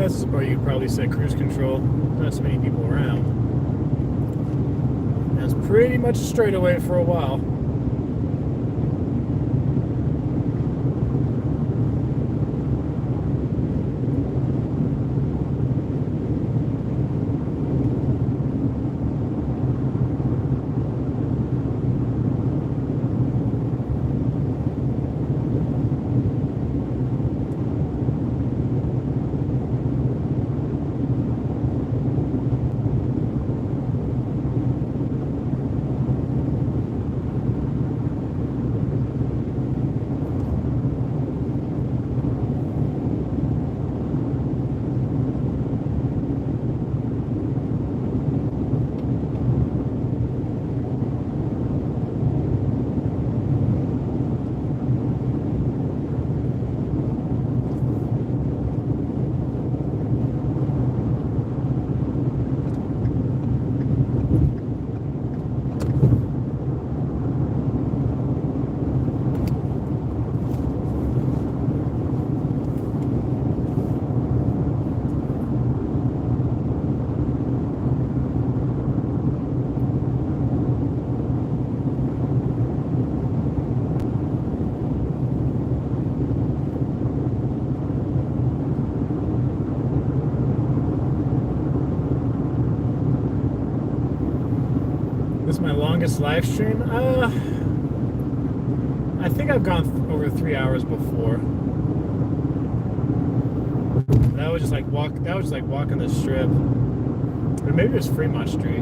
This is where you probably set cruise control. Not so many people around. And it's pretty much a straightaway for a while. Longest live stream? I think I've gone over 3 hours before. That was just like walking the strip. Or maybe it was Fremont Street.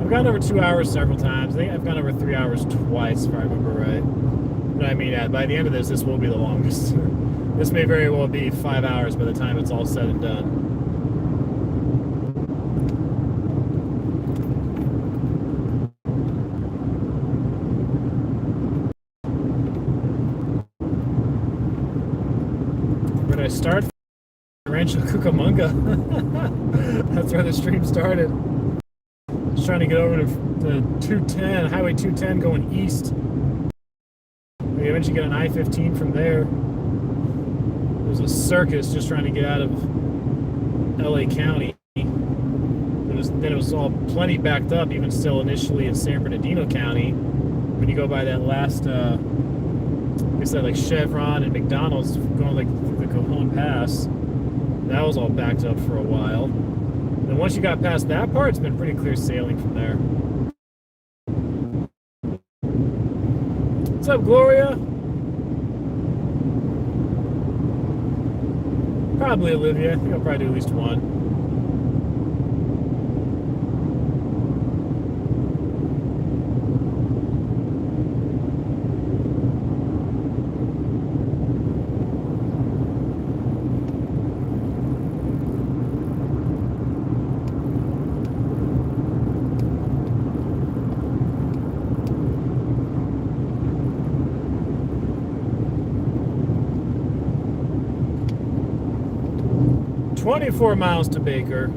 I've gone over 2 hours several times. I think I've gone over 3 hours twice, if I remember right. But I mean, by the end of this will be the longest. This may very well be 5 hours by the time it's all said and done. Where did I start? Rancho Cucamonga. That's where the stream started. Just trying to get over to 210, Highway 210 going east. We eventually get an I-15 from there. It was a circus just trying to get out of LA County. Then it was all plenty backed up, even still initially in San Bernardino County. When you go by that last, like I said, like Chevron and McDonald's going like through the Cajon Pass. That was all backed up for a while. And once you got past that part, it's been pretty clear sailing from there. What's up, Gloria? Probably Olivia. I think I'll probably do at least one. "24 miles to Baker."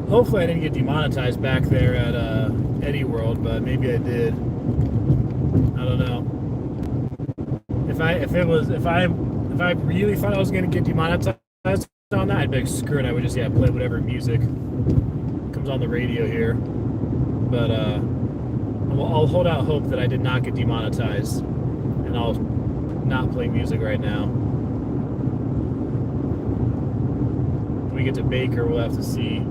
Hopefully I didn't get demonetized back there at Eddie World, but maybe I did. I don't know. If I really thought I was gonna get demonetized on that, I'd be like, screw it. I would just play whatever music comes on the radio here. But I'll hold out hope that I did not get demonetized, and I'll not play music right now. When we get to Baker, we'll have to see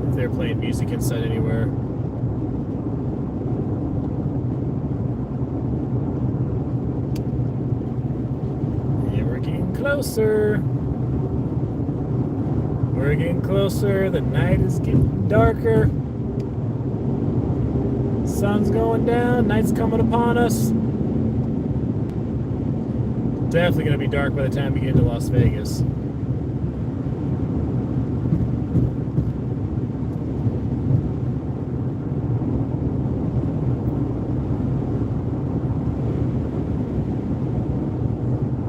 if they're playing music inside anywhere. Yeah, we're getting closer. We're getting closer. The night is getting darker. Sun's going down. Night's coming upon us. Definitely going to be dark by the time we get into Las Vegas.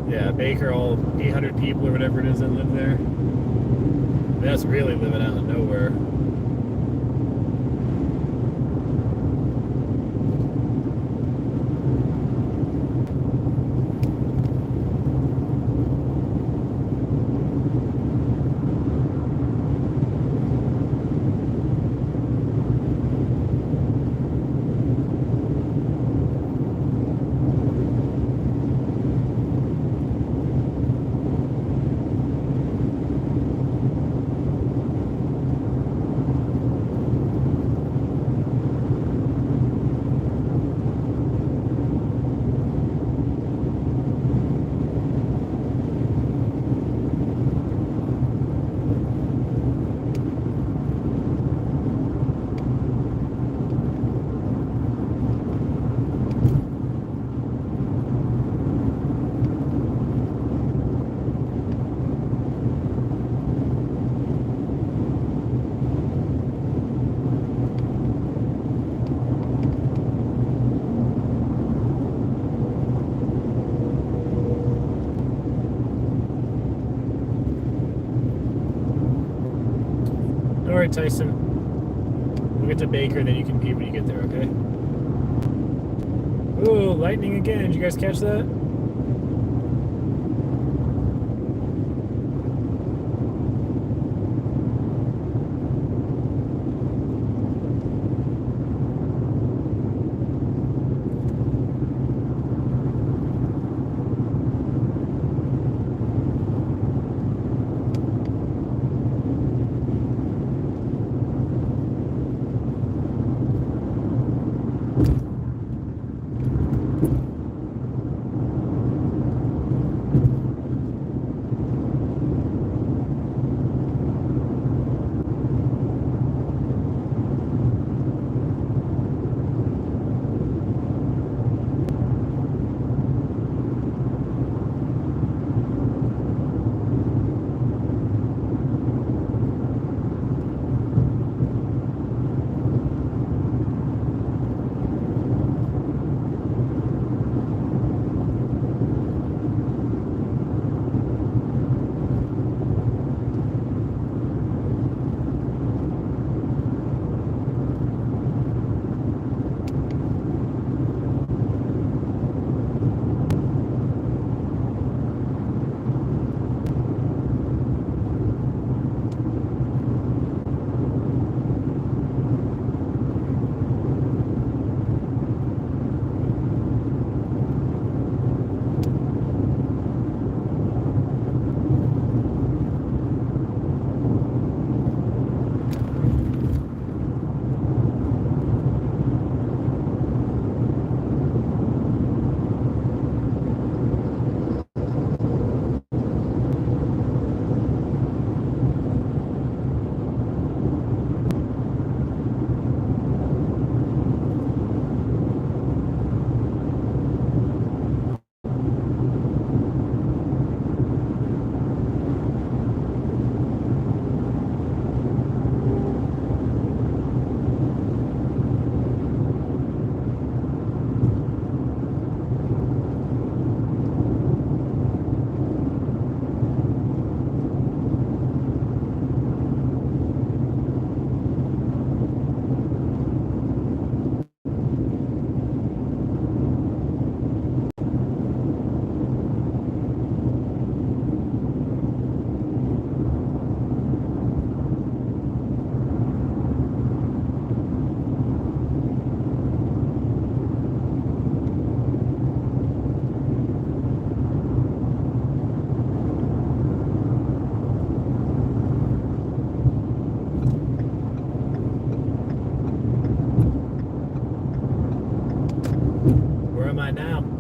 Yeah, Baker, all 800 people or whatever it is that live there. That's really living out of nowhere. Alright, Tyson. We'll get to Baker, then you can pee when you get there, okay? Ooh, lightning again. Did you guys catch that?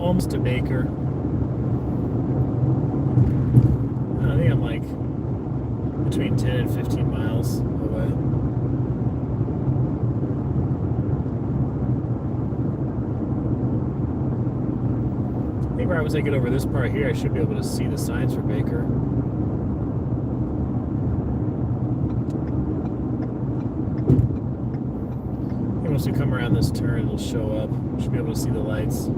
almost to Baker. I think I'm like between 10 and 15 miles away. I think right once I get over this part here, I should be able to see the signs for Baker. I think once we come around this turn, it'll show up. Should be able to see the lights.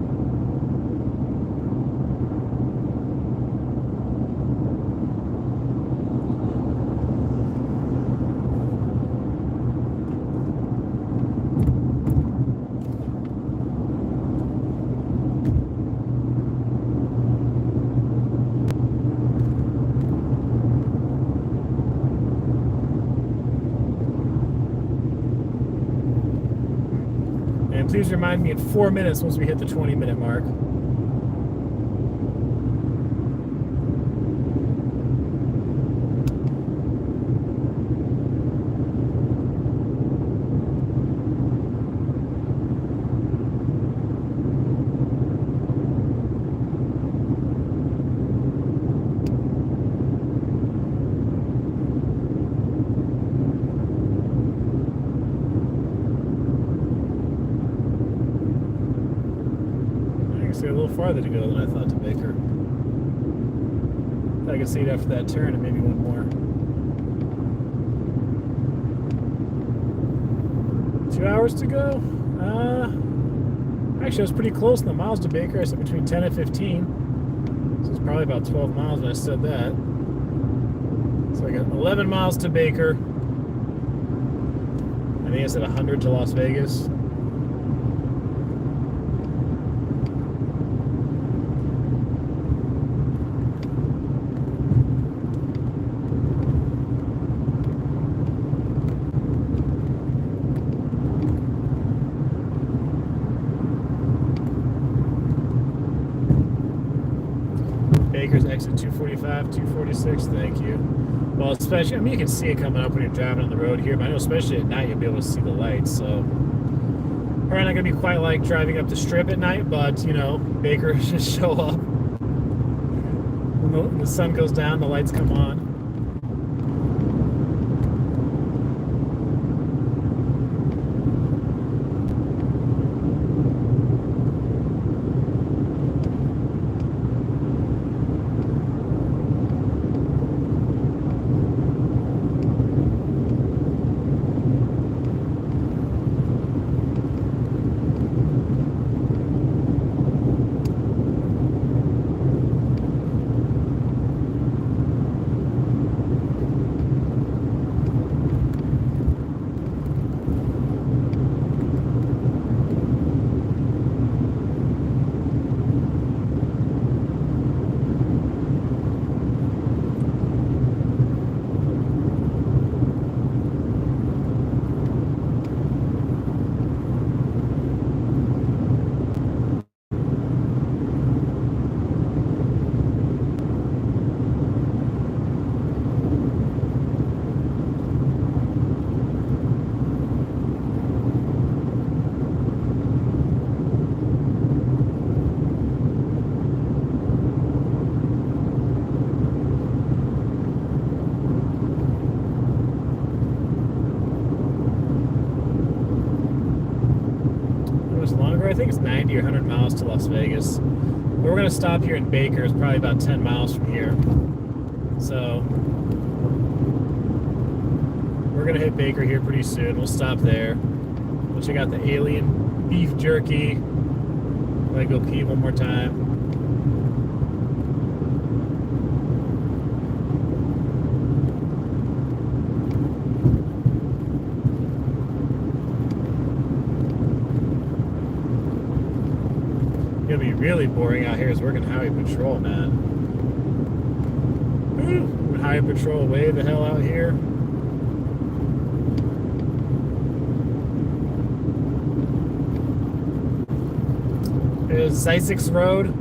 Please remind me in 4 minutes once we hit the 20-minute mark. A little farther to go than I thought to Baker. I could see it after that turn and maybe one more. 2 hours to go? Actually, I was pretty close in the miles to Baker. I said between 10 and 15. So it's probably about 12 miles when I said that. So I got 11 miles to Baker. I think I said 100 to Las Vegas. Baker's exit 245, 246, thank you. Well, especially, I mean, you can see it coming up when you're driving on the road here, but I know especially at night you'll be able to see the lights, so. Probably not going to be quite like driving up the strip at night, but, you know, Baker just show up. When the sun goes down, the lights come on. I think it's 90 or 100 miles to Las Vegas. But we're going to stop here in Baker. It's probably about 10 miles from here. So we're going to hit Baker here pretty soon. We'll stop there. We'll check out the alien beef jerky. Let go pee one more time. It's gonna be really boring out here is working highway patrol, man. Woo! Highway patrol way the hell out here. There's Zysix Road.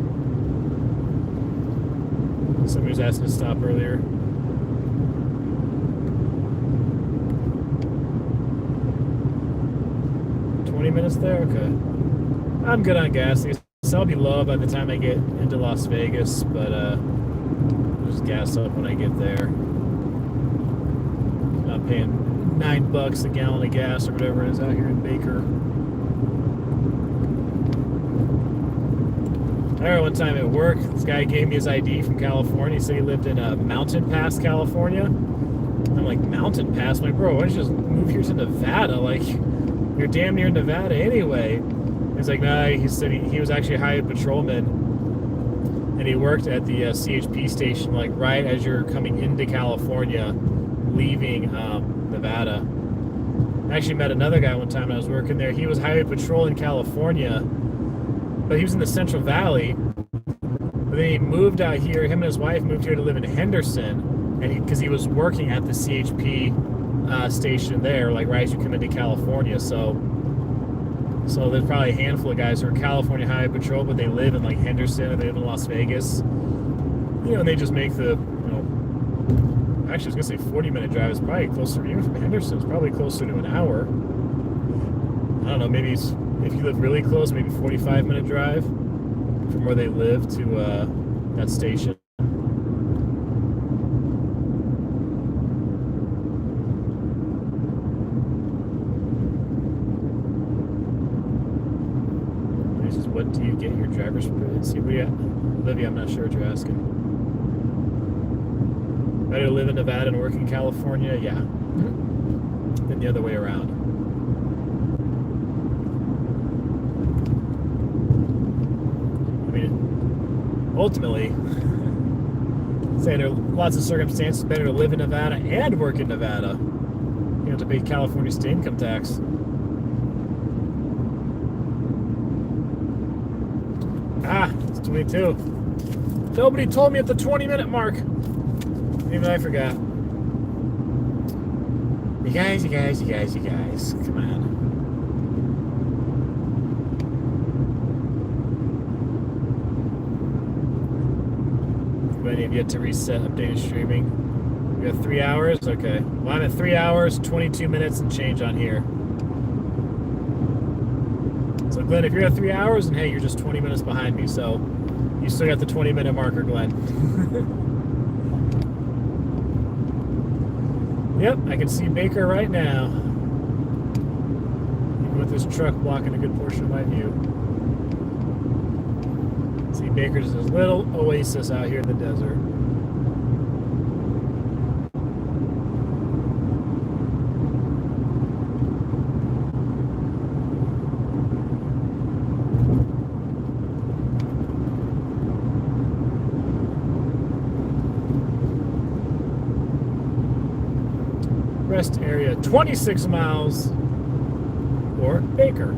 Somebody was asking to stop earlier. "20 minutes there? Okay. I'm good on gas. So I'll be low by the time I get into Las Vegas, but I'll just gas up when I get there. Not paying $9 a gallon of gas or whatever it is out here in Baker. I remember one time at work, this guy gave me his ID from California. He said he lived in Mountain Pass, California. I'm like, Mountain Pass? I'm like, bro, why don't you just move here to Nevada? Like, you're damn near Nevada anyway. He's like, nah, he said he was actually a highway patrolman, and he worked at the CHP station, like, right as you're coming into California, leaving Nevada. I actually met another guy one time when I was working there. He was highway patrol in California, but he was in the Central Valley. But then he moved out here. Him and his wife moved here to live in Henderson, and because he was working at the CHP station there, like right as you come into California. So there's probably a handful of guys who are California Highway Patrol, but they live in like Henderson or they live in Las Vegas. You know, and they just make the, actually I was gonna say 40-minute drive is probably closer, even from Henderson, it's probably closer to an hour. I don't know, maybe it's, if you live really close, maybe 45-minute drive from where they live to that station. This is, what do you get your driver's permit? See, Olivia, I'm not sure what you're asking. Better to live in Nevada and work in California? Yeah. Than the other way around. I mean, ultimately, say there are lots of circumstances better to live in Nevada and work in Nevada. You don't have to pay California state income tax. Ah, it's 22. Nobody told me at the 20-minute mark. Even I forgot. You guys. Come on. Anybody have yet to reset updated streaming? We got 3 hours? Okay. Well, I'm at 3 hours, 22 minutes and change on here. So, Glenn, if you're at 3 hours, and hey, you're just 20 minutes behind me, so you still got the 20-minute marker, Glenn. Yep, I can see Baker right now. Even with this truck blocking a good portion of my view. See Baker's this little oasis out here in the desert. Rest area 26 miles or Baker.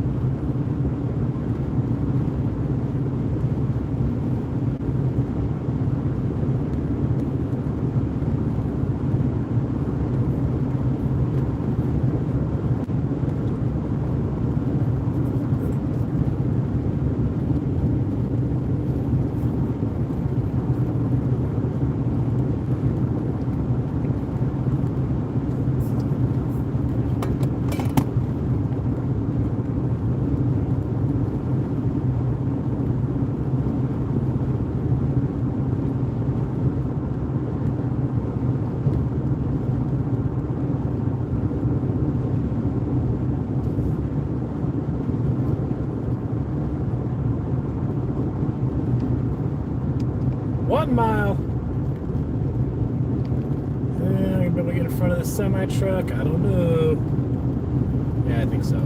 Mile. I'm gonna be able to get in front of the semi truck. I don't know. Yeah, I think so.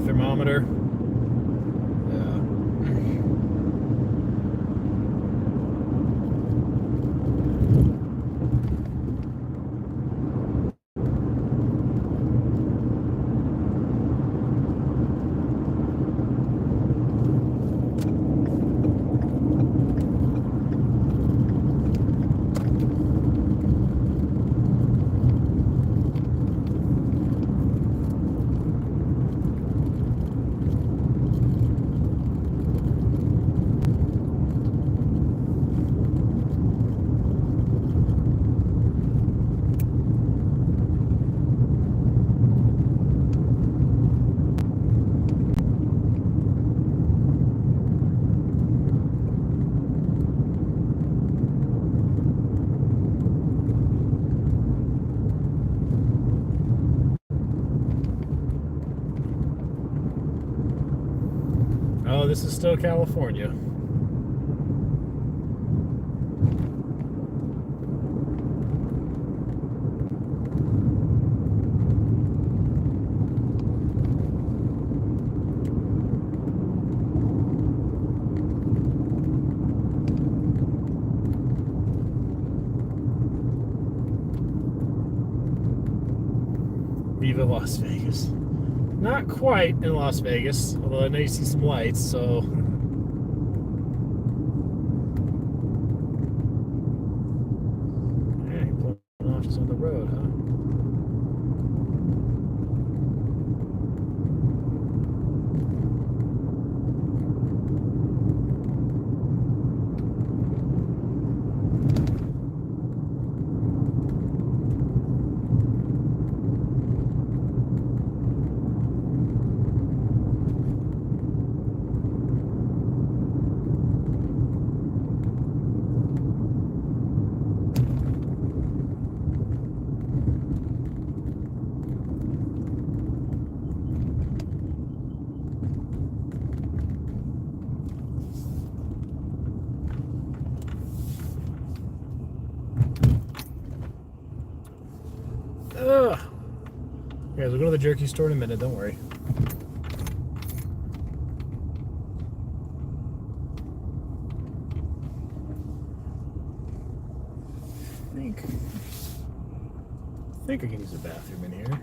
Thermometer. this is still California. Viva Las Vegas. Not quite in Las Vegas, although I know you see some lights, so. Hey, pulling off just on the road, huh? Ugh. Guys, we'll go to the jerky store in a minute, don't worry. I think I can use the bathroom in here.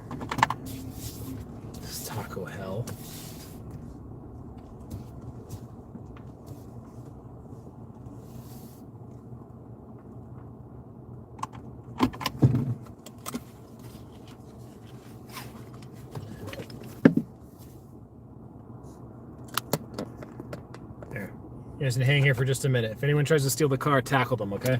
This is taco hell. There. You guys can hang here for just a minute. If anyone tries to steal the car, tackle them, okay?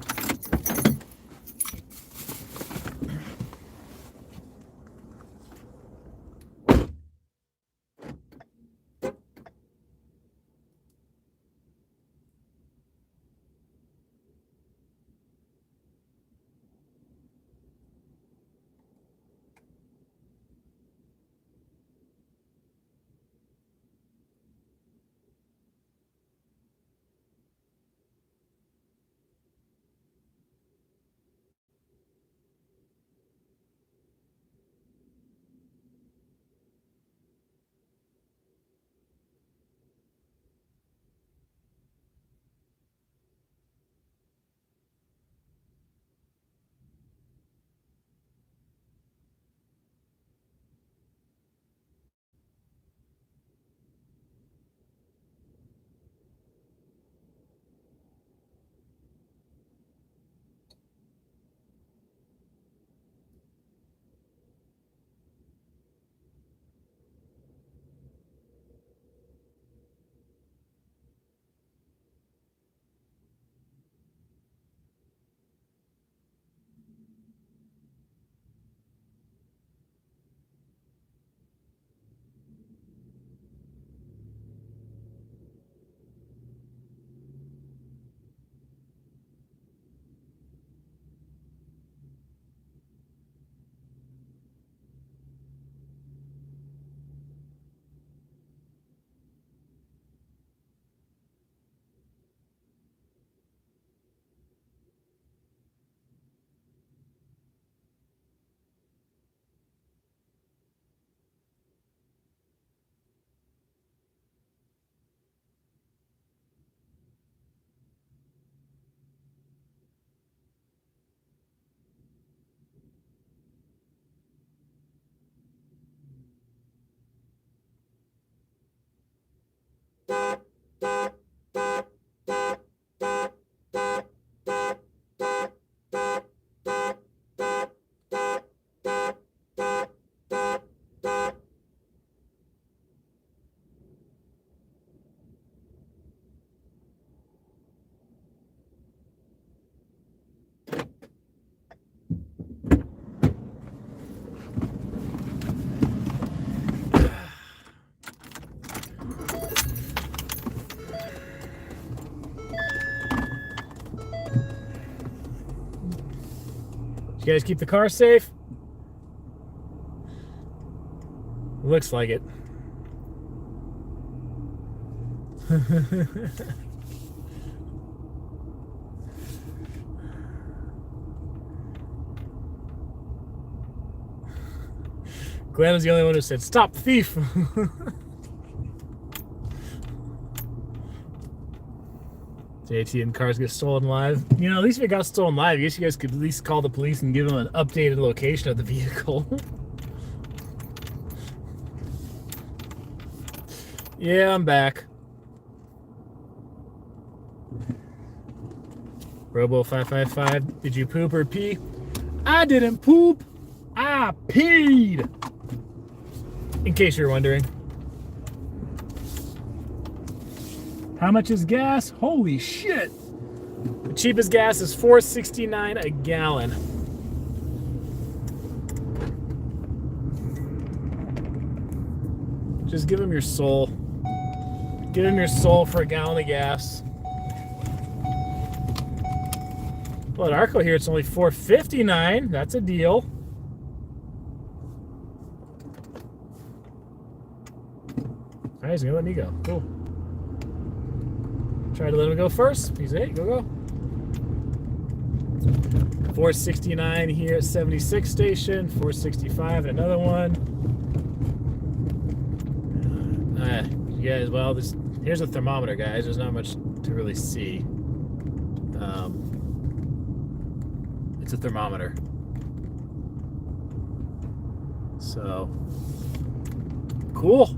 You guys keep the car safe? Looks like it. Glenn was the only one who said, "Stop, thief!" JT and cars get stolen live. You know, at least if it got stolen live, I guess you guys could at least call the police and give them an updated location of the vehicle. Yeah, I'm back. Robo555, did you poop or pee? I didn't poop. I peed. In case you're wondering. How much is gas? Holy shit. The cheapest gas is $4.69 a gallon. Just give him your soul. Give him your soul for a gallon of gas. Well, at Arco here, it's only $4.59. That's a deal. All right, he's gonna let me go. Cool. Try to let him go first. He's hey, go. $4.69 here at 76 station. $4.65 at another one. You guys, well, here's a thermometer, guys. There's not much to really see. It's a thermometer. So, cool.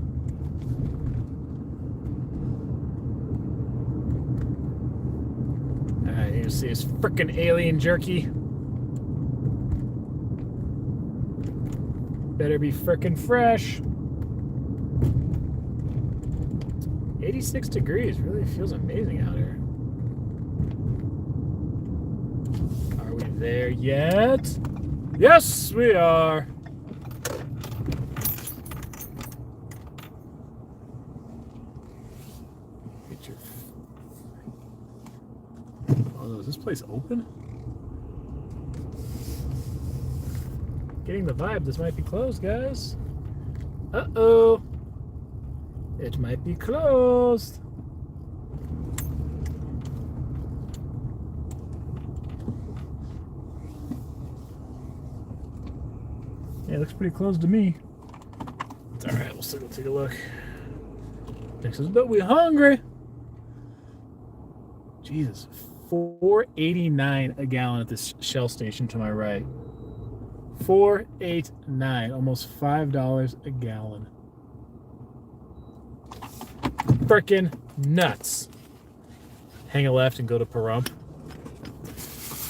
Alright, you can see his frickin' alien jerky. Better be frickin' fresh. 86 degrees. Really feels amazing out here. Are we there yet? Yes, we are. Oh, is this place open? Getting the vibe this might be closed, guys. Uh-oh. It might be closed. Yeah, it looks pretty close to me. It's alright, we'll still go take a look. Next is, but we're hungry. Jesus, $4.89 a gallon at this Shell station to my right. $4.89, almost $5 a gallon. Frickin' nuts. Hang a left and go to Pahrump.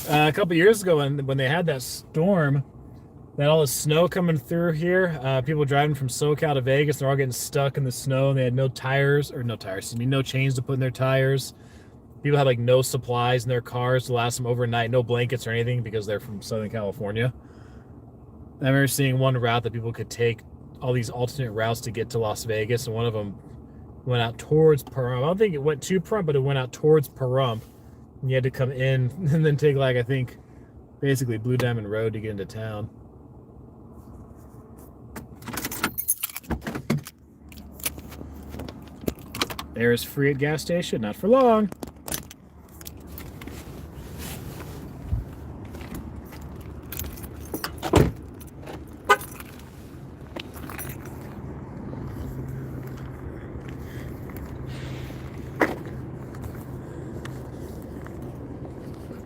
A couple years ago when they had that storm, that all the snow coming through here, people driving from SoCal to Vegas, they're all getting stuck in the snow, and they had no chains to put in their tires. People had like no supplies in their cars to last them overnight, no blankets or anything because they're from Southern California. I remember seeing one route that people could take, all these alternate routes to get to Las Vegas, and one of them went out towards Pahrump. I don't think it went to Pahrump, but it went out towards Pahrump. And you had to come in and then take, like, I think, basically Blue Diamond Road to get into town. Air is free at gas station, not for long.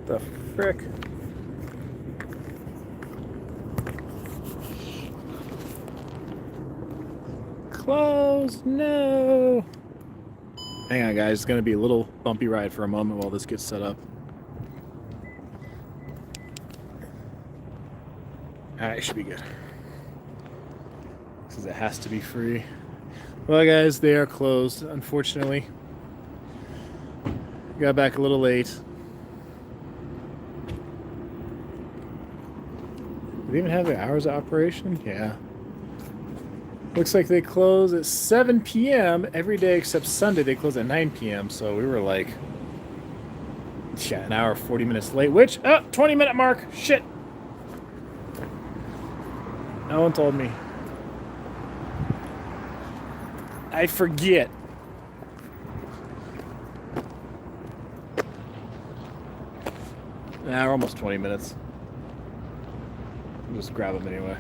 The frick? Close, no. Hang on, guys. It's going to be a little bumpy ride for a moment while this gets set up. Alright, should be good. Because it has to be free. Well, guys, they are closed, unfortunately. Got back a little late. Do they even have the hours of operation? Yeah. Looks like they close at 7 p.m. every day except Sunday. They close at 9 p.m. So we were like, yeah, an hour, 40 minutes late, which, 20-minute mark. Shit. No one told me. I forget. Nah, we're almost 20 minutes. I'll just grab them anyway.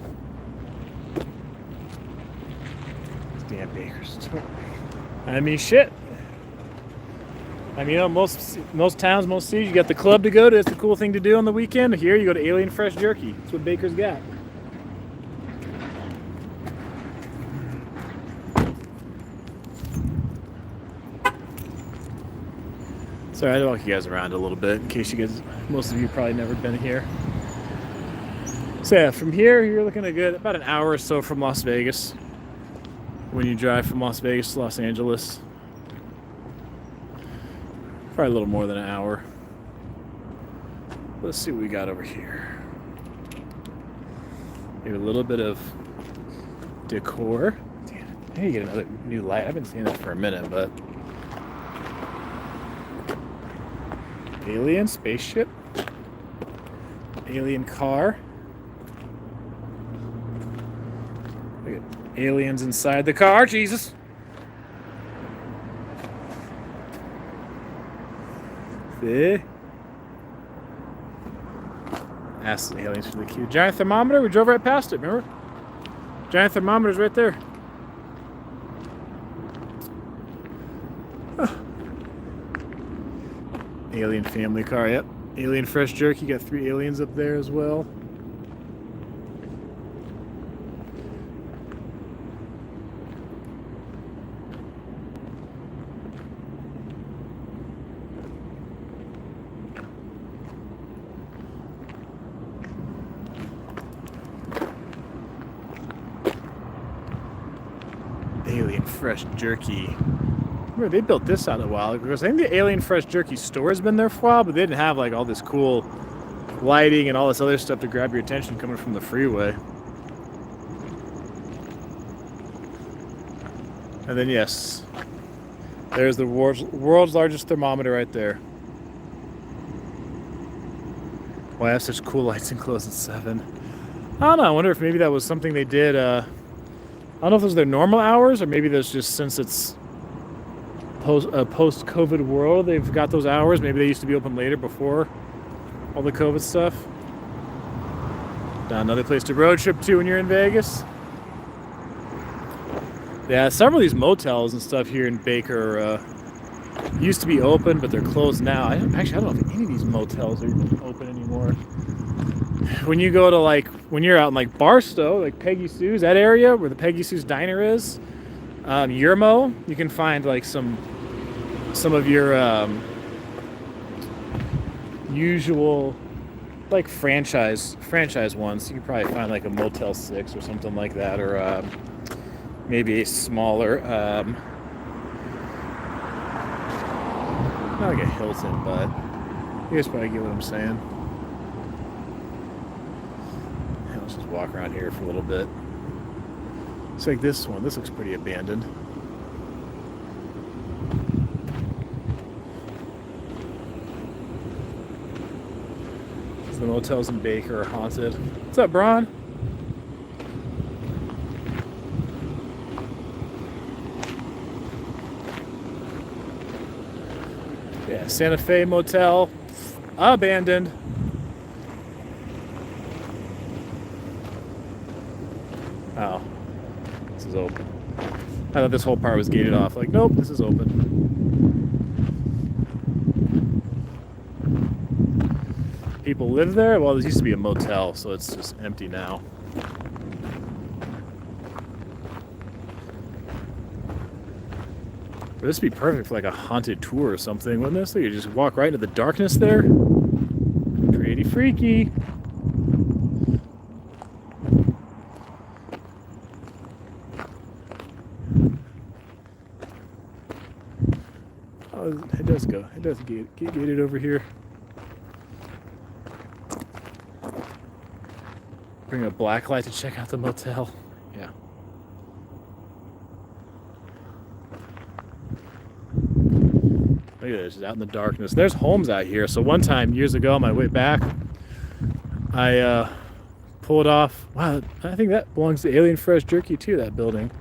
Damn Baker's. I mean, shit. I mean, you know, most towns, most cities, you got the club to go to. It's the cool thing to do on the weekend. Here, you go to Alien Fresh Jerky. That's what Baker's got. Sorry, I'd walk you guys around a little bit in case you guys, most of you probably never been here. So yeah, from here, you're looking at good about an hour or so from Las Vegas. When you drive from Las Vegas to Los Angeles. Probably a little more than an hour. Let's see what we got over here. Maybe a little bit of decor. Damn, I need to get another new light. I've been seeing that for a minute, but alien spaceship, alien car. Look at aliens inside the car. Jesus. See? Ask the aliens for the key. Giant thermometer. We drove right past it. Remember? Giant thermometer's right there. Alien family car, yep. Alien Fresh Jerky, got 3 aliens up there as well. Alien Fresh Jerky. Remember, they built this out a while ago because I think the Alien Fresh Jerky store has been there for a while, but they didn't have like all this cool lighting and all this other stuff to grab your attention coming from the freeway. And then yes, there's the world's largest thermometer right there. Why have such cool lights and close at 7? I don't know. I wonder if maybe that was something they did. I don't know if those are their normal hours, or maybe there's just, since it's post-COVID world, they've got those hours. Maybe they used to be open later before all the COVID stuff. Another place to road trip to when you're in Vegas. Yeah, several of these motels and stuff here in Baker used to be open, but they're closed now. I don't know if any of these motels are even open anymore. When you go to when you're out in Barstow, like Peggy Sue's, that area where the Peggy Sue's diner is, Yermo, you can find some of your usual franchise ones. You can probably find a Motel 6 or something like that, or maybe a smaller, not like a Hilton, but you guys probably get what I'm saying. Let's just walk around here for a little bit. It's like this one. This looks pretty abandoned. The motels in Baker are haunted. What's up, Braun? Yeah, Santa Fe Motel, abandoned. Oh, this is open. I thought this whole part was gated off. Nope, this is open. People live there? Well, there used to be a motel, so it's just empty now. This would be perfect for a haunted tour or something, wouldn't this? So you just walk right into the darkness there. Pretty freaky. Oh, it does go. It does get gated over here. Bring a black light to check out the motel. Yeah. Look at this, it's out in the darkness. There's homes out here. So one time, years ago, on my way back, I pulled off. Wow, I think that belongs to Alien Fresh Jerky too, that building.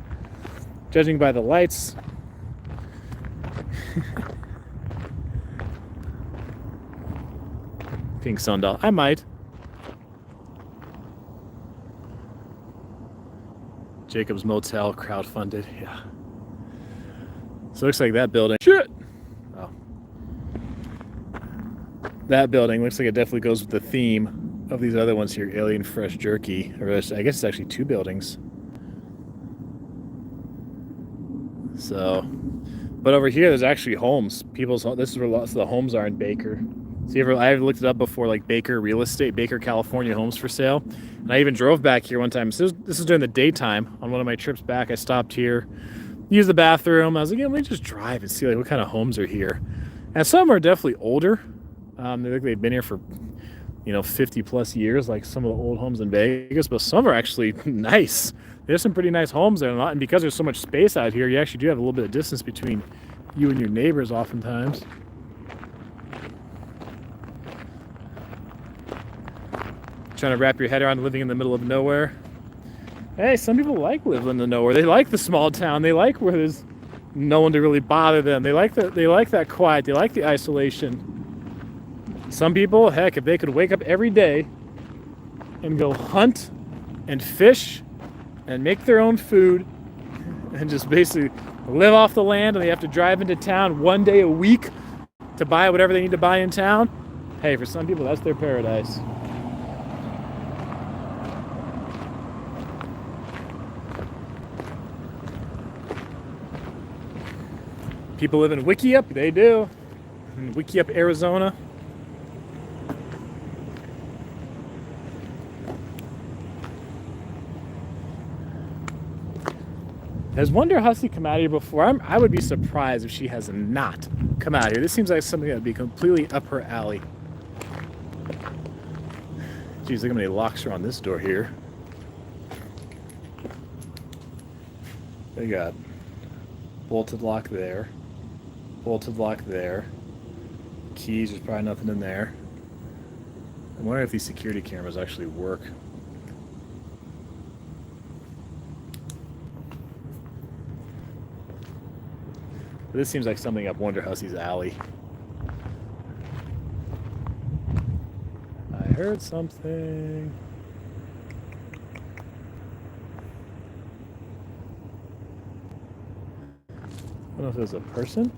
Judging by the lights. Pink sundial. I might. Jacob's Motel crowdfunded. Yeah. So it looks like that building. Shit! Oh. That building looks like it definitely goes with the theme of these other ones here. Alien Fresh Jerky. Or I guess it's actually 2 buildings. So, but over here there's actually homes. This is where lots of the homes are in Baker. So I've looked it up before, like Baker Real Estate, Baker, California, homes for sale. And I even drove back here one time. So this is during the daytime. On one of my trips back, I stopped here, used the bathroom. I was like, yeah, let me just drive and see like what kind of homes are here. And some are definitely older. They look like they've been here for, 50 plus years, like some of the old homes in Vegas. But some are actually nice. There's some pretty nice homes there. And because there's so much space out here, you actually do have a little bit of distance between you and your neighbors oftentimes. Trying to wrap your head around living in the middle of nowhere. Hey, some people like living in the nowhere. They like the small town. They like where there's no one to really bother them. They like that quiet. They like the isolation. Some people, heck, if they could wake up every day and go hunt and fish and make their own food and just basically live off the land, and they have to drive into town one day a week to buy whatever they need to buy in town, hey, for some people, that's their paradise. People live in Wickiup, they do. In Wickiup, Arizona. Has Wonder Hussy come out here before? I would be surprised if she has not come out here. This seems like something that would be completely up her alley. Geez, look how many locks are on this door here. They got bolted lock there. Bolted lock there. Keys, there's probably nothing in there. I'm wondering if these security cameras actually work. But this seems like something up Wonder Hussy's alley. I heard something. I don't know if there's a person.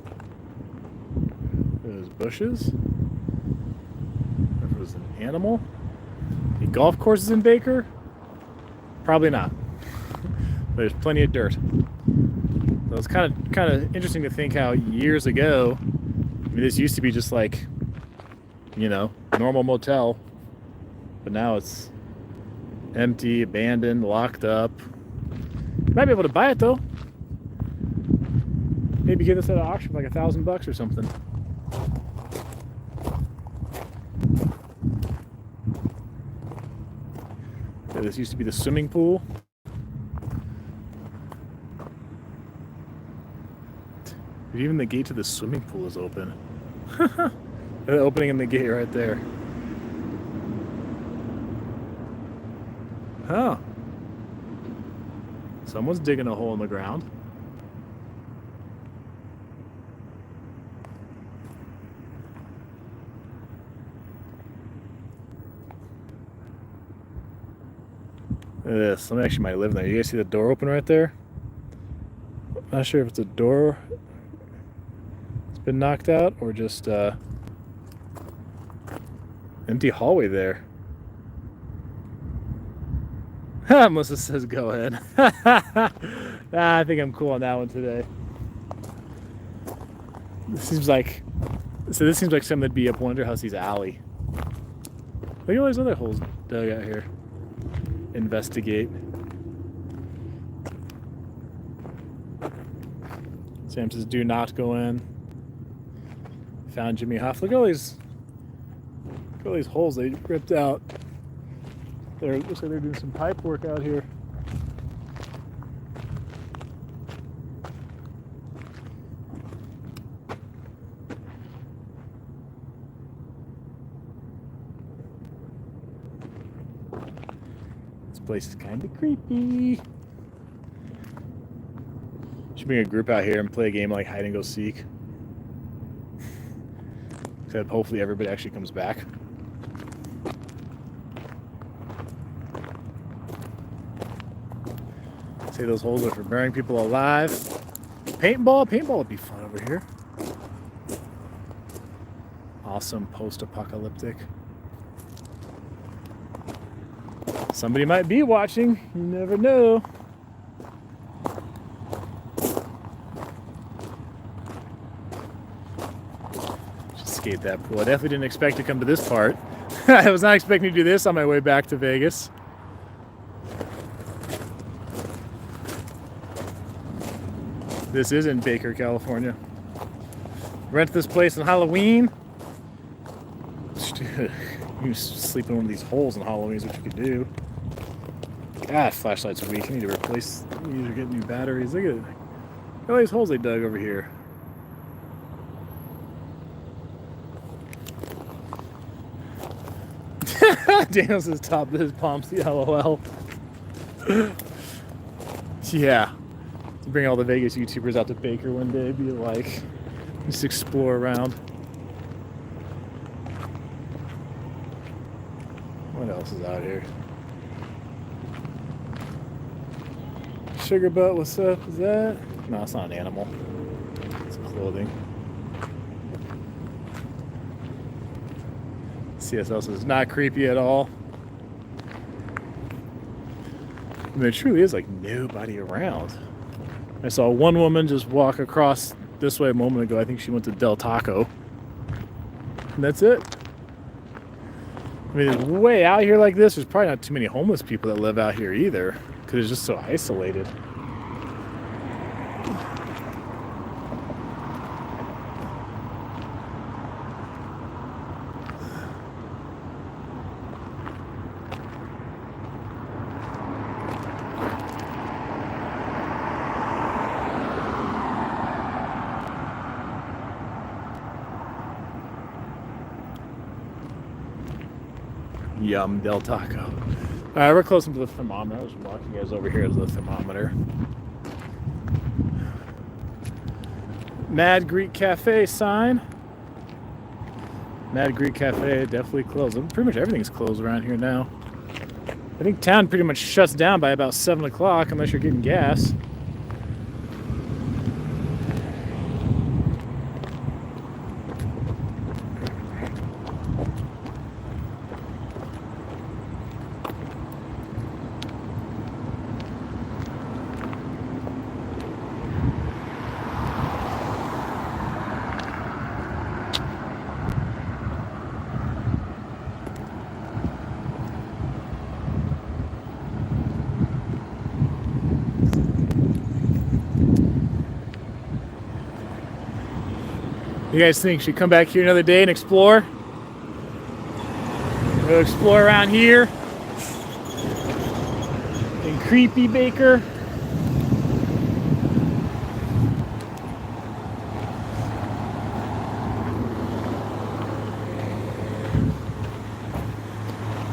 There's bushes. Or if it was an animal. The golf courses in Baker? Probably not. There's plenty of dirt. So it's kind of interesting to think how years ago, this used to be just like, normal motel, but now it's empty, abandoned, locked up. You might be able to buy it though. Maybe get this at an auction for like $1,000 or something. This used to be the swimming pool. Even the gate to the swimming pool is open. The opening in the gate right there. Huh. Someone's digging a hole in the ground. Look at this. Someone actually might live in there. You guys see the door open right there? Not sure if it's a door been knocked out or just empty hallway there. Melissa says go ahead. I think I'm cool on that one today. This seems like something that'd be up Wonder Hussy's alley. Look at all these other holes dug out here. Investigate. Sam says do not go in. Found Jimmy Hoff. Look at all these holes they ripped out. Looks like they're doing some pipe work out here. This place is kind of creepy. Should bring a group out here and play a game like hide and go seek. Except hopefully everybody actually comes back. Say those holes are for burying people alive. Paintball? Paintball would be fun over here. Awesome post-apocalyptic. Somebody might be watching. You never know. Just skate that pool. I definitely didn't expect to come to this part. I was not expecting to do this on my way back to Vegas. This is in Baker, California. Rent this place on Halloween. You can sleep in one of these holes on Halloween is what you could do. God, flashlight's weak. I need to replace. I need to get new batteries. Look at all these holes they dug over here. Daniel says top of his palms. LOL. Yeah. To bring all the Vegas YouTubers out to Baker one day, be like, just explore around. What else is out here? Sugar butt, what's up? Is that? No, it's not an animal. It's clothing. CSL says not creepy at all. I mean, it truly is like nobody around. I saw one woman just walk across this way a moment ago. I think she went to Del Taco. And that's it. I mean, way out here like this, there's probably not too many homeless people that live out here either, because it's just so isolated. Yum, Del Taco. All right, we're close to the thermometer. I was walking you guys over here to the thermometer. Mad Greek Cafe sign. Mad Greek Cafe definitely closed. Pretty much everything's closed around here now. I think town pretty much shuts down by about 7 o'clock unless you're getting gas. You guys think should come back here another day and explore? We'll explore around here in creepy Baker.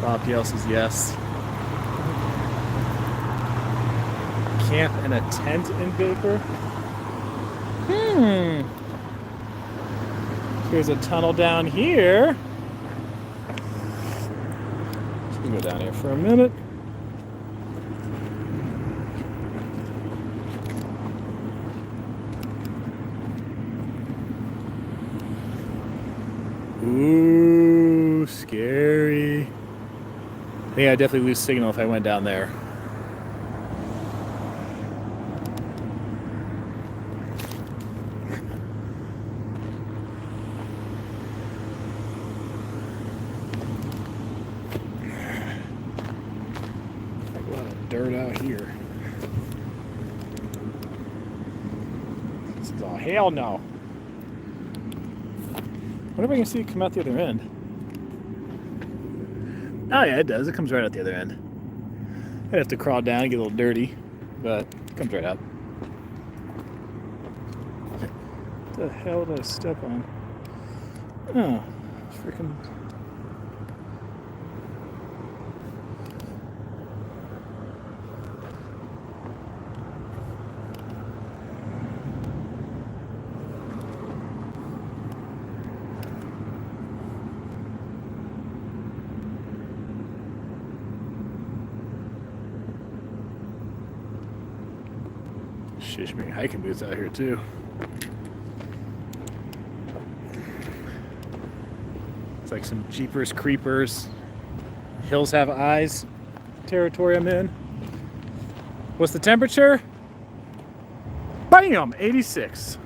Bob Yale says yes. Camp in a tent in Baker? Here's a tunnel down here. Let's go down here for a minute. Ooh, scary. I think I'd definitely lose signal if I went down there. Dirt out here. This is all hell no. What if I can see it come out the other end? Oh yeah, it does. It comes right out the other end. I'd have to crawl down and get a little dirty, but it comes right out. What the hell did I step on? Oh, freaking. fish me hiking boots out here too. It's like some Jeepers Creepers. Hills have eyes territory I'm in. What's the temperature? Bam! 86.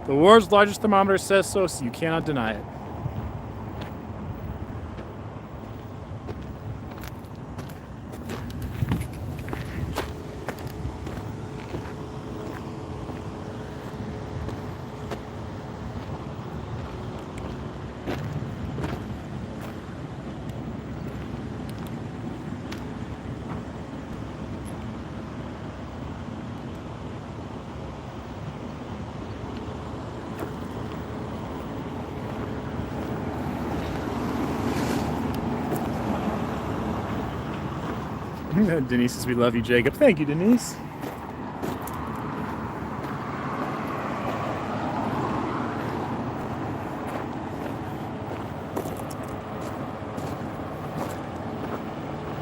The world's largest thermometer says so, so you cannot deny it. Denise says, we love you, Jacob. Thank you, Denise.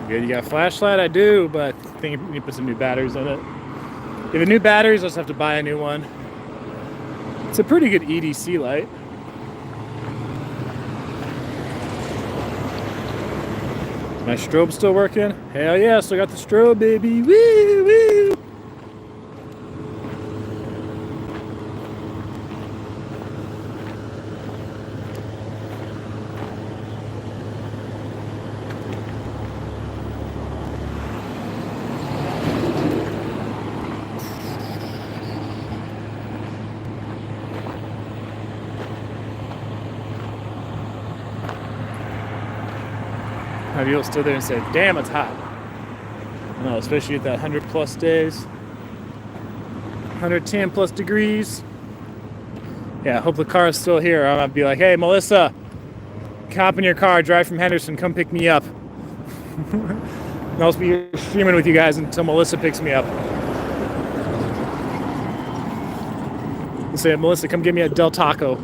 Good, you got a flashlight? I do, but I think you need to put some new batteries in it. If you have new batteries, I'll just have to buy a new one. It's a pretty good EDC light. My strobe still working? Hell yeah, still got the strobe, baby. Woo, woo. People stood there and said, damn, it's hot. No, especially at that 100 plus days. 110 plus degrees. Yeah, I hope the car is still here. I'm gonna be like, hey, Melissa, hop in your car, drive from Henderson, come pick me up. I'll be here streaming with you guys until Melissa picks me up. I'll say, Melissa, come get me a Del Taco.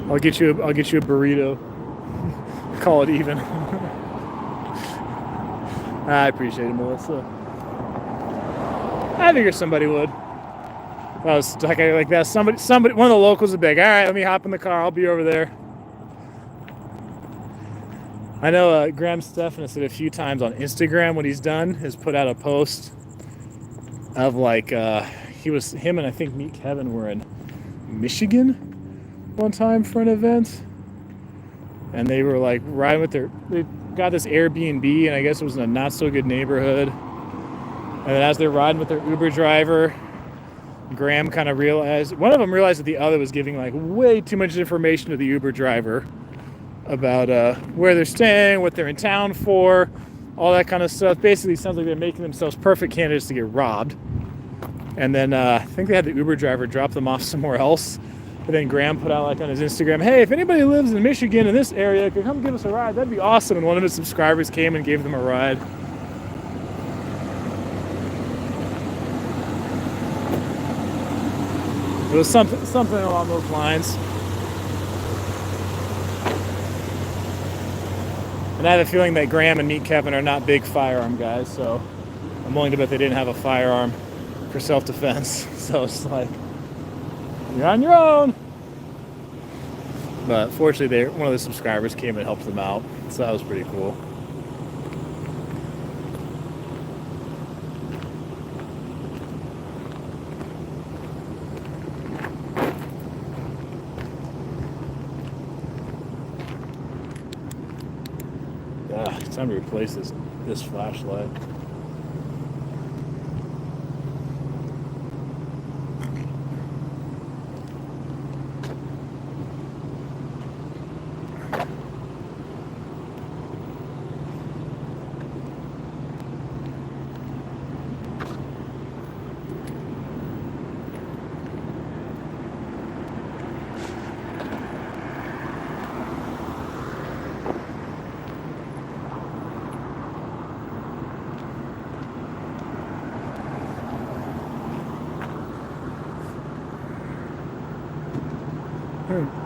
I'll get you a burrito. Call it even. I appreciate it, Melissa. I figured somebody would. If I was like that, somebody, one of the locals would be like, all right, let me hop in the car. I'll be over there. I know Graham Stephan said a few times on Instagram what he's done is put out a post of like him and I think me Kevin were in Michigan one time for an event. And they were like riding with they got this Airbnb, and I guess it was in a not so good neighborhood. And then as they're riding with their Uber driver, Graham kind of realized, one of them realized that the other was giving like way too much information to the Uber driver about where they're staying, what they're in town for, all that kind of stuff. Basically, it sounds like they're making themselves perfect candidates to get robbed. And then I think they had the Uber driver drop them off somewhere else. And then Graham put out like on his Instagram, hey, if anybody lives in Michigan in this area, could come give us a ride, that'd be awesome. And one of his subscribers came and gave them a ride. It was something along those lines. And I have a feeling that Graham and Meet Kevin are not big firearm guys, so I'm willing to bet they didn't have a firearm for self-defense. So it's like, you're on your own. But fortunately, one of the subscribers came and helped them out, so that was pretty cool. It's time to replace this flashlight.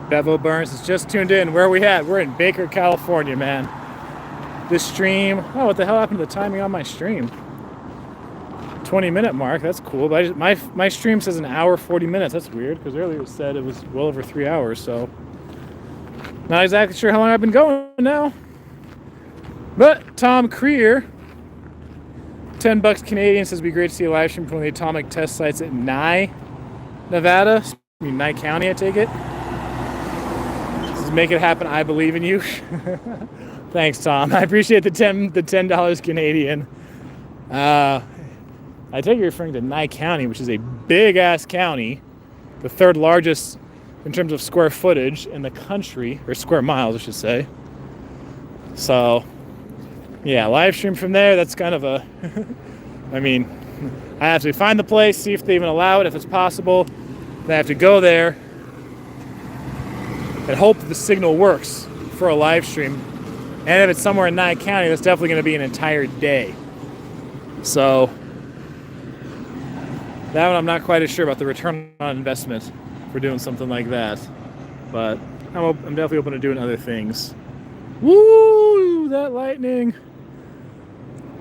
Bevo Burns has just tuned in. Where are we at? We're in Baker, California, man. This stream, oh, what the hell happened to the timing on my stream? 20-minute mark. That's cool. But my stream says an hour 40 minutes. That's weird because earlier it said it was well over 3 hours. So not exactly sure how long I've been going now. But Tom Creer, $10 Canadian, says it'd be great to see a live stream from one of the atomic test sites at Nye, Nevada. I mean, Nye County, I take it. Says make it happen. I believe in you. Thanks, Tom. I appreciate the $10 Canadian. I take you're referring to Nye County, which is a big-ass county, the third largest in terms of square footage in the country, or square miles, I should say. So, yeah, live stream from there, that's kind of a... I mean, I have to find the place, see if they even allow it, if it's possible. Then I have to go there and hope that the signal works for a live stream. And if it's somewhere in Nye County, that's definitely going to be an entire day. So, that one I'm not quite as sure about the return on investment for doing something like that. But I'm definitely open to doing other things. Woo! That lightning.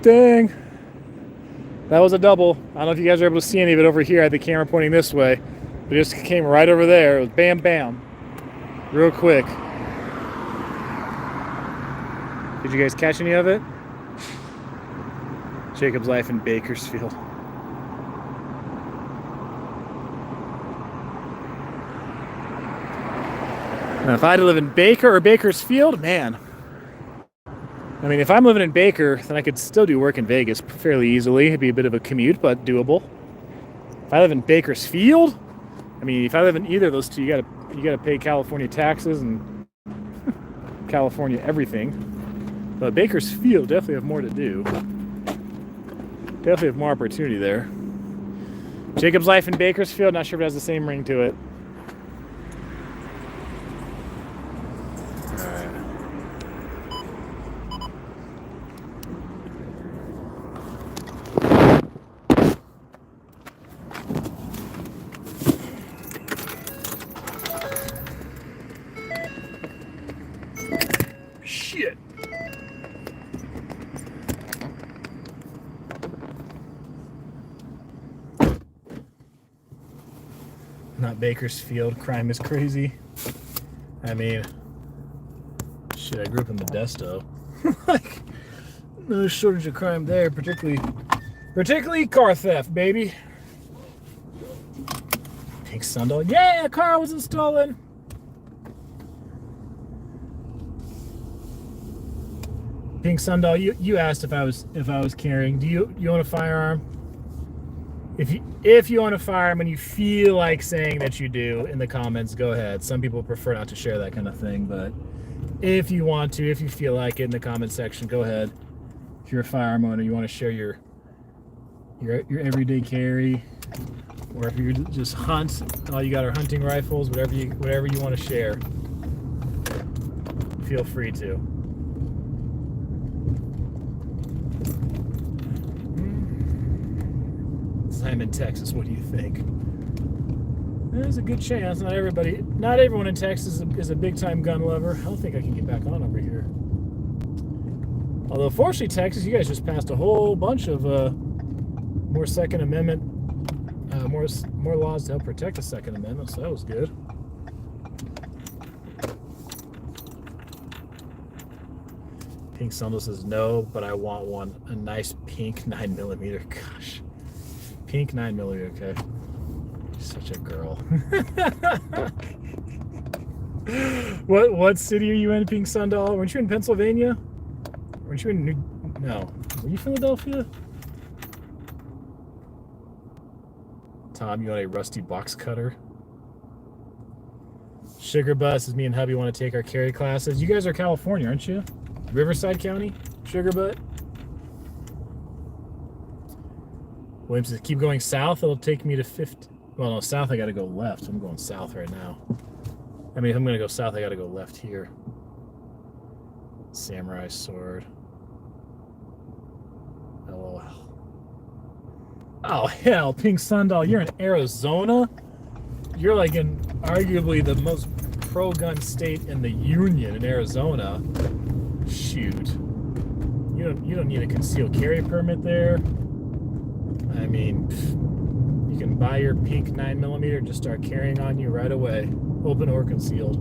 Dang. That was a double. I don't know if you guys are able to see any of it over here. I had the camera pointing this way. It just came right over there. It was bam, bam. Real quick. Did you guys catch any of it? Jacob's Life in Bakersfield. Now, if I had to live in Baker or Bakersfield, man. I mean, if I'm living in Baker, then I could still do work in Vegas fairly easily. It'd be a bit of a commute, but doable. If I live in Bakersfield, I mean, if I live in either of those two, you gotta pay California taxes and California everything. But Bakersfield definitely have more to do. Definitely have more opportunity there. Jacob's Life in Bakersfield, not sure if it has the same ring to it. Shit. Not Bakersfield. Crime is crazy. I mean, shit, I grew up in Modesto. Like, no shortage of crime there, particularly car theft, baby. Pink Sundoll. Yeah, car wasn't stolen. Pink Sundoll, you asked if I was carrying. Do you own a firearm? If you own a firearm and you feel like saying that you do, in the comments, go ahead. Some people prefer not to share that kind of thing, but if you want to, if you feel like it in the comment section, go ahead. If you're a firearm owner, you want to share your everyday carry, or if you just hunt, all you got are hunting rifles, whatever you want to share, feel free to. I'm in Texas. What do you think? There's a good chance. Not everyone in Texas is a big-time gun lover. I don't think I can get back on over here. Although, fortunately, Texas, you guys just passed a whole bunch of more Second Amendment, more laws to help protect the Second Amendment. So that was good. Pink Sundoll says no, but I want one. A nice pink 9mm. Gosh. Pink 9mm, okay. Such a girl. What city are you in, Pink Sundoll? Weren't you in Pennsylvania? Weren't you in No. Were you Philadelphia? Tom, you want a rusty box cutter? Sugar Bus is me and hubby want to take our carry classes. You guys are California, aren't you? Riverside County? Sugar Butt? William says, keep going south, it'll take me to 50. Well, no, south I gotta go left. I'm going south right now. I mean, if I'm gonna go south, I gotta go left here. Samurai sword. LOL. Oh, hell, Pink Sundoll, you're in Arizona? You're like in arguably the most pro-gun state in the union in Arizona. Shoot. You don't need a concealed carry permit there. I mean, you can buy your peak 9mm and just start carrying on you right away, open or concealed.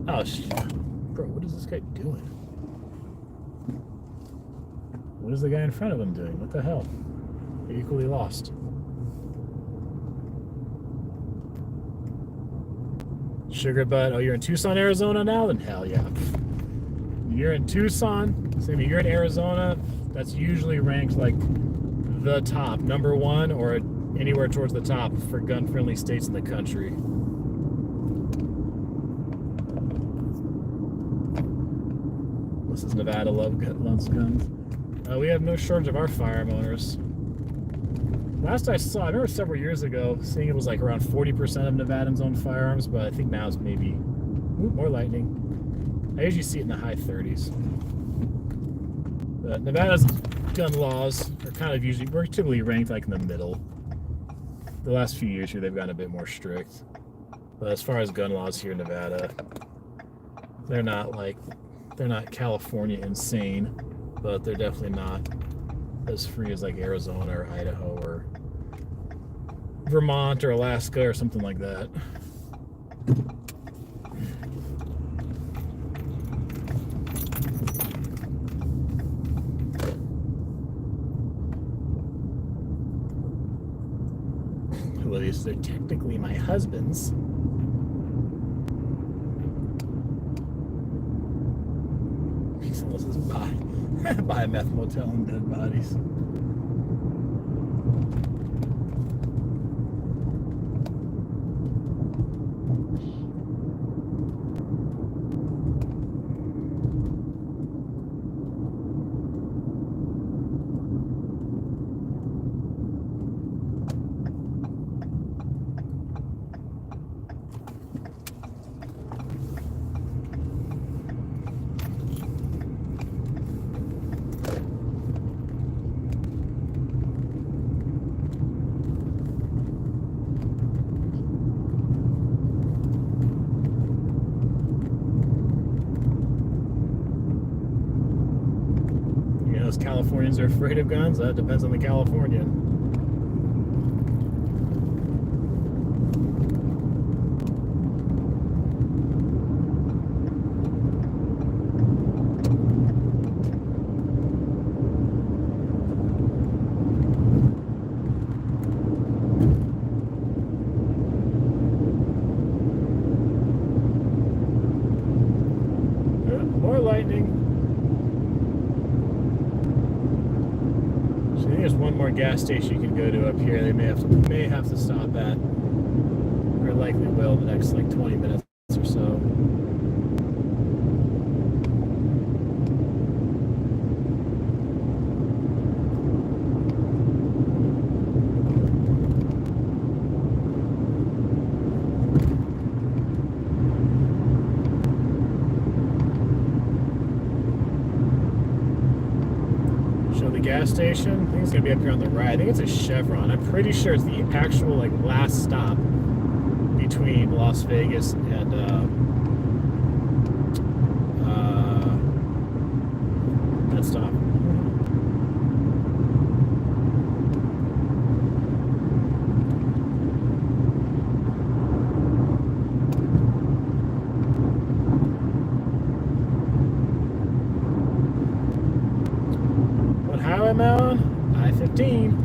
Oh, bro, what is this guy doing? What is the guy in front of him doing? What the hell? You're equally lost. Sugar butt. Oh, you're in Tucson, Arizona now? Then hell yeah. You're in Tucson. Same. You're in Arizona. That's usually ranked like the top, #1 or anywhere towards the top for gun-friendly states in the country. This is Nevada. Loves guns. We have no shortage of our firearm owners. Last I saw, I remember several years ago, seeing it was like around 40% of Nevadans own firearms, but I think now it's maybe more lightning. I usually see it in the high 30s. But Nevada's gun laws are kind of we're typically ranked like in the middle. The last few years here, they've gotten a bit more strict. But as far as gun laws here in Nevada, they're not California insane, but they're definitely not as free as like Arizona or Idaho or Vermont or Alaska or something like that. Well, they're technically my husband's. Let's just buy a meth motel and dead bodies. Californians are afraid of guns. That depends on the Californian. More lightning. There's one more gas station you can go to up here. They may have to stop at, or likely will, the next like 20 minutes or so. Gas station. I think it's gonna be up here on the right. I think it's a Chevron. I'm pretty sure it's the actual like last stop between Las Vegas and that stop. I'm on I-15.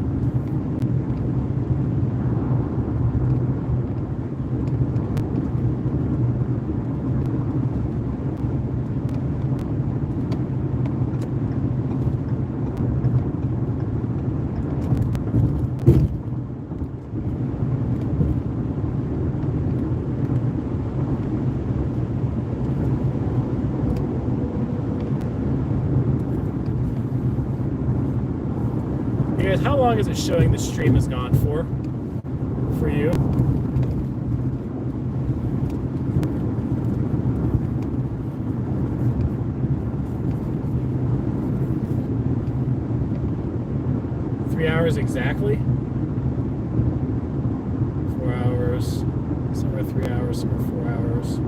Guys, how long is it showing the stream has gone for you? Hours exactly? 4 hours. Some are 3 hours, some are 4 hours.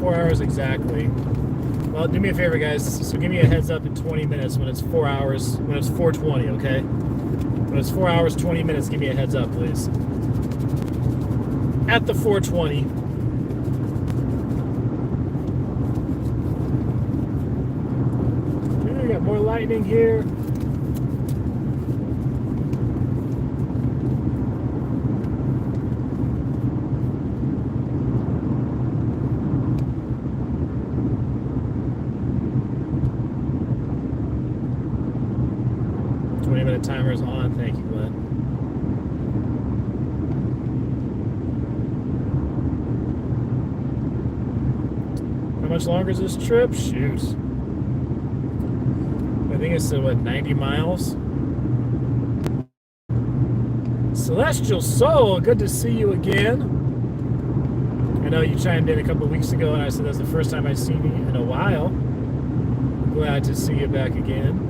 4 hours exactly. Well, do me a favor, guys. So give me a heads up in 20 minutes when it's 4 hours, when it's 4:20, okay? When it's 4 hours, 20 minutes, give me a heads up, please. At the 4:20. Okay, we got more lightning here. Timer's on. Thank you, Glenn. How much longer is this trip? Shoot. I think it's, what, 90 miles? Celestial Soul, good to see you again. I know you chimed in a couple weeks ago and I said that's the first time I've seen you in a while. Glad to see you back again.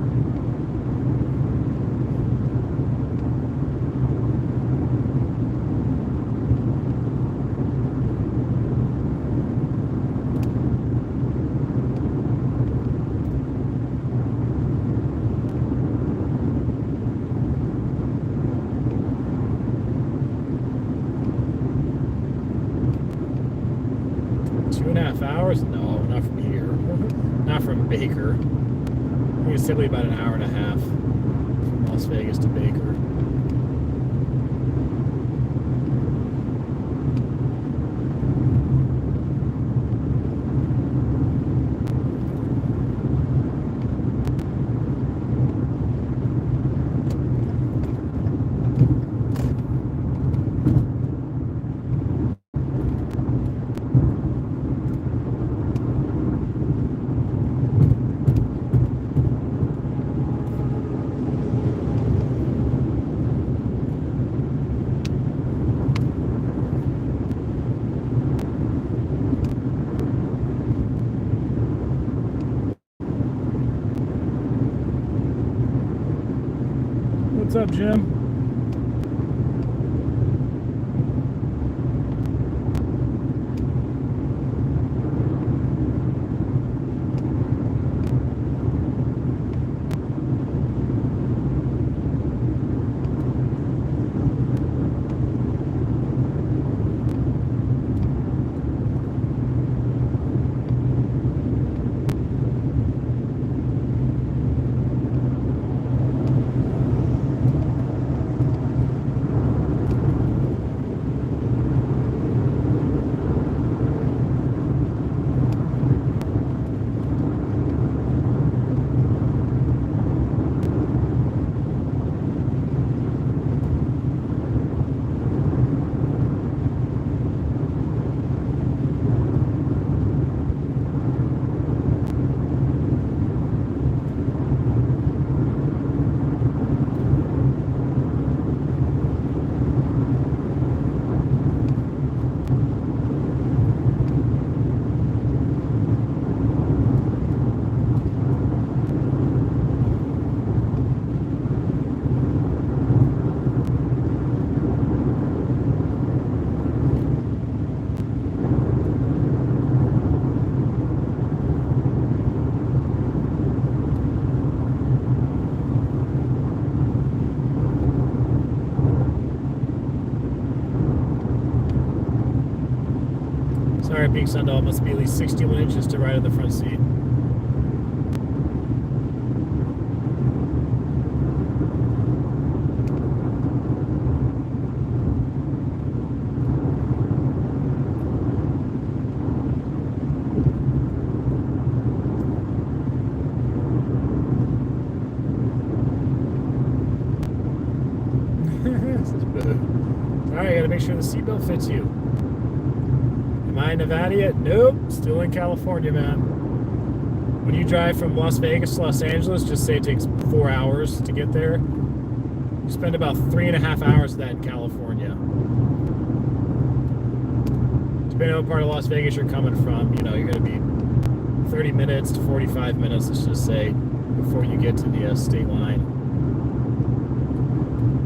2.5 hours? No, not from here. Not from Baker. I think it's typically about an hour and a half from Las Vegas to Baker. What's up, Jim? Sorry, Pink Sundoll, must be at least 61 inches to right of the front seat. Alright, gotta make sure the seatbelt fits you. Am I in Nevada yet? Nope, still in California, man. When you drive from Las Vegas to Los Angeles, just say it takes 4 hours to get there. You spend about 3.5 hours of that in California. Depending on what part of Las Vegas you're coming from, you know, you're going to be 30 minutes to 45 minutes, let's just say, before you get to the state line.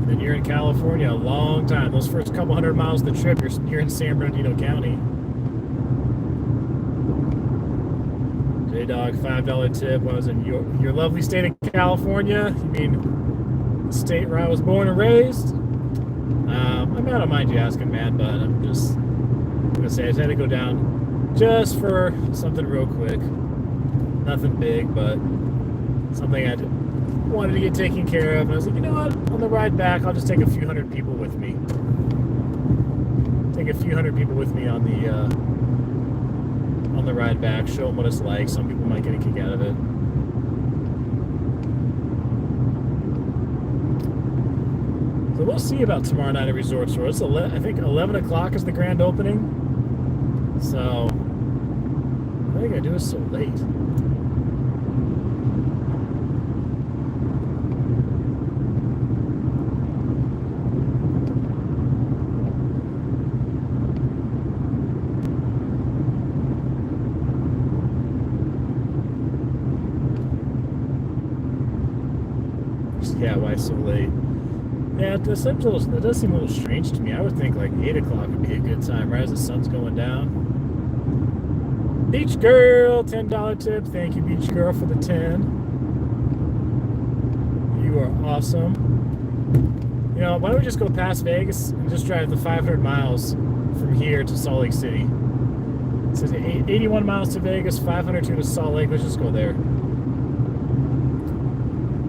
And then you're in California a long time. Those first couple hundred miles of the trip, you're in San Bernardino County. Dog, $5 tip. When I was in your lovely state of California. You mean the state where I was born and raised? I mean, I don't mind you asking, man, but I'm just gonna say I just had to go down just for something real quick. Nothing big, but something I wanted to get taken care of. And I was like, you know what? On the ride back, I'll just take a few hundred people with me. Take a few hundred people with me on the ride back. Show them what it's like. Some people might get a kick out of it. So we'll see about tomorrow night at Resort Store. It's I think 11 o'clock is the grand opening. So what are they gonna do is so late? Yeah, why so late? Yeah, it does seem a little strange to me. I would think like 8 o'clock would be a good time, right as the sun's going down. Beach Girl, $10 tip. Thank you, Beach Girl, for the 10. You are awesome. You know, why don't we just go past Vegas and just drive the 500 miles from here to Salt Lake City? It says 81 miles to Vegas, 502 to Salt Lake. Let's just go there.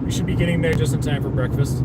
We should be getting there just in time for breakfast.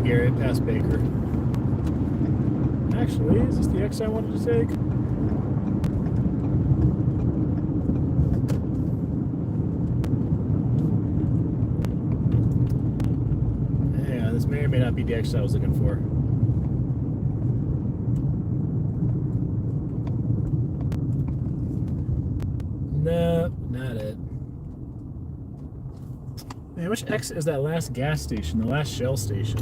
Gary, past Baker. Actually, is this the exit I wanted to take? Yeah, this may or may not be the exit I was looking for. No, not it. Man, which exit is that last gas station, the last Shell station?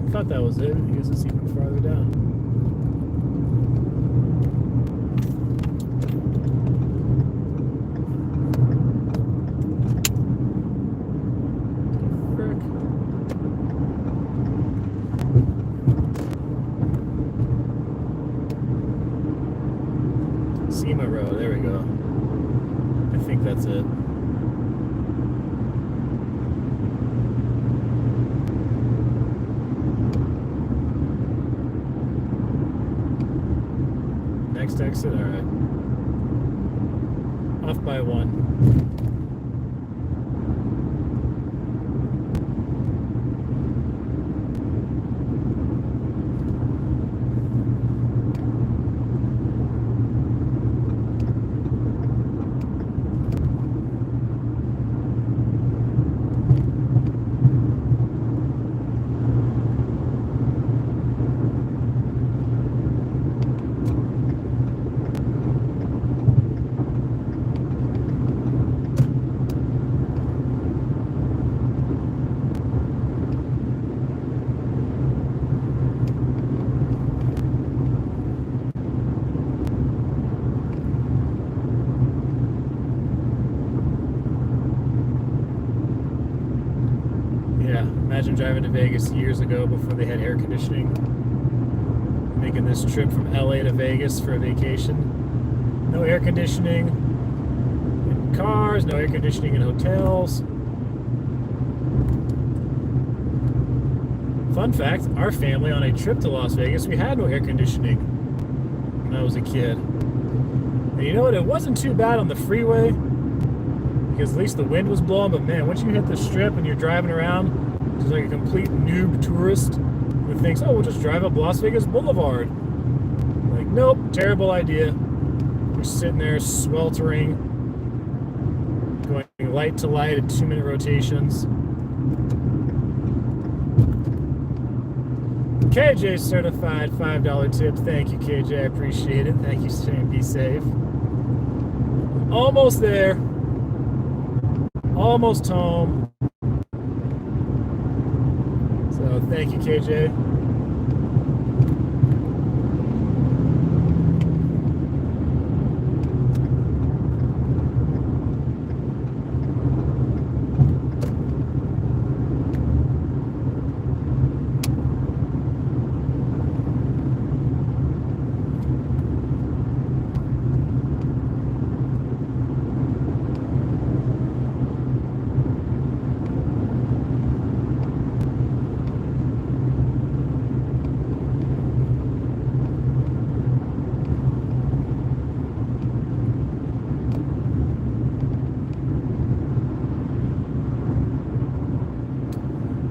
I thought that was it. I guess it's even farther down. There we go. I think that's it. Next exit? Alright. Off by one. Imagine driving to Vegas years ago before they had air conditioning. making this trip from LA to Vegas for a vacation. No air conditioning in cars, no air conditioning in hotels. Fun fact, our family on a trip to Las Vegas, we had no air conditioning when I was a kid. And you know what? It wasn't too bad on the freeway because at least the wind was blowing, but man, once you hit the strip and you're driving around, just like a complete noob tourist who thinks, oh, we'll just drive up Las Vegas Boulevard. Like, nope, terrible idea. You're sitting there sweltering, going light to light at 2-minute rotations. KJ certified $5 tip. Thank you, KJ. I appreciate it. Thank you, Shane. Be safe. Almost there. Almost home. So thank you, KJ.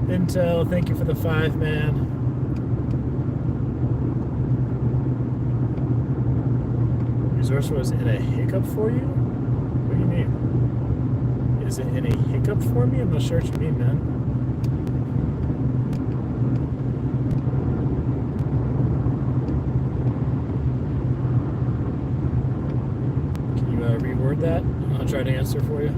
Intel, thank you for the 5, man. Resource was in a hiccup for you? What do you mean? Is it in a hiccup for me? I'm not sure what you mean, man. Can you reword that? I'll try to answer for you.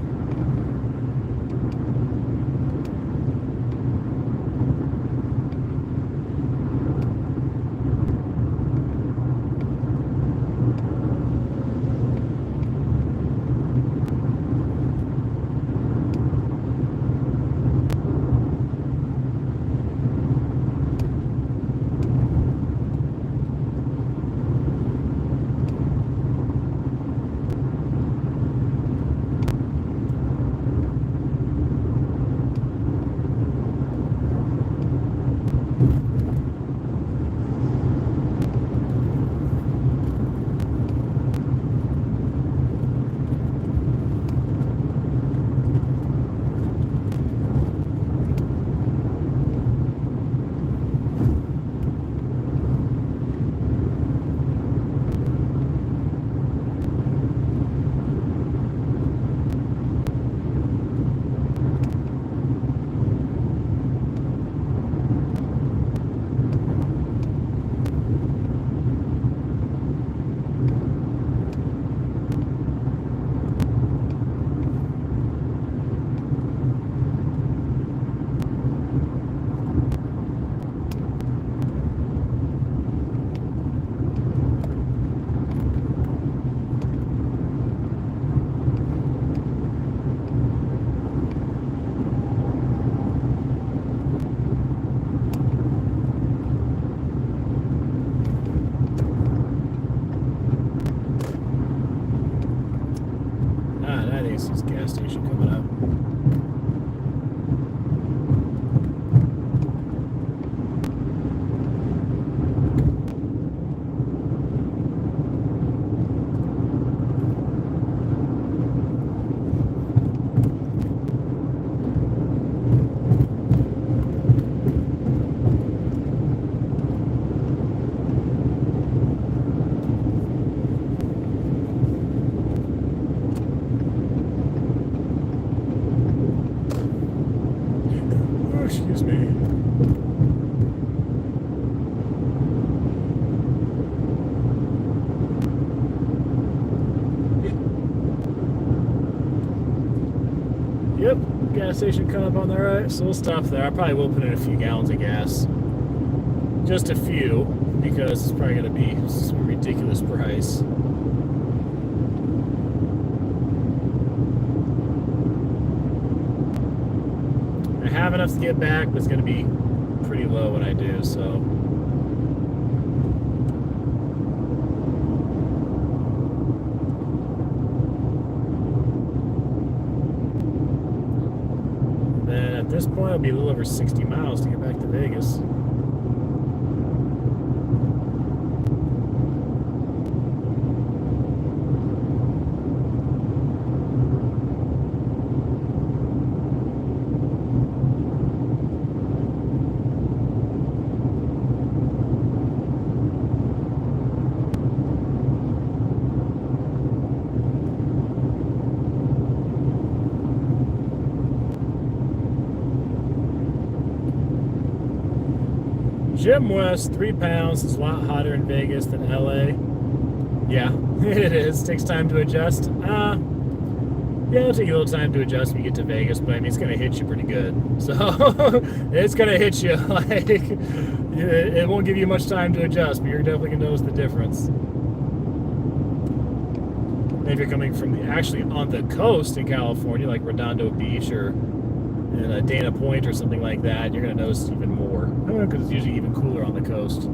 Gas station coming up. Excuse me. Yep, gas station coming up on the right, so we'll stop there. I probably will put in a few gallons of gas. Just a few, because it's probably going to be some ridiculous price. I have enough to get back, but it's going to be pretty low when I do, so At this point, it'll be a little over 60 miles to get back to Vegas. Jim West, 3 pounds. It's a lot hotter in Vegas than LA. Yeah, it is. Takes time to adjust. Yeah, it'll take a little time to adjust when you get to Vegas, but I mean, it's going to hit you pretty good. So, it's going to hit you. Like, it won't give you much time to adjust, but you're definitely going to notice the difference. And if you're coming from actually on the coast in California, like Redondo Beach or in Dana Point or something like that, you're going to notice even more. I don't know, because it's usually even cooler on the coast.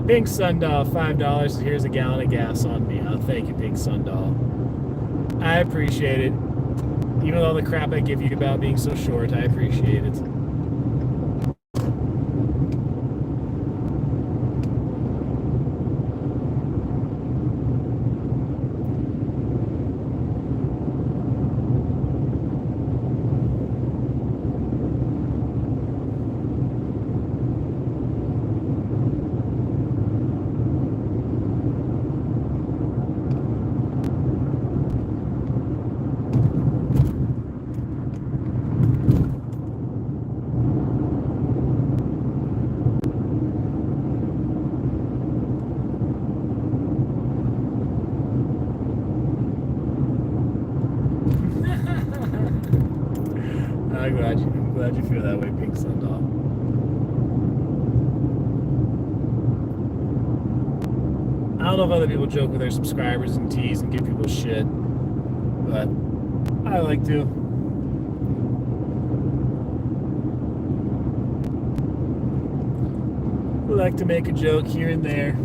Pink Sundoll, $5. Here's a gallon of gas on me. Thank you, Pink Sundoll. I appreciate it. Even with all the crap I give you about being so short, I appreciate it. I'm glad you feel that way, Pink Sundoll. I don't know if other people joke with their subscribers and tease and give people shit, but I like to. I like to make a joke here and there.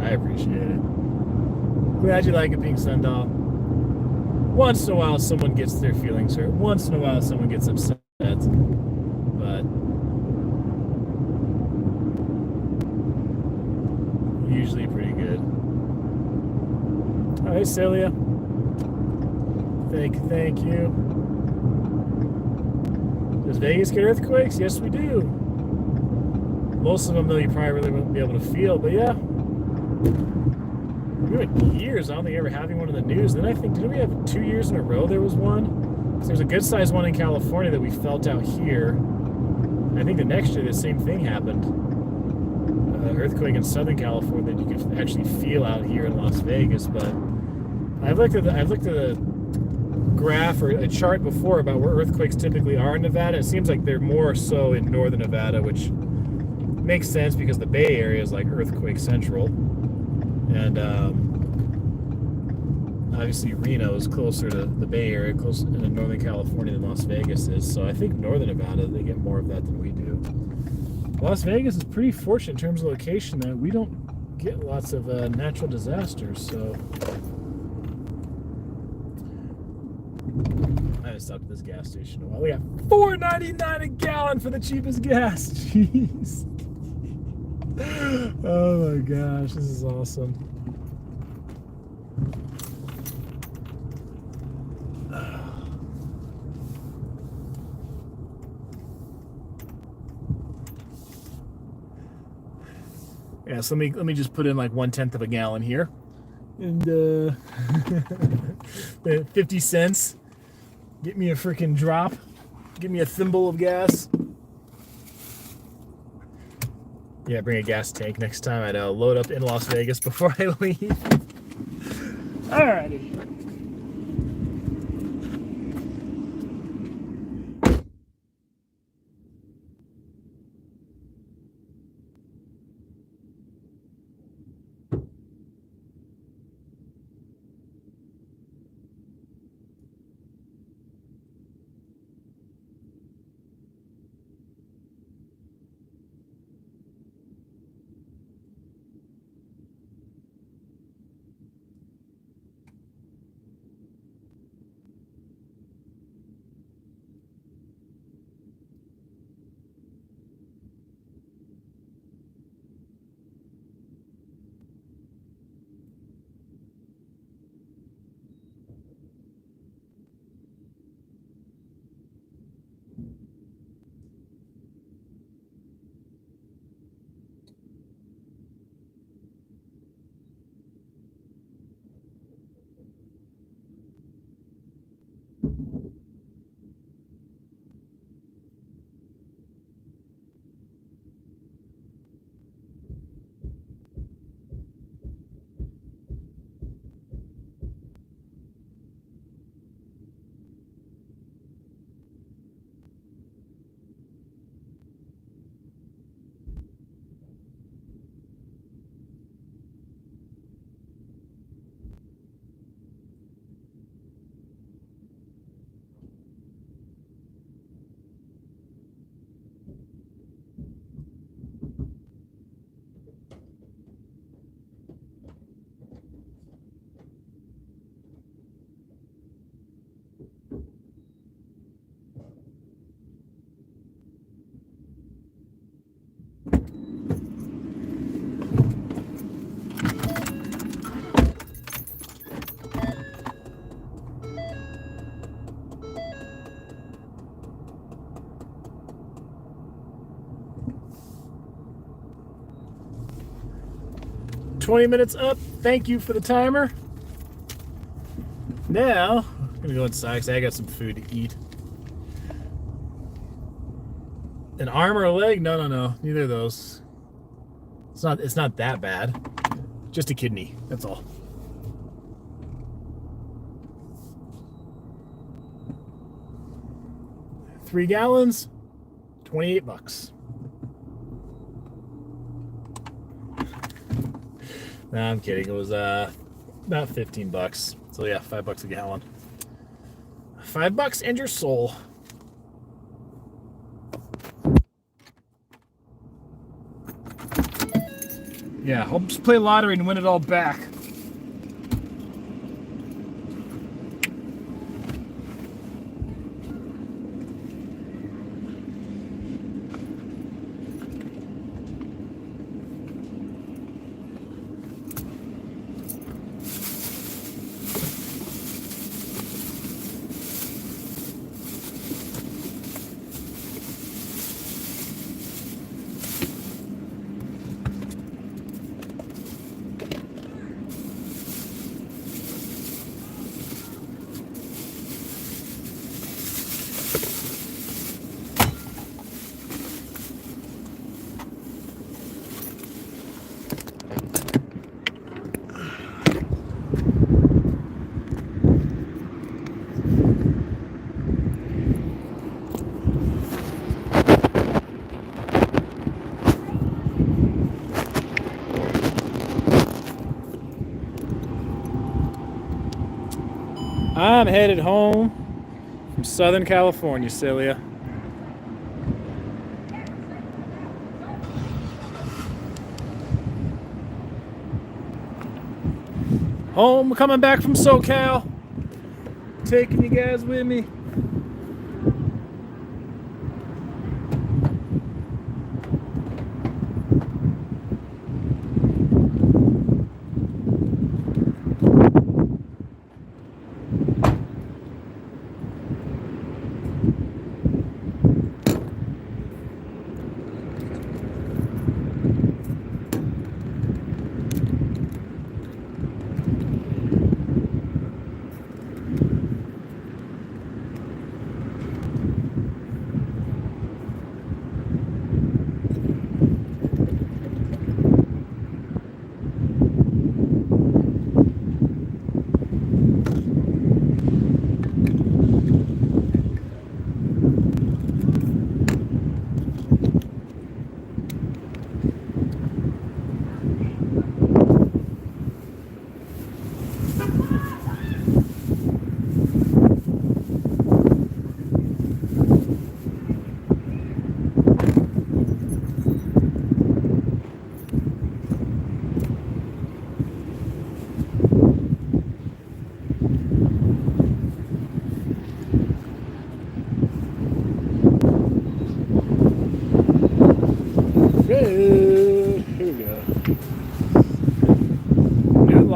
I appreciate it. Glad you like it, Pink Sundoll. Once in a while, someone gets their feelings hurt. Once in a while, someone gets upset. But usually pretty good. Oh, hey, Celia. Thank you. Does Vegas get earthquakes? Yes, we do. Most of them, though, you probably really won't be able to feel, but yeah. We went years, I don't think ever having one in the news. Then I think, didn't we have 2 years in a row there was one? So there's a good sized one in California that we felt out here. I think the next year the same thing happened. Earthquake in Southern California that you could actually feel out here in Las Vegas. But I've looked at a graph or a chart before about where earthquakes typically are in Nevada. It seems like they're more so in northern Nevada, which makes sense because the Bay Area is like earthquake central. And obviously Reno is closer to the Bay Area, closer in Northern California than Las Vegas is. So I think Northern Nevada, they get more of that than we do. Las Vegas is pretty fortunate in terms of location that we don't get lots of natural disasters. So I just stopped at this gas station a while. We got $4.99 a gallon for the cheapest gas. Jeez. Oh my gosh, this is awesome. Yeah, so let me just put in like 1/10 of a gallon here, and 50 cents. Get me a freaking drop. Give me a thimble of gas. Yeah, bring a gas tank next time. I know. Load up in Las Vegas before I leave. Alrighty. "20 minutes up. Thank you for the timer." Now, I'm gonna go inside because I got some food to eat. An arm or a leg? No. Neither of those. It's not that bad. Just a kidney. That's all. $3 gallons, $28. Nah, I'm kidding. It was about $15. So yeah, $5 a gallon. $5 and your soul. Yeah, I'll just play lottery and win it all back. I'm headed home from Southern California, Celia. Home, coming back from SoCal. Taking you guys with me.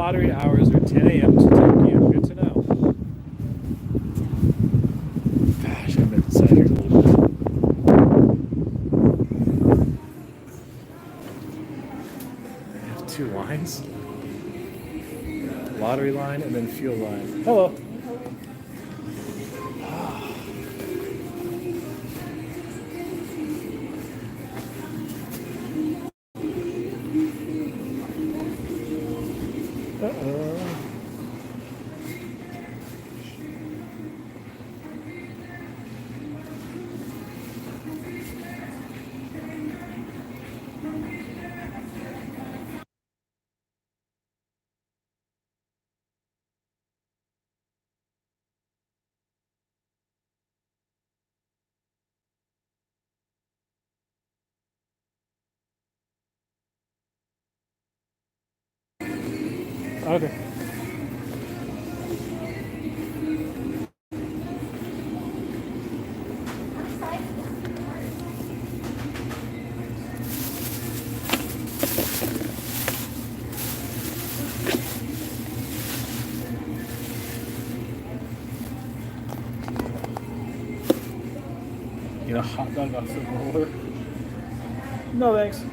lottery hours are 10 a.m. to 10 p.m. Good to know. Gosh, I'm inside here a little bit. They have two lines. Lottery line and then fuel line. Hello. Okay. Get a hot dog off the roller. No thanks.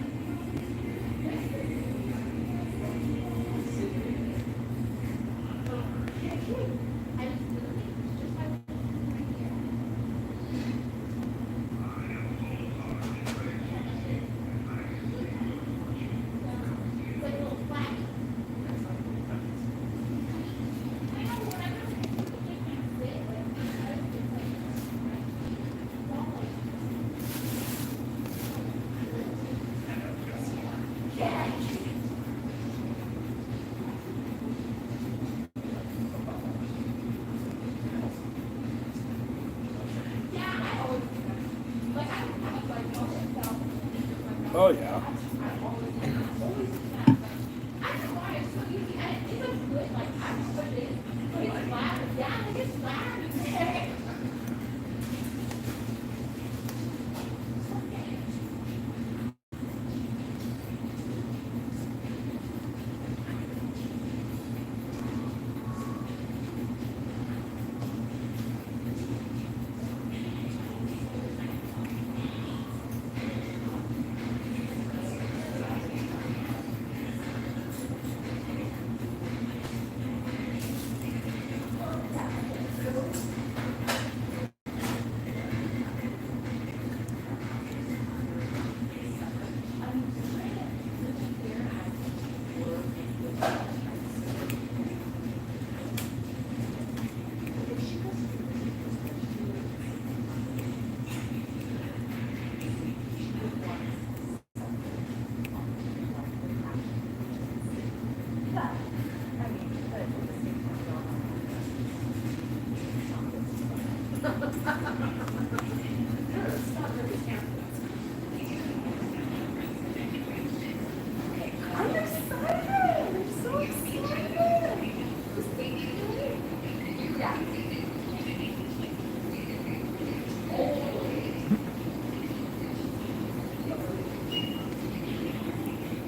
Oh yeah.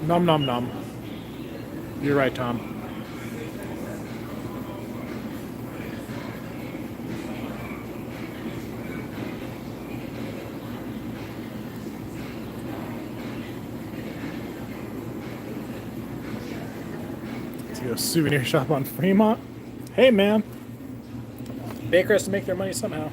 Nom nom nom. You're right, Tom. Let's go souvenir shop on Fremont. Hey, man. Baker has to make their money somehow.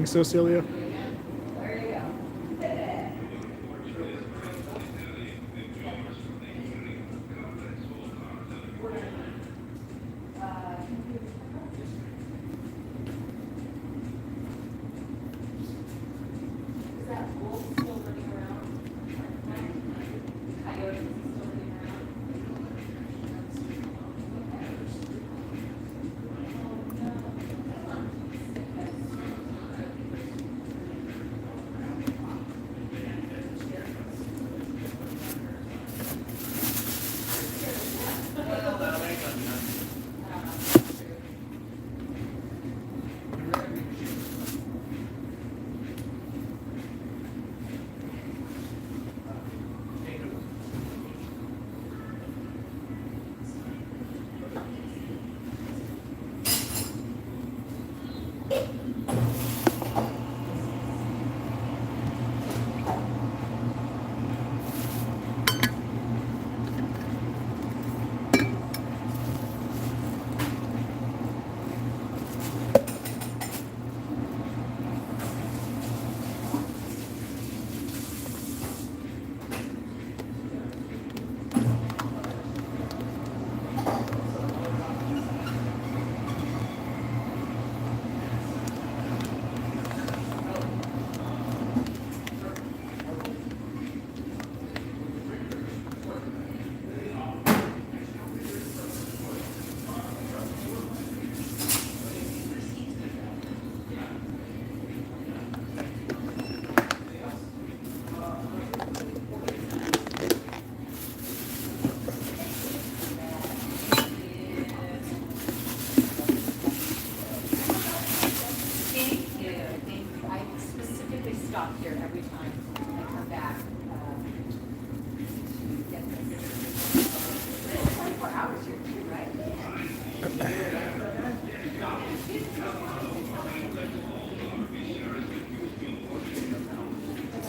think so, Celia?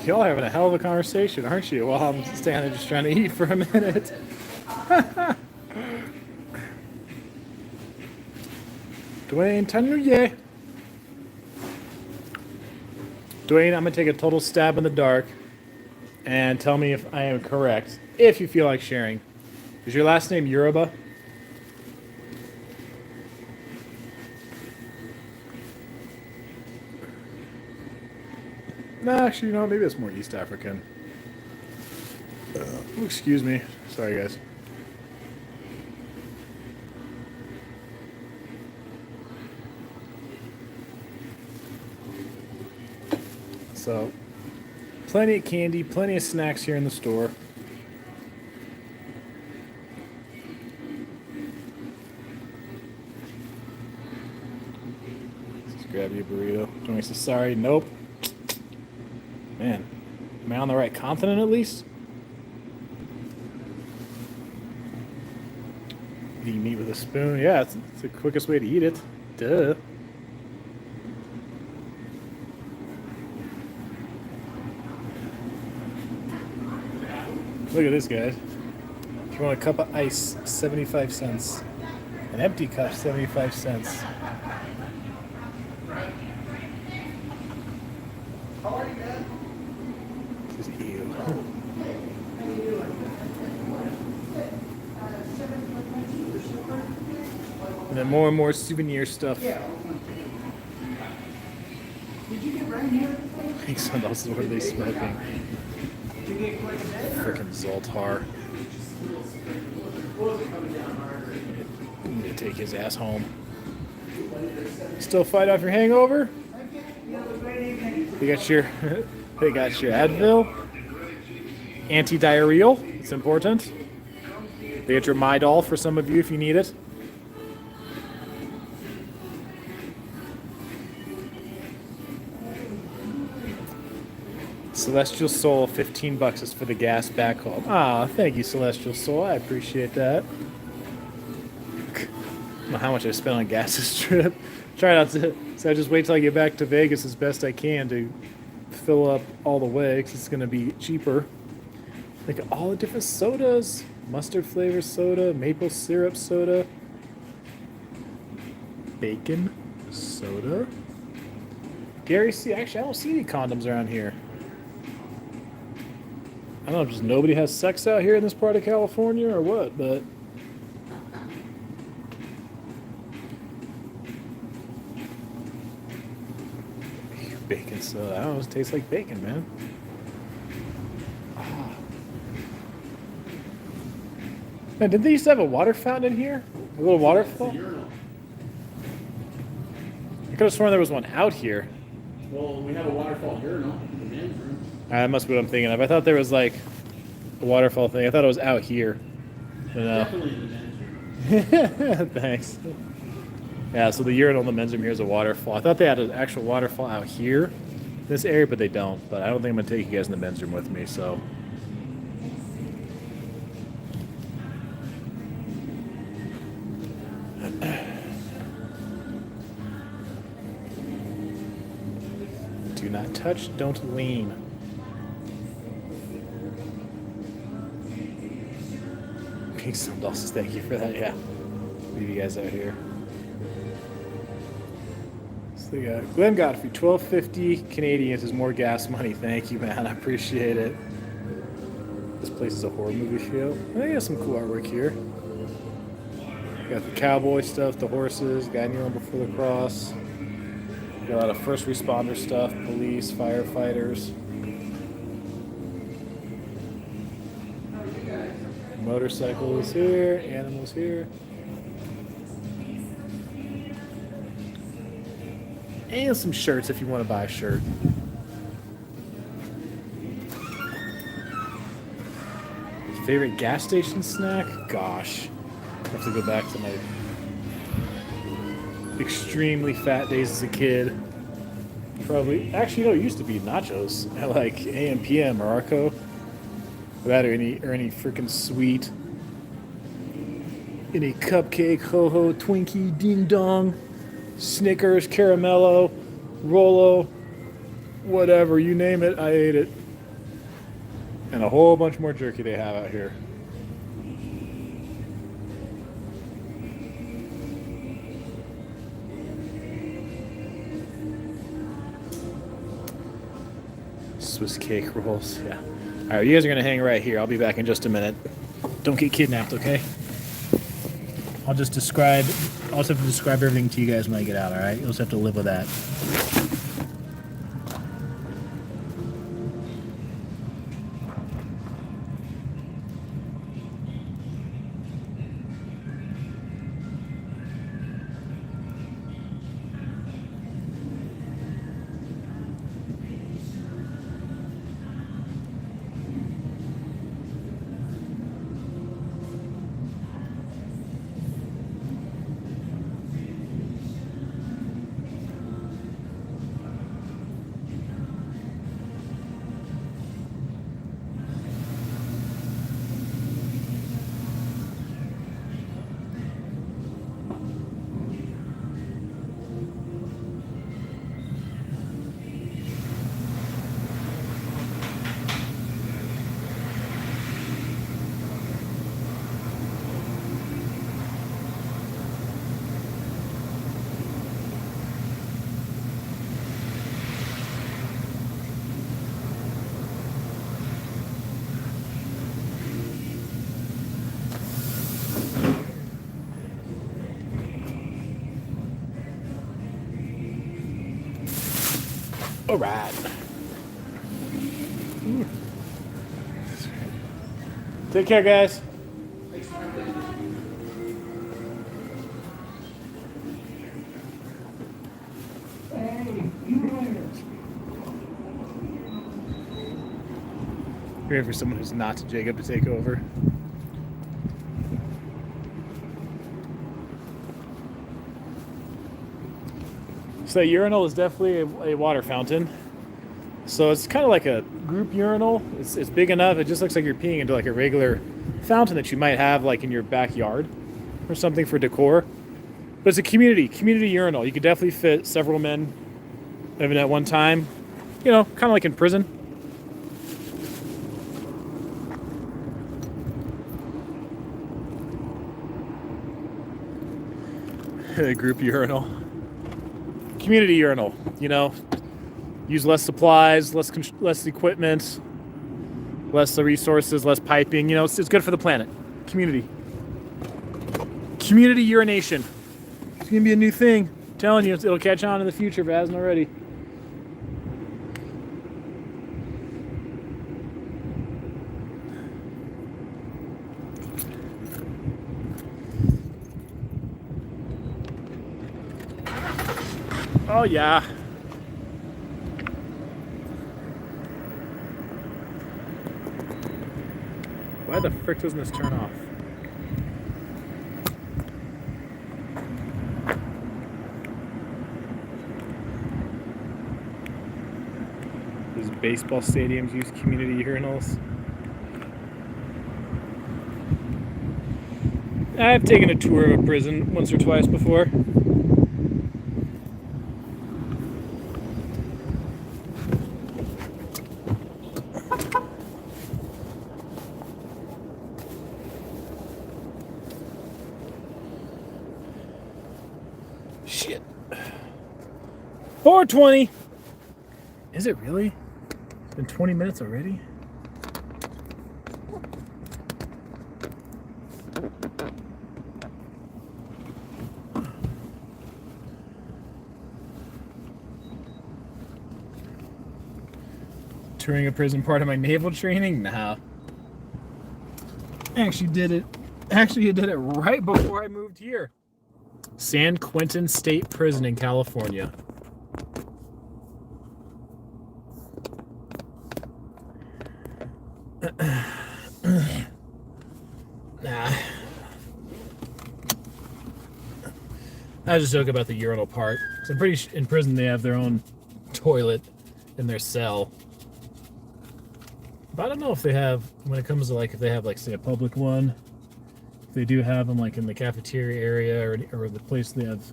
Y'all having a hell of a conversation, aren't you? While I'm standing there just trying to eat for a minute. Dwayne, Tanuye. Dwayne, I'm going to take a total stab in the dark and tell me if I am correct, if you feel like sharing. Is your last name Yoruba? No, actually, no, maybe it's more East African. Oh, excuse me. Sorry, guys. So, plenty of candy, plenty of snacks here in the store. Let's grab you a burrito. Tony says, sorry, nope. Man, am I on the right continent at least? Eating meat with a spoon? Yeah, it's the quickest way to eat it. Duh. Look at this, guys. If you want a cup of ice, 75 cents. An empty cup, 75 cents. This is ew. And then more and more souvenir stuff. Did you get right here? I think someone else is what are they smoking? Did you get quite a bit? Frickin' Zoltar. Need to take his ass home. Still fight off your hangover? They got your they got your Advil. Anti-diarrheal. It's important. They got your Midol for some of you if you need it. Celestial Soul, $15 is for the gas back home. Ah, thank you, Celestial Soul. I appreciate that. I don't know how much I spent on gas this trip. Try not to. So I just wait till I get back to Vegas as best I can to fill up all the way because it's going to be cheaper. Look at all the different sodas. Mustard flavor soda, maple syrup soda, bacon soda, Gary, see, actually, I don't see any condoms around here. I don't know if just nobody has sex out here in this part of California or what, but... Bacon soda. I don't know, it tastes like bacon, man. Ah. Man, didn't they used to have a water fountain in here? A little waterfall? I could have sworn there was one out here. Well, we have a waterfall urinal in the men's room. That must be what I'm thinking of. I thought there was like a waterfall thing. I thought it was out here. But no. Definitely in the men's room. Thanks. Yeah, so the urinal in the men's room here is a waterfall. I thought they had an actual waterfall out here in this area, but they don't. But I don't think I'm going to take you guys in the men's room with me, so... Do not touch, don't lean. Pink sunglasses, thank you for that, yeah. Leave you guys out here. So they got Glenn Godfrey, $12.50 Canadian is more gas money. Thank you, man. I appreciate it. This place is a horror movie show. They got some cool artwork here. Got the cowboy stuff, the horses, guy kneeling before the cross. Got a lot of first responder stuff, police, firefighters. Motorcycles here, animals here. And some shirts if you want to buy a shirt. Favorite gas station snack? Gosh. I have to go back to my extremely fat days as a kid. Probably, actually, no, it used to be nachos at like AM, PM, or Arco. That or any freaking sweet, any cupcake, ho ho, Twinkie, ding dong, Snickers, Caramello, Rolo, whatever, you name it, I ate it. And a whole bunch more jerky they have out here. Swiss cake rolls, yeah. All right, you guys are gonna hang right here. I'll be back in just a minute. Don't get kidnapped, okay? I'll just have to describe everything to you guys when I get out, all right? You'll just have to live with that. All right. Take care, guys. Here for someone who's not Jacob to take over. So that urinal is definitely a water fountain. So it's kind of like a group urinal. It's big enough. It just looks like you're peeing into like a regular fountain that you might have like in your backyard or something for decor. But it's a community urinal. You could definitely fit several men even at one time. You know, kind of like in prison. A group urinal. Community urinal, you know. use less supplies, less equipment, less the resources, less piping. You know, it's good for the planet. Community urination. It's gonna be a new thing. I'm telling you, it'll catch on in the future if it hasn't already. Oh yeah. Why the frick doesn't this turn off? These baseball stadiums use community urinals. I've taken a tour of a prison once or twice before. Shit. 4:20. Is it really? It's been 20 minutes already? Touring a prison part of my naval training? Nah. Actually did it right before I moved here. San Quentin State Prison in California. Nah. I just joke about the urinal part. So I'm pretty in prison they have their own toilet in their cell. But I don't know if they have, when it comes to like, if they have like say a public one. If they do have them like in the cafeteria area or the place they have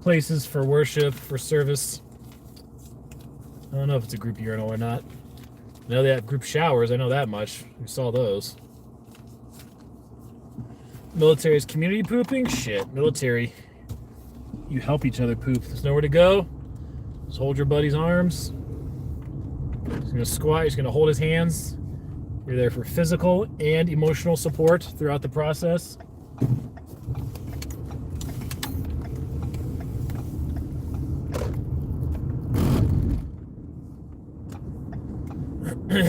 places for worship, for service. I don't know if it's a group urinal or not. I know they have group showers, I know that much. We saw those. Military's community pooping? Shit, military. You help each other poop. There's nowhere to go. Just hold your buddy's arms. He's gonna squat, he's gonna hold his hands. You're there for physical and emotional support throughout the process. Am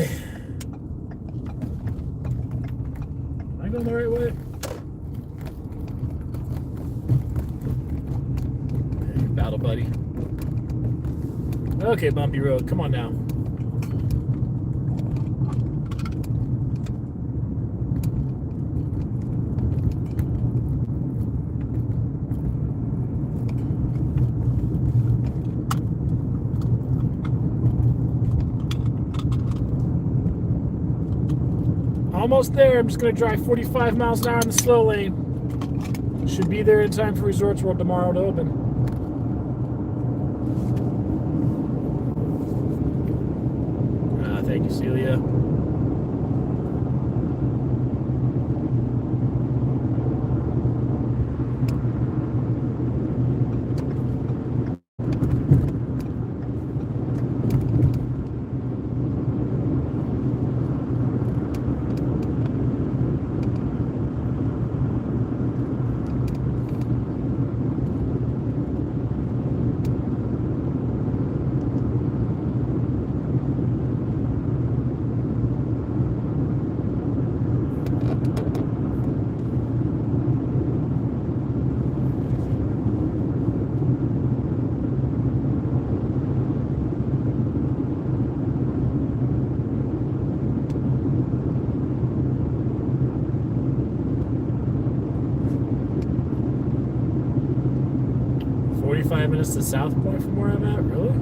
I going the right way? Battle buddy. Okay, bumpy road. Come on now. Almost there. I'm just going to drive 45 miles an hour in the slow lane. Should be there in time for Resorts World tomorrow to open. Thank you, Celia. Minutes to South Point from where I'm at, really?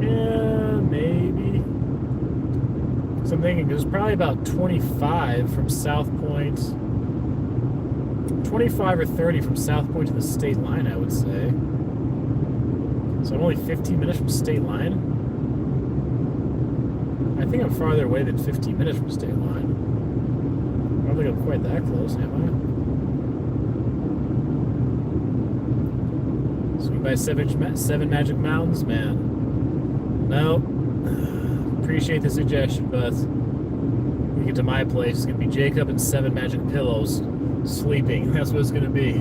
Yeah, maybe. So I'm thinking there's probably about 25 from South Point. 25 or 30 from South Point to the state line, I would say. So I'm only 15 minutes from state line. I think I'm farther away than 15 minutes from state line. I don't think I'm quite that close, am I? Swing by seven Magic Mountains, man. No. Appreciate the suggestion, but when we get to my place, it's gonna be Jacob and 7 magic pillows sleeping. That's what it's gonna be.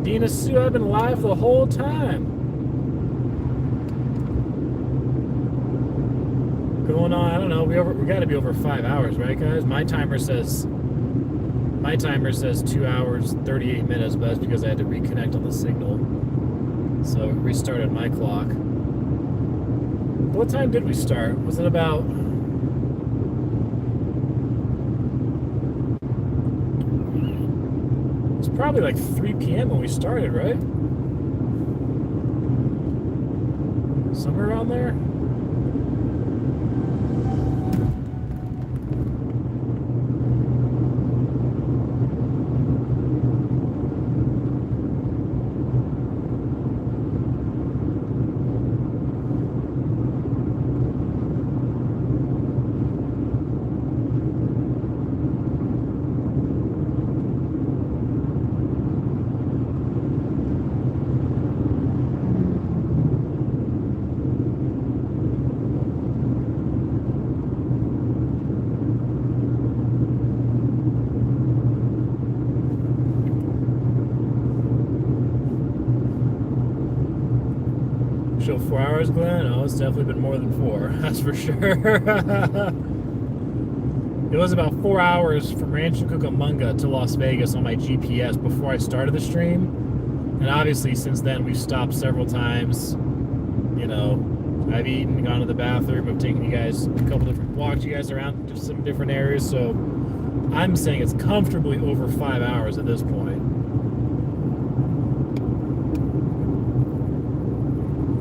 Dina Sue, I've been live the whole time. Going on, I don't know, we got to be over 5 hours, right, guys? My timer says 2 hours 38 minutes, but that's because I had to reconnect on the signal. So it restarted my clock. What time did we start? Was it about? It's probably like 3 p.m. when we started, right? Somewhere around there? Show 4 hours, Glenn? Oh, it's definitely been more than 4. That's for sure. It was about 4 hours from Rancho Cucamonga to Las Vegas on my GPS before I started the stream. And obviously, since then, we've stopped several times. You know, I've eaten, gone to the bathroom, I've taken you guys walked you guys around to some different areas. So I'm saying it's comfortably over 5 hours at this point.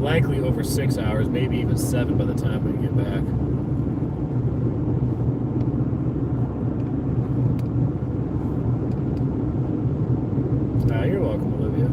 Likely over 6 hours, maybe even 7 by the time we get back. You're welcome, Olivia.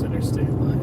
Interstate life.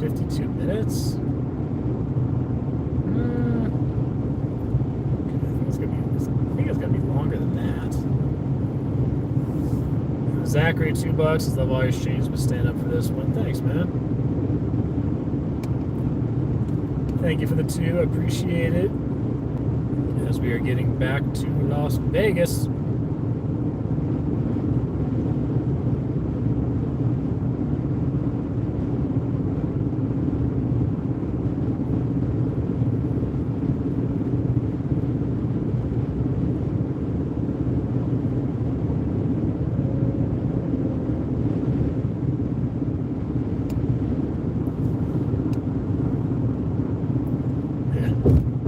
52 minutes? I think it's gonna be longer than that. Zachary, $2. Love all your streams, but stand up for this one. Thanks, man. Thank you for the 2. I appreciate it. As we are getting back to Las Vegas.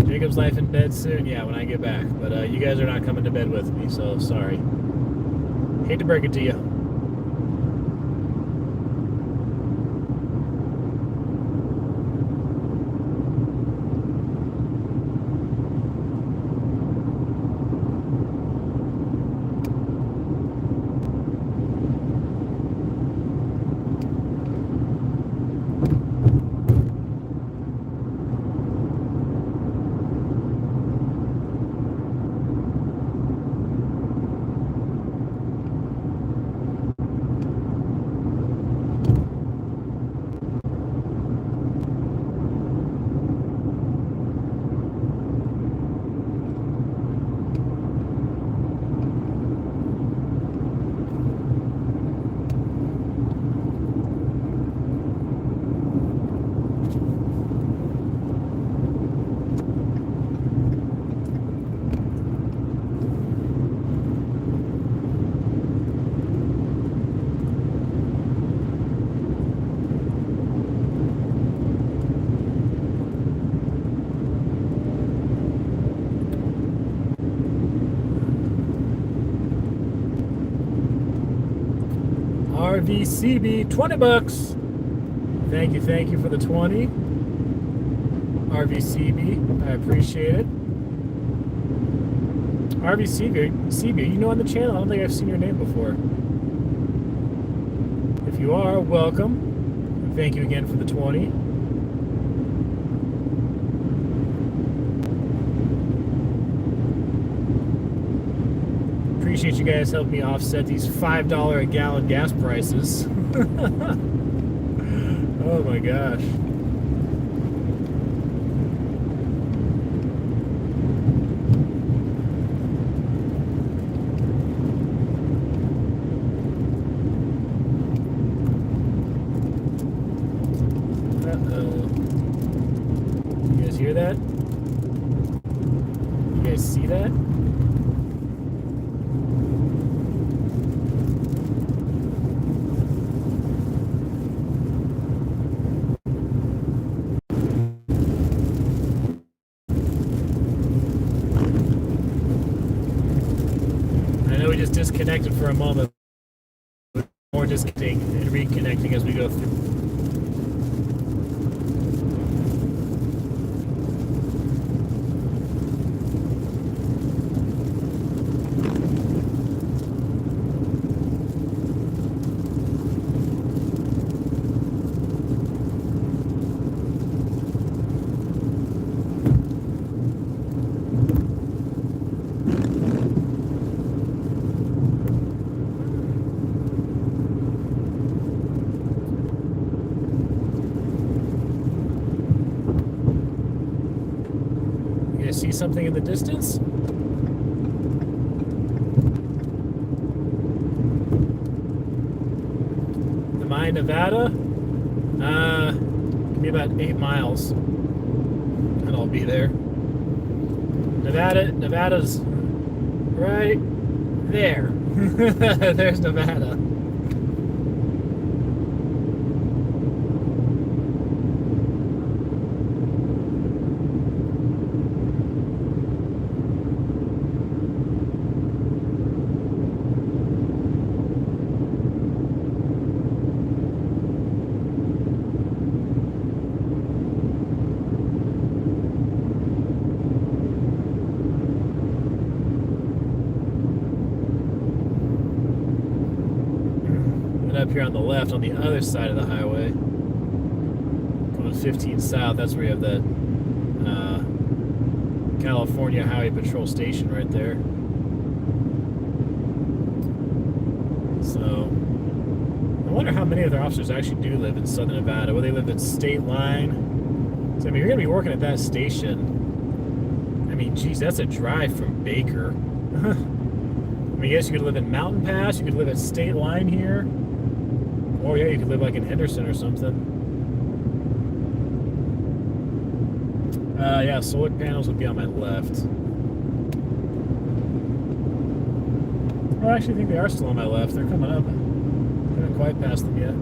Jacob's life in bed soon, yeah, when I get back. But you guys are not coming to bed with me, so sorry. Hate to break it to you. RVCB, 20 bucks. Thank you for the 20. RVCB, I appreciate it. RVCB, you know on the channel? I don't think I've seen your name before. If you are, welcome. Thank you again for the 20. Appreciate you guys helping me offset these $5 a gallon gas prices. Oh my gosh. Uh-oh. You guys hear that? You guys see that? Disconnected for a moment, but more disconnecting and reconnecting as we go through. See something in the distance? Am I in Nevada? Give me about 8 miles and I'll be there. Nevada's right there. There's Nevada. Up here on the left, on the other side of the highway, going 15 south, that's where you have that California Highway Patrol station right there. So I wonder how many of their officers actually do live in southern Nevada. Well, they live at State Line. It's So, I mean, you're going to be working at that station. I mean, geez, that's a drive from Baker. I mean, I guess you could live in Mountain Pass. You could live at State Line here. Or, yeah, you could live like in Henderson or something. Yeah, solar panels would be on my left. Oh, I actually think they are still on my left. They're coming up. I haven't quite passed them yet.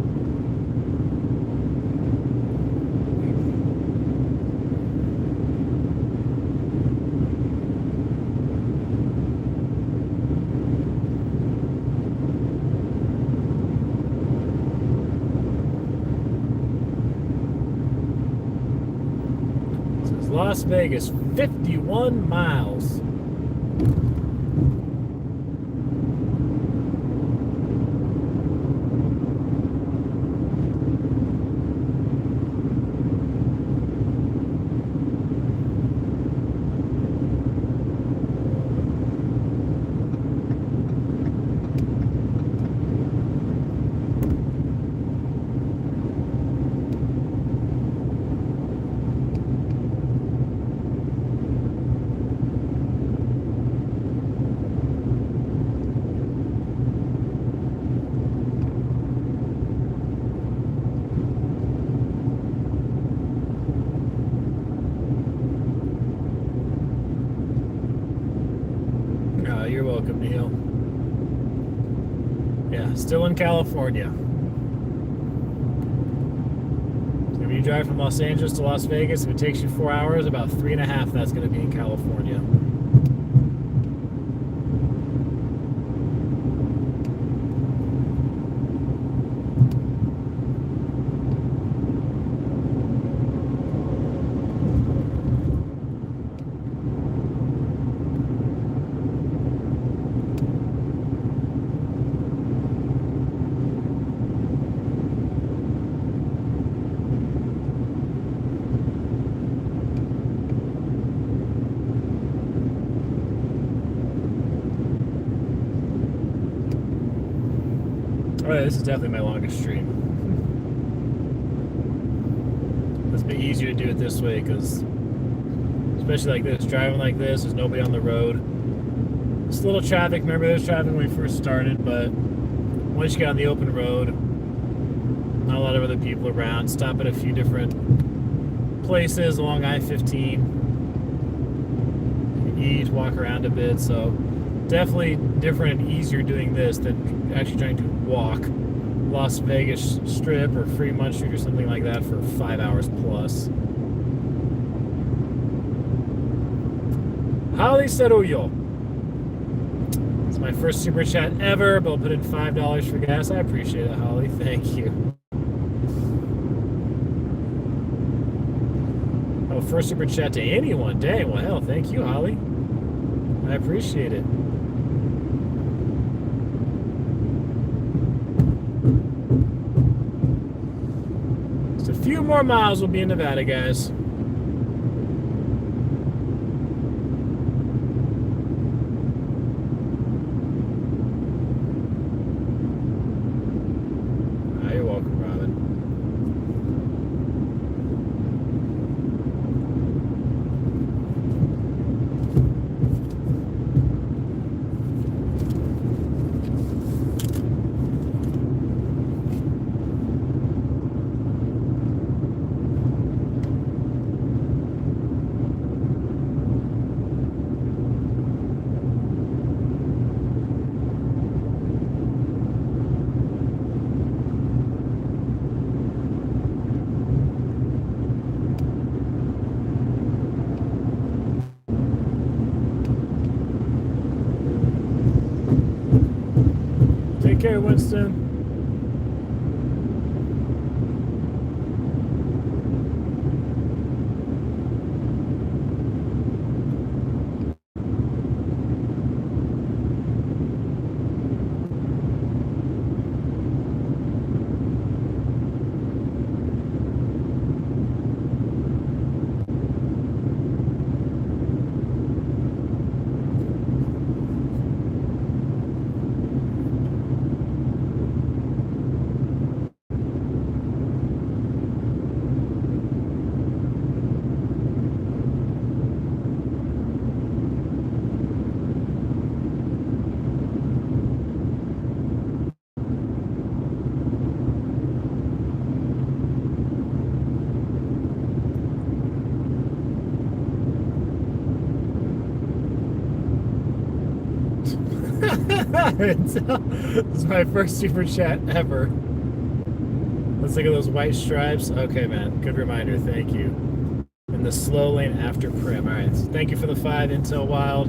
This is Las Vegas, 51 miles. You're welcome, Neil. Yeah, still in California. So if you drive from Los Angeles to Las Vegas, if it takes you 4 hours, about 3.5 that's going to be in California. Oh, yeah, this is definitely my longest stream. It's a bit easier to do it this way because, especially like this, driving like this, there's nobody on the road. It's a little traffic. Remember, there's traffic when we first started, but once you get on the open road, not a lot of other people around. Stop at a few different places along I-15. Eat, walk around a bit, so definitely different and easier doing this than actually trying to walk Las Vegas Strip or Fremont Street or something like that for 5 hours plus. Holly Cerullo. It's my first super chat ever, but I'll put in $5 for gas. I appreciate it, Holly. Thank you. Oh, first super chat to anyone. Dang, well, hell, thank you, Holly. I appreciate it. Just a few more miles, we'll be in Nevada, guys. You're welcome, Robin. Take care, Winston. This is my first super chat ever. Let's look at those white stripes. Okay, man. Good reminder. Thank you. In the slow lane after Prim. All right. So thank you for the 5 Intel Wild.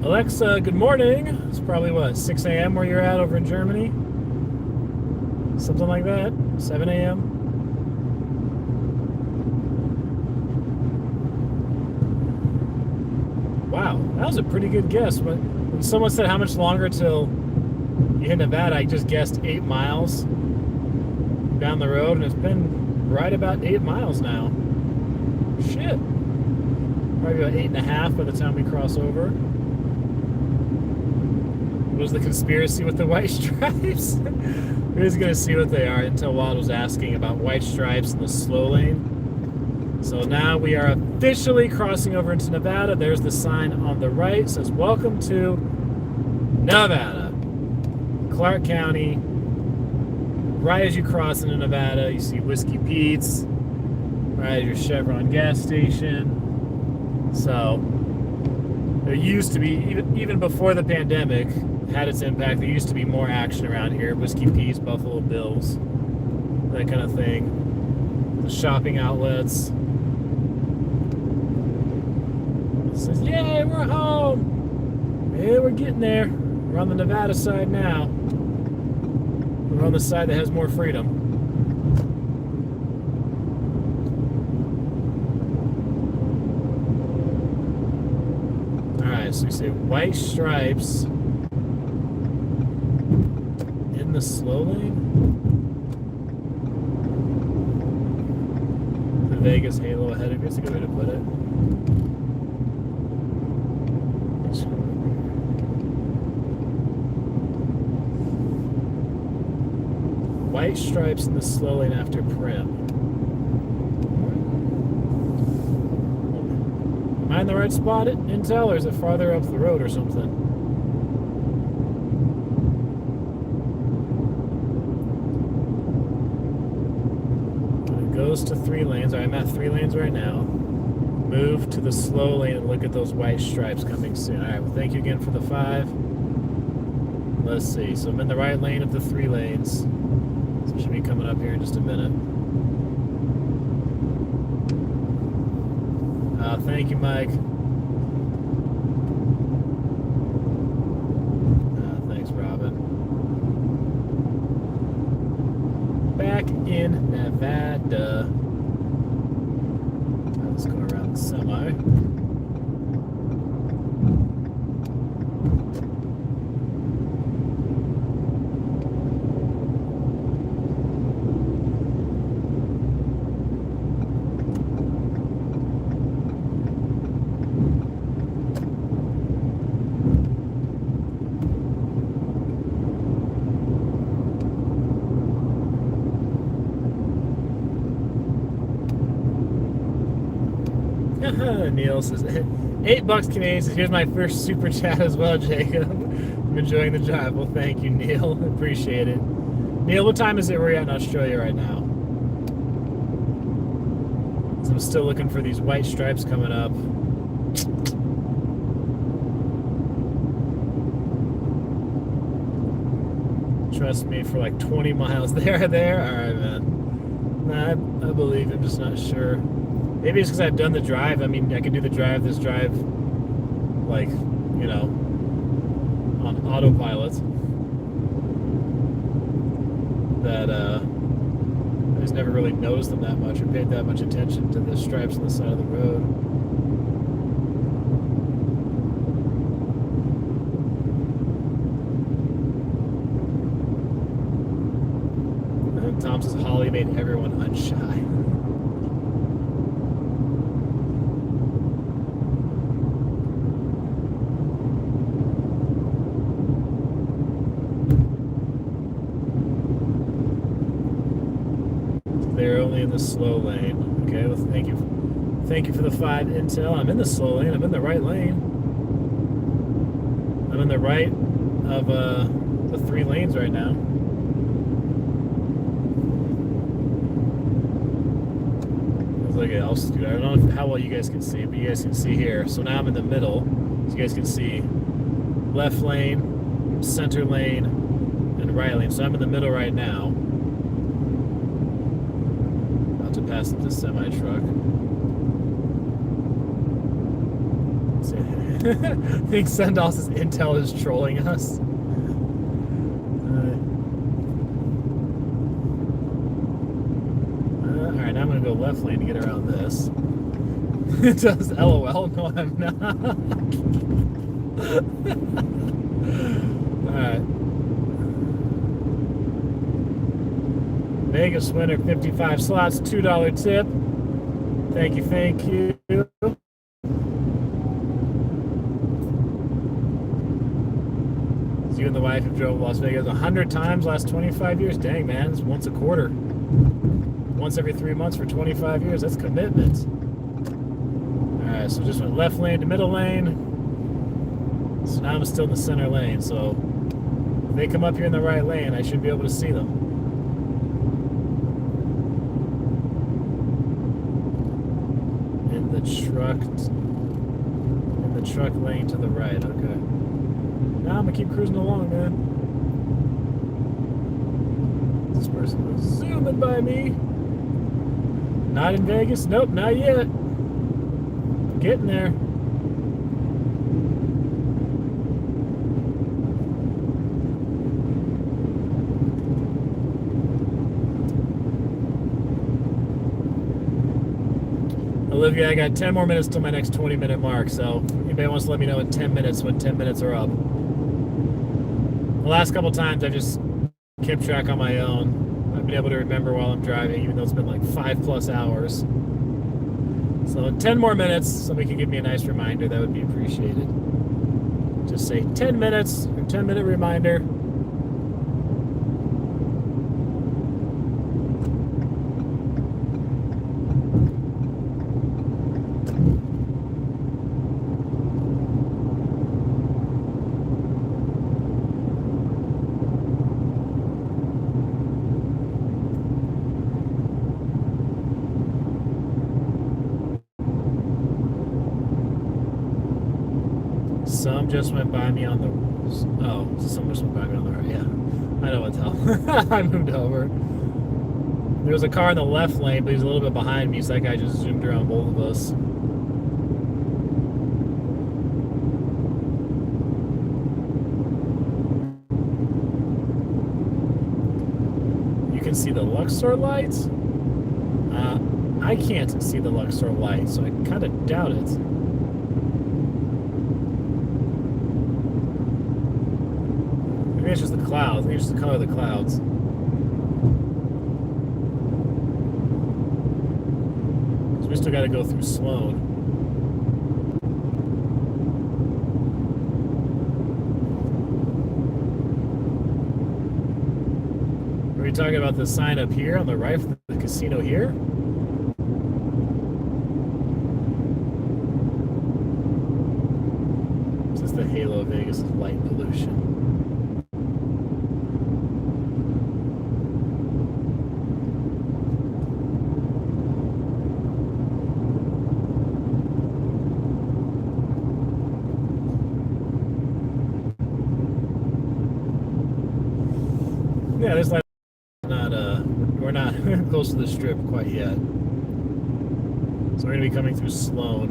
Alexa, good morning. It's probably what, 6 a.m. where you're at over in Germany? Something like that. 7 a.m. Wow, that was a pretty good guess. When someone said how much longer till you hit Nevada, I just guessed 8 miles down the road, and it's been right about 8 miles now. Shit. Probably about 8.5 by the time we cross over. What was the conspiracy with the white stripes? We're just gonna see what they are. Until Wild was asking about white stripes in the slow lane. So now we are officially crossing over into Nevada. There's the sign on the right. It says, welcome to Nevada. Clark County. Right as you cross into Nevada, you see Whiskey Pete's. Right as your Chevron gas station. So there used to be, even before the pandemic had its impact, there used to be more action around here. Whiskey Pete's, Buffalo Bills, that kind of thing. The shopping outlets. It says, yay, we're home. Yeah, we're getting there. We're on the Nevada side now. We're on the side that has more freedom. Alright, so we say white stripes in the slow lane. The Vegas halo ahead of you is a good way to put it. White stripes in the slow lane after Prim. Am I in the right spot at Intel, or is it farther up the road or something? It goes to 3 lanes. I'm at 3 lanes right now. Move to the slow lane and look at those white stripes coming soon. Alright, well, thank you again for the 5. Let's see. So I'm in the right lane of the 3 lanes. So it should be coming up here in just a minute. Thank you, Mike. Thanks, Robin. Back in Nevada. Let's go around the semi. Neil says, $8 Canadian says, here's my first super chat as well, Jacob. I'm enjoying the drive. Well, thank you, Neil. Appreciate it. Neil, what time is it where you're at in Australia right now? So I'm still looking for these white stripes coming up. Trust me, for like 20 miles there. All right, man. Nah, I believe I'm just not sure. Maybe it's because I've done the drive. I mean, I can do this drive, like, you know, on autopilot. That, I just never really noticed them that much or paid that much attention to the stripes on the side of the road. Tom says Holly made everyone unshy. They're only in the slow lane. Okay, well, thank you. Thank you for the 5 Intel. I'm in the slow lane. I'm in the right lane. I'm in the right of the 3 lanes right now. Let's look at else. I don't know how well you guys can see, but you guys can see here. So now I'm in the middle. So you guys can see left lane, center lane, and right lane. So I'm in the middle right now. About to pass the semi-truck. I think Sendos's intel is trolling us. Alright, now I'm going to go left lane to get around this. It does LOL? No, I'm not. Alright. Vegas winner, 55 slots, $2 tip. Thank you, thank you. You and the wife have drove Las Vegas 100 times last 25 years. Dang, man, it's once a quarter. Once every 3 months for 25 years. That's commitment. Alright, so just went left lane to middle lane. So now I'm still in the center lane. So if they come up here in the right lane, I should be able to see them. In the truck lane to the right. Okay. Now I'm gonna keep cruising along, man. This person was zooming by me. Not in Vegas? Nope, not yet. Getting there. Olivia, I got 10 more minutes till my next 20-minute mark, so if anybody wants to let me know in 10 minutes when 10 minutes are up. The last couple times I just kept track on my own. I've been able to remember while I'm driving, even though it's been like 5+ hours. So in 10 more minutes, somebody can give me a nice reminder. That would be appreciated. Just say 10 minutes, or 10-minute reminder. Some just went by me on the... Oh, some just went by me on the right. Yeah, I know what the hell. I moved over. There was a car in the left lane, but he was a little bit behind me, so that guy just zoomed around both of us. You can see the Luxor lights? I can't see the Luxor lights, so I kind of doubt it. Maybe it's just the clouds. Maybe it's just the color of the clouds. So we still got to go through Sloan. Are we talking about the sign up here on the right for the casino here? This is the halo of Vegas' light pollution. Yeah, there's like we're not close to the strip quite yet. So we're gonna be coming through Sloan.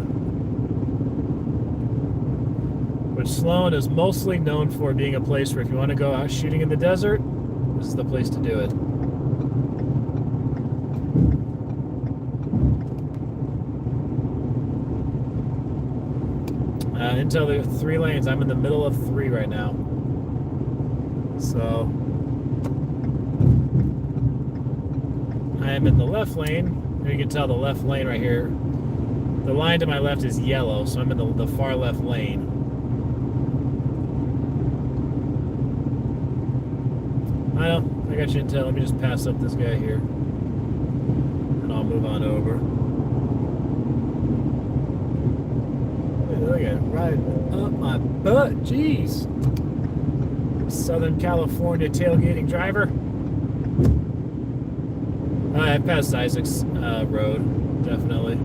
Which Sloan is mostly known for being a place where if you want to go out shooting in the desert, this is the place to do it. Until the 3 lanes, I'm in the middle of 3 right now. So I am in the left lane. You can tell the left lane right here. The line to my left is yellow, so I'm in the far left lane. I know, I got you intel. Let me just pass up this guy here. And I'll move on over. Look at it, right up my butt, jeez. Southern California tailgating driver. I passed Isaac's road, definitely.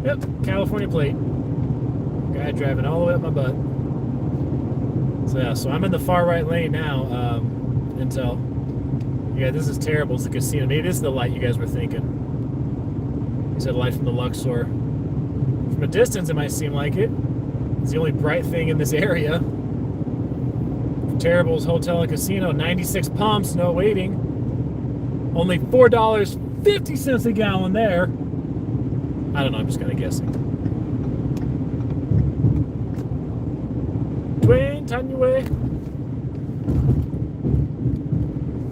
Yep, California plate. Guy driving all the way up my butt. So yeah, so I'm in the far right lane now. Intel. Yeah, this is terrible. It's a casino. Maybe this is the light you guys were thinking. You said light from the Luxor. From a distance, it might seem like it. It's the only bright thing in this area. Terrible's Hotel and Casino, 96 pumps, no waiting. Only $4.50 a gallon there. I don't know, I'm just kind of guessing. Dwayne, Tanyue.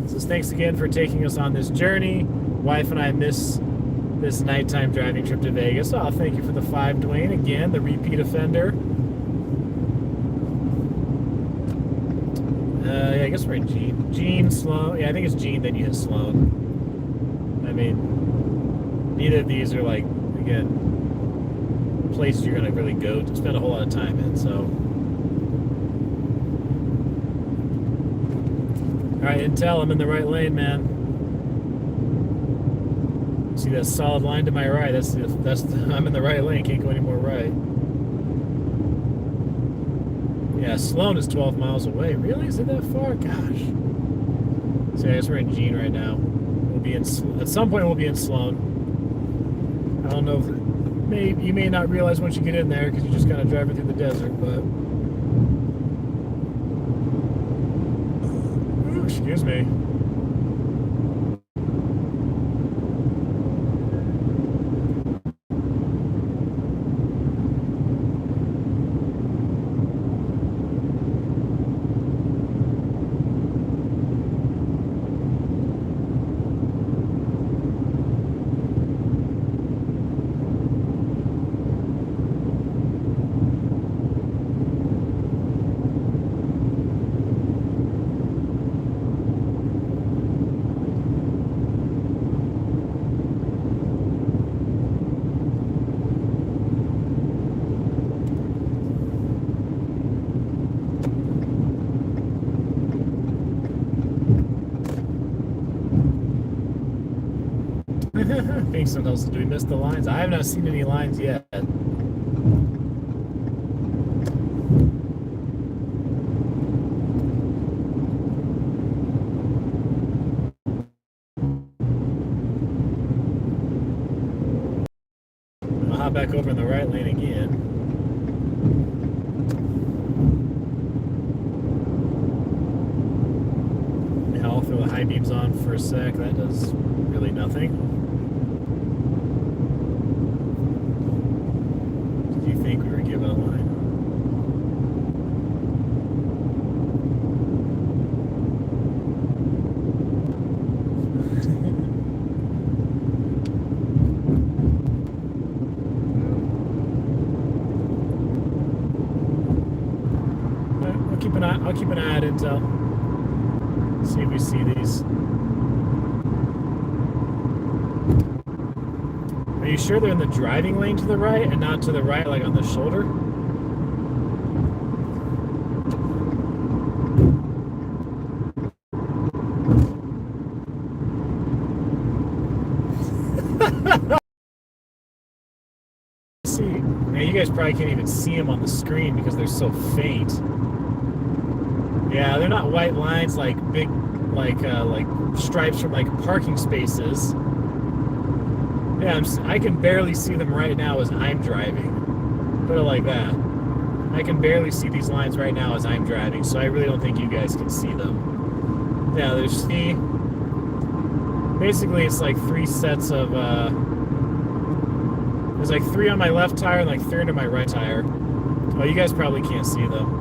So thanks again for taking us on this journey. Wife and I miss this nighttime driving trip to Vegas. Oh, thank you for the 5, Dwayne. Again, the repeat offender. Yeah, I guess we're in Gene. Gene, Sloan. Yeah, I think it's Gene, then you hit Sloan. I mean, neither of these are like, again, places you're gonna really go to spend a whole lot of time in, so. Alright, Intel, I'm in the right lane, man. See that solid line to my right? I'm in the right lane, can't go any more right. Yeah, Sloan is 12 miles away. Really? Is it that far? Gosh. So I guess we're in Gene right now. We'll be in at some point we'll be in Sloan. I don't know if you may not realize once you get in there because you're just kind of driving through the desert, but ooh, excuse me. Think something else. Do we miss the lines? I have not seen any lines yet. I'll hop back over in the right lane again. I'll throw the high beams on for a sec. That does really nothing. Did you think we were given a line? I'll keep an eye out Intel. See if we see these. Are you sure they're in the driving lane to the right and not to the right, like on the shoulder? See, now you guys probably can't even see them on the screen because they're so faint. Yeah, they're not white lines like big, like stripes from like parking spaces. Yeah, I can barely see them right now as I'm driving. Put it like that. I can barely see these lines right now as I'm driving, so I really don't think you guys can see them. Yeah, there's basically it's like 3 sets of, there's like 3 on my left tire and like 3 under my right tire. Oh, you guys probably can't see them.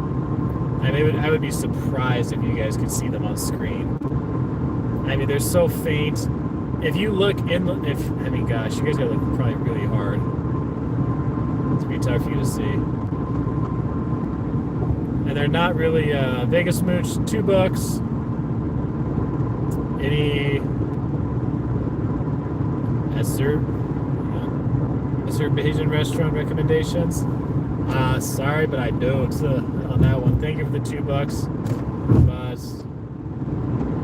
I would be surprised if you guys could see them on screen. I mean, they're so faint. If you look in, I mean, gosh, you guys gotta look probably really hard. It's gonna be tough for you to see. And they're not really, Vegas Mooch, $2. Any Azerbaijan restaurant recommendations? Sorry, but I don't on that one. Thank you for the $2. But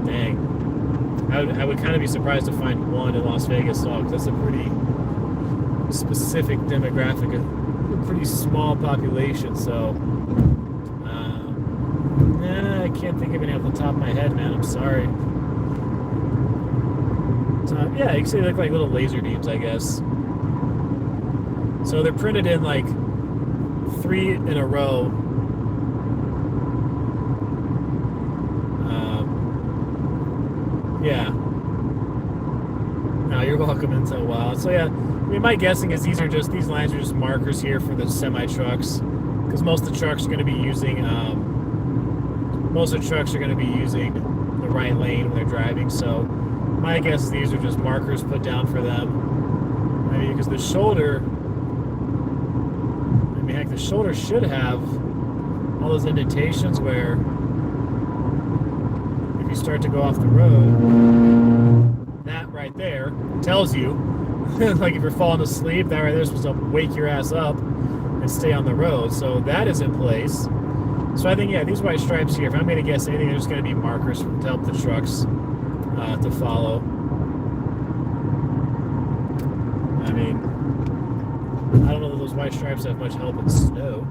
dang, I would kind of be surprised to find one in Las Vegas, because that's a pretty specific demographic, a pretty small population. So I can't think of any off the top of my head, man. I'm sorry. Yeah, you can say they look like little laser beams, I guess. So they're printed in like 3 in a row. Yeah. No, you're welcome, Intel Wild. So yeah, I mean, my guessing is these lines are just markers here for the semi trucks, because most of the trucks are going to be using the right lane when they're driving. So my guess is these are just markers put down for them. I mean, because the shoulder, heck, the shoulder should have all those indentations where if you start to go off the road, that right there tells you, like if you're falling asleep, that right there is supposed to wake your ass up and stay on the road. So that is in place. So I think, yeah, these white stripes here, if I'm going to guess anything, they're just going to be markers to help the trucks to follow. I mean, I don't know that those white stripes have much help in snow,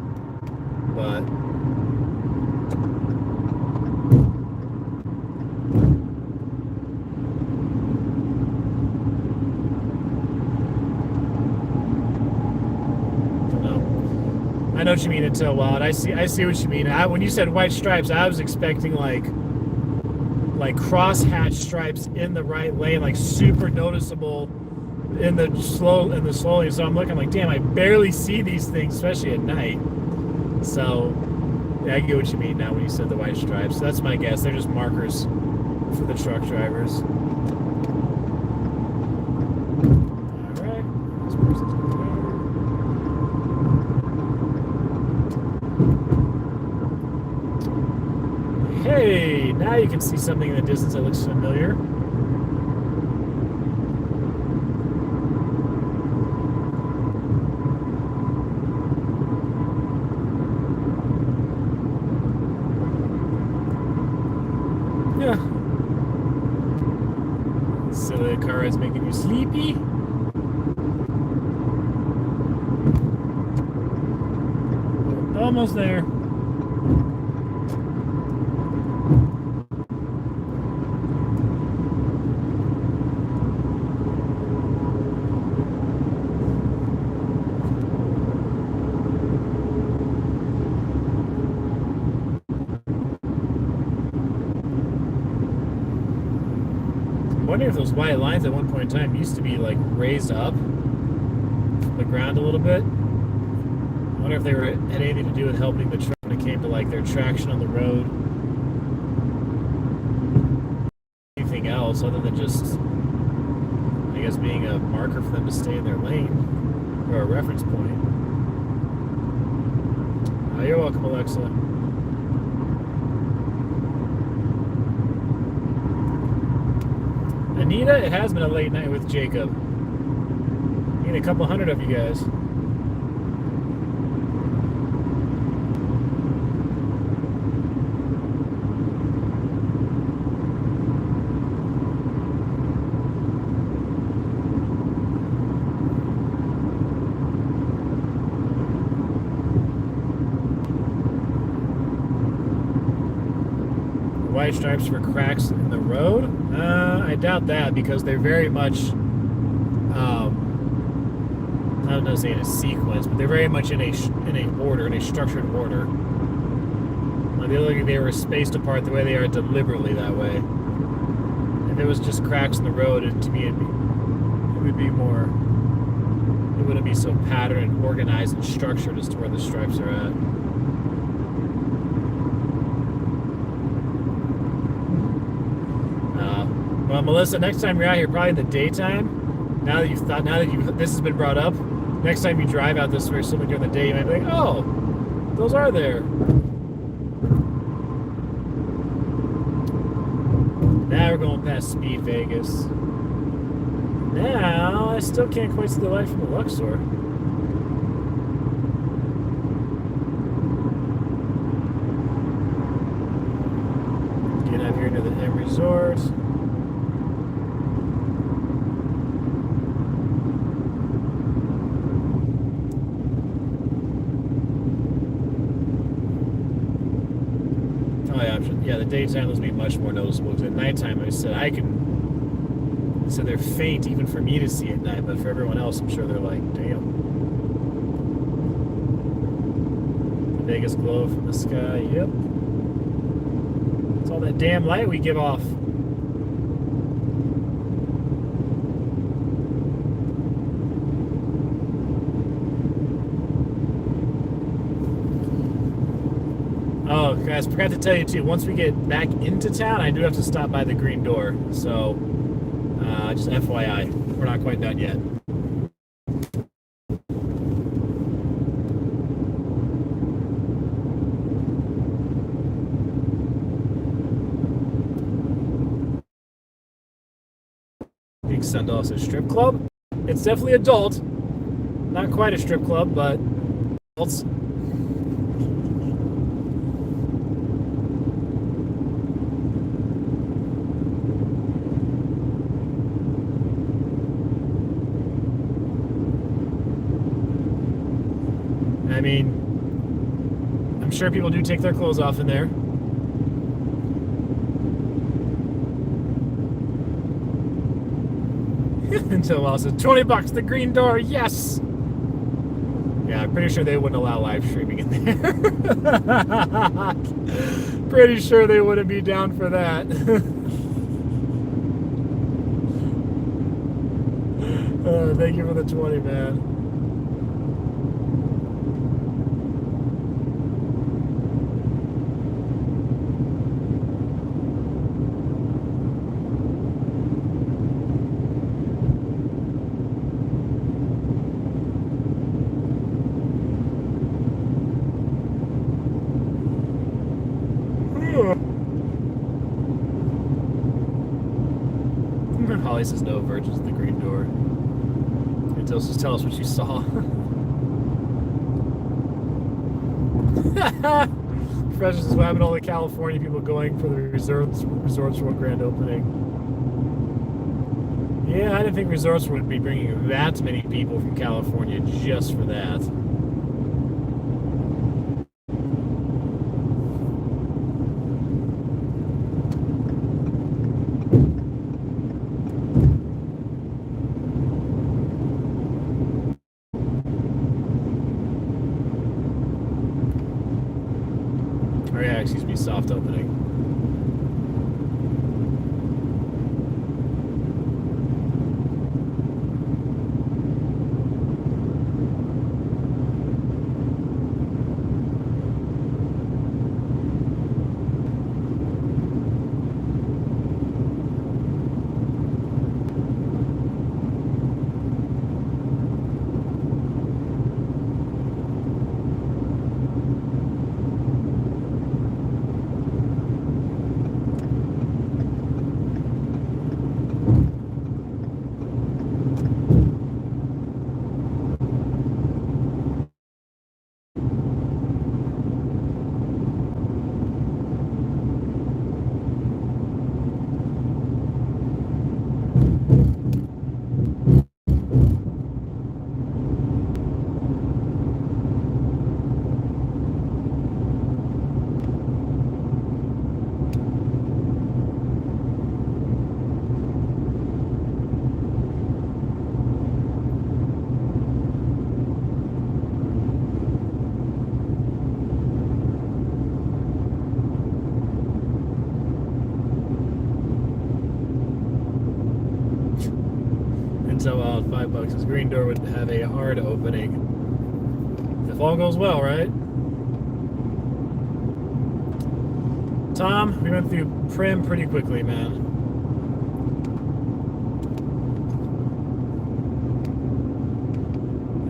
but I know what you mean, Intel Wild. I see what you mean. When you said white stripes, I was expecting like cross-hatch stripes in the right lane, like super noticeable in the slow lane. So I'm looking like, damn, I barely see these things, especially at night. So yeah, I get what you mean now when you said the white stripes. So that's my guess. They're just markers for the truck drivers. All right. This person's going there. Hey, now you can see something in the distance that looks familiar. Yeah. Silly car ride's making you sleepy. Almost there. I'm wondering if those white lines at one point in time used to be like raised up from the ground a little bit. I wonder if they had anything to do with helping the truck when it came to like their traction on the road. Anything else other than just, I guess, being a marker for them to stay in their lane or a reference point. Oh, you're welcome, Alexa. Anita, it has been a late night with Jacob. Need a couple hundred of you guys. White stripes for cracks in the road? I doubt that, because they're very much, I don't know, say in a sequence, but they're very much in a order, in a structured order. Like they look like they were spaced apart the way they are deliberately that way. If it was just cracks in the road, to me it would be more, it wouldn't be so patterned and organized and structured as to where the stripes are at. Well, Melissa, next time you're out here, probably in the daytime, now that this has been brought up, next time you drive out this way, somewhere during the day, you might be like, oh, those are there. Now we're going past Speed Vegas. Now, I still can't quite see the light from the Luxor. Get up here to the M Resort. caption. Yeah, the daytime will be much more noticeable because at nighttime, I said they're faint even for me to see at night, but for everyone else, I'm sure they're like, damn. The Vegas glow from the sky. Yep. It's all that damn light we give off. Oh, guys, forgot to tell you too, once we get back into town, I do have to stop by the green door. So, just FYI, we're not quite done yet. Big Sundance strip club. It's definitely adult. Not quite a strip club, but adults. I mean, I'm sure people do take their clothes off in there. Until Al said, $20, the green door, yes! Yeah, I'm pretty sure they wouldn't allow live streaming in there. Pretty sure they wouldn't be down for that. Thank you for the 20, man. Holly says no virgins at the green door. Just tell us what you saw. Fresh is what happened to all the California people going for the Resorts World grand opening. Yeah, I didn't think Resorts would be bringing that many people from California just for that. Excuse me, soft opening. So $5. His green door would have a hard opening. If all goes well, right? Tom, we went through Prim pretty quickly, man.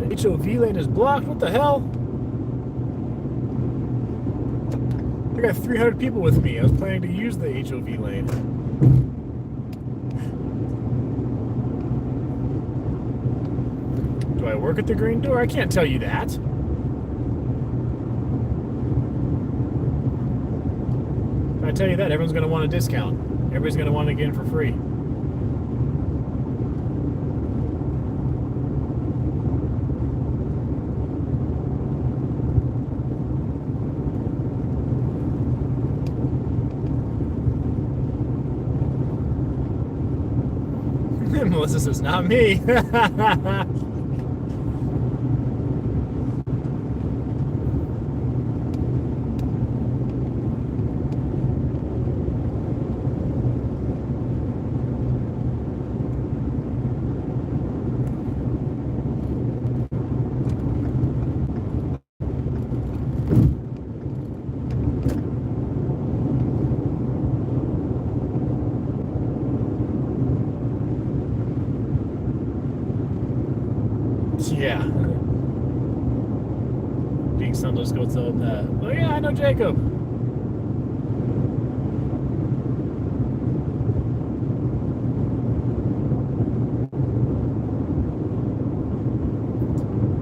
The HOV lane is blocked. What the hell? I got 300 people with me. I was planning to use the HOV lane. Do I work at the green door? I can't tell you that. If I tell you that, everyone's going to want a discount. Everybody's going to want to get in for free. Melissa says, not me. Yeah. Being son, let's go tell that. Oh yeah, I know Jacob.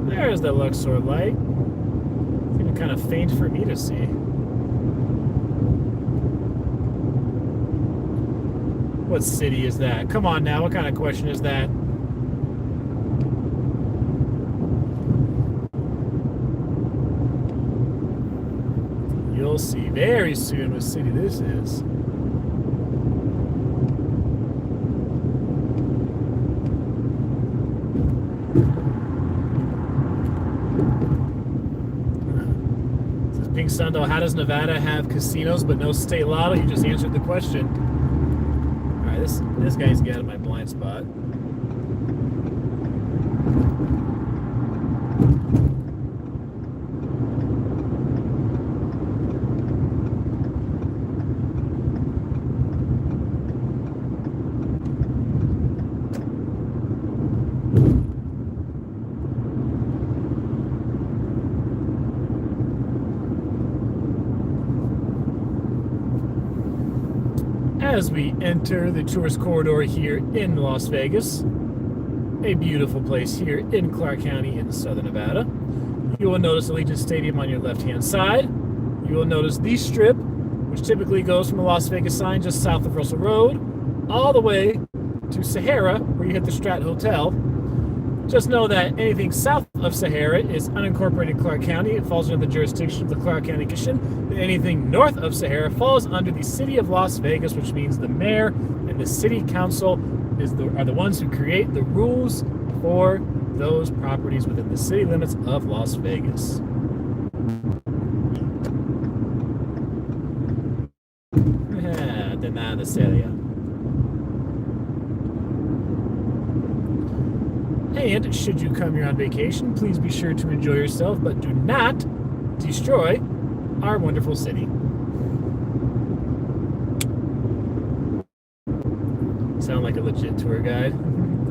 There's the Luxor light. It's even kind of faint for me to see. What city is that? Come on now, what kind of question is that? You'll see very soon what city this is. Says Pink Sundo, how does Nevada have casinos but no state lotto? You just answered the question. Alright, this guy's got my blind spot. As we enter the tourist corridor here in Las Vegas, a beautiful place here in Clark County in southern Nevada, you will notice Allegiant Stadium on your left-hand side. You will notice the Strip, which typically goes from the Las Vegas sign just south of Russell Road, all the way to Sahara, where you hit the Strat Hotel. Just know that anything south of Sahara is unincorporated Clark County. It falls under the jurisdiction of the Clark County Commission. And anything north of Sahara falls under the city of Las Vegas, which means the mayor and the city council are the ones who create the rules for those properties within the city limits of Las Vegas. De nada seria. And should you come here on vacation, please be sure to enjoy yourself, but do not destroy our wonderful city. Sound like a legit tour guide.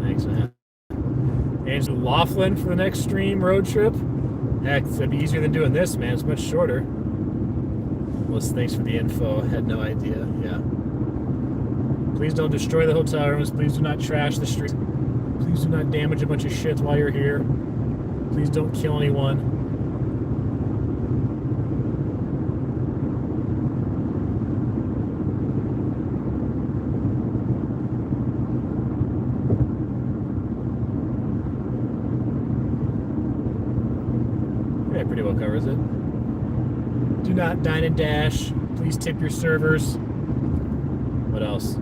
Thanks, man. Angela Laughlin for the next stream road trip. Heck, that'd be easier than doing this, man. It's much shorter. Well, thanks for the info. I had no idea. Yeah. Please don't destroy the hotel rooms. Please do not trash the street. Please do not damage a bunch of shit while you're here. Please don't kill anyone. Yeah, pretty well covers it. Do not dine and dash. Please tip your servers. What else?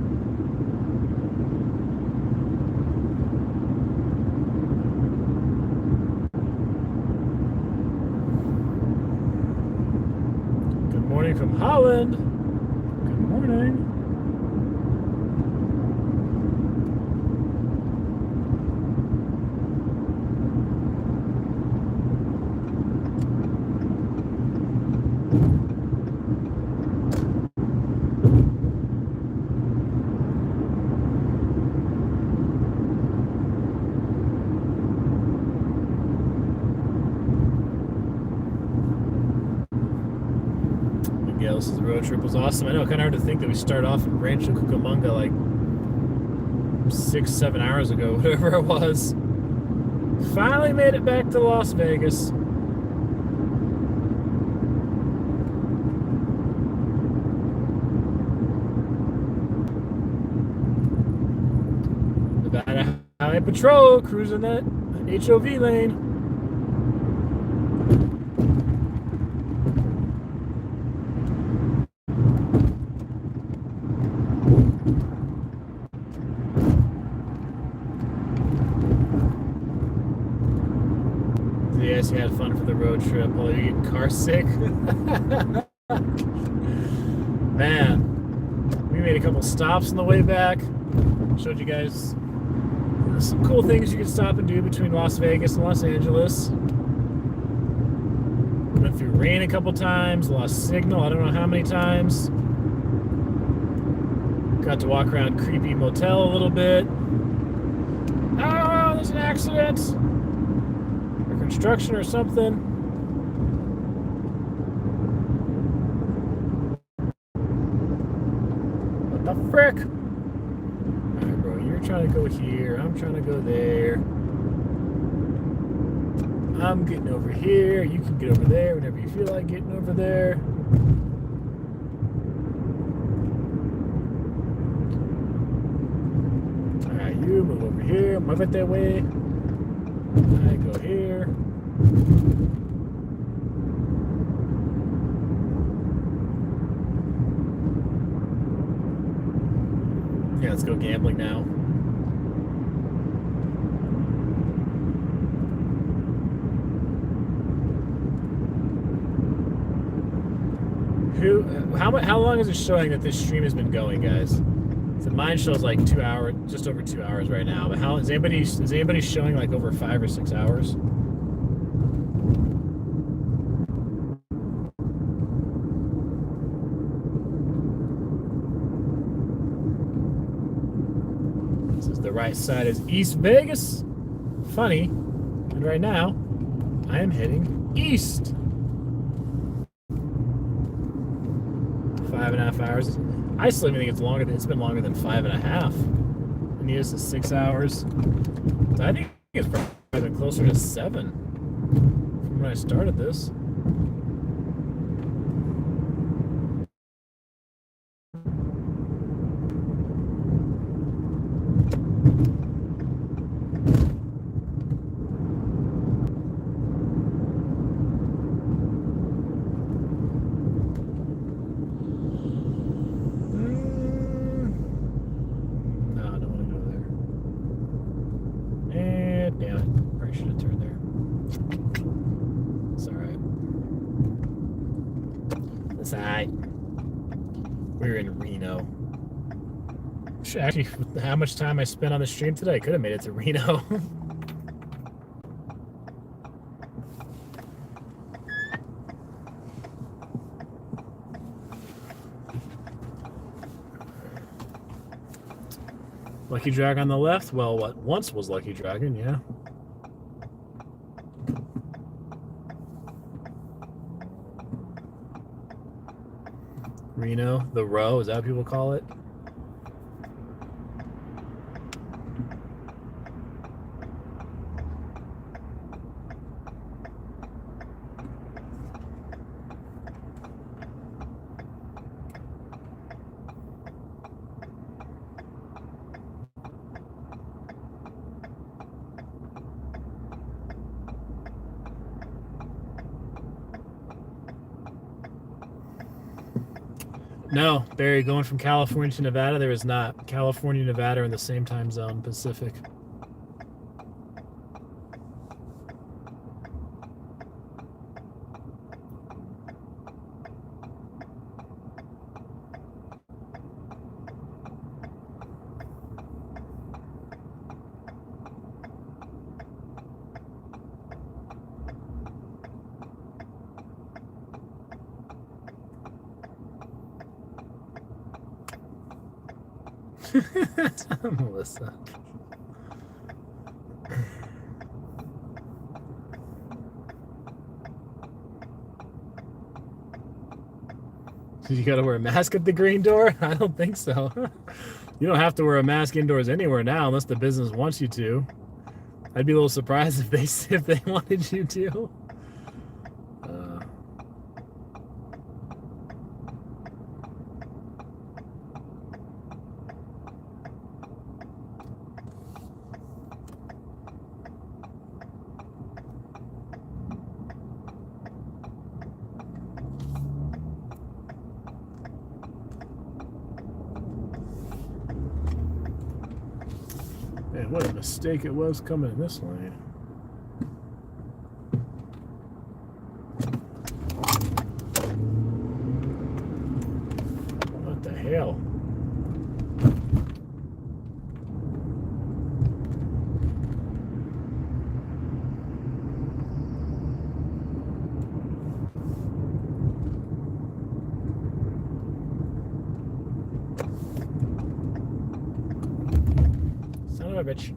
Good morning from Holland. Good morning. This road trip was awesome. I know, kind of hard to think that we started off in Rancho Cucamonga like 6-7 hours ago, whatever it was. Finally made it back to Las Vegas. Nevada Highway Patrol cruising that HOV lane. Yes, you had fun for the road trip. While you're getting car sick. Man, we made a couple stops on the way back. Showed you guys some cool things you can stop and do between Las Vegas and Los Angeles. Went through rain a couple times, lost signal, I don't know how many times. Got to walk around creepy motel a little bit. Oh, there's an accident! Or construction or something. What the frick? Alright, bro, you're trying to go here, I'm trying to go there. I'm getting over here, you can get over there whenever you feel like getting over there. Alright, you move over here, move it that way. I go here. Yeah, let's go gambling now. How long is it showing that this stream has been going, guys? So mine shows like 2 hours, just over 2 hours right now. But how is anybody showing like over 5 or 6 hours? This is the right side is East Vegas. Funny. And right now, I am heading east. 5.5 hours. I still even think it's longer. It's been longer than 5.5. And this is 6 hours. So I think it's probably been closer to 7 from when I started this. We're in Reno. Actually, how much time I spent on the stream today, I could have made it to Reno. Lucky Dragon on the left? Well, what once was Lucky Dragon, yeah. Reno, the row, is that what people call it? No, Barry, going from California to Nevada, there is not. California and Nevada are in the same time zone, Pacific. Melissa. You gotta wear a mask at the green door? I don't think so. You don't have to wear a mask indoors anywhere now unless the business wants you to. I'd be a little surprised if they wanted you to. Man, what a mistake it was coming in this lane. bitch.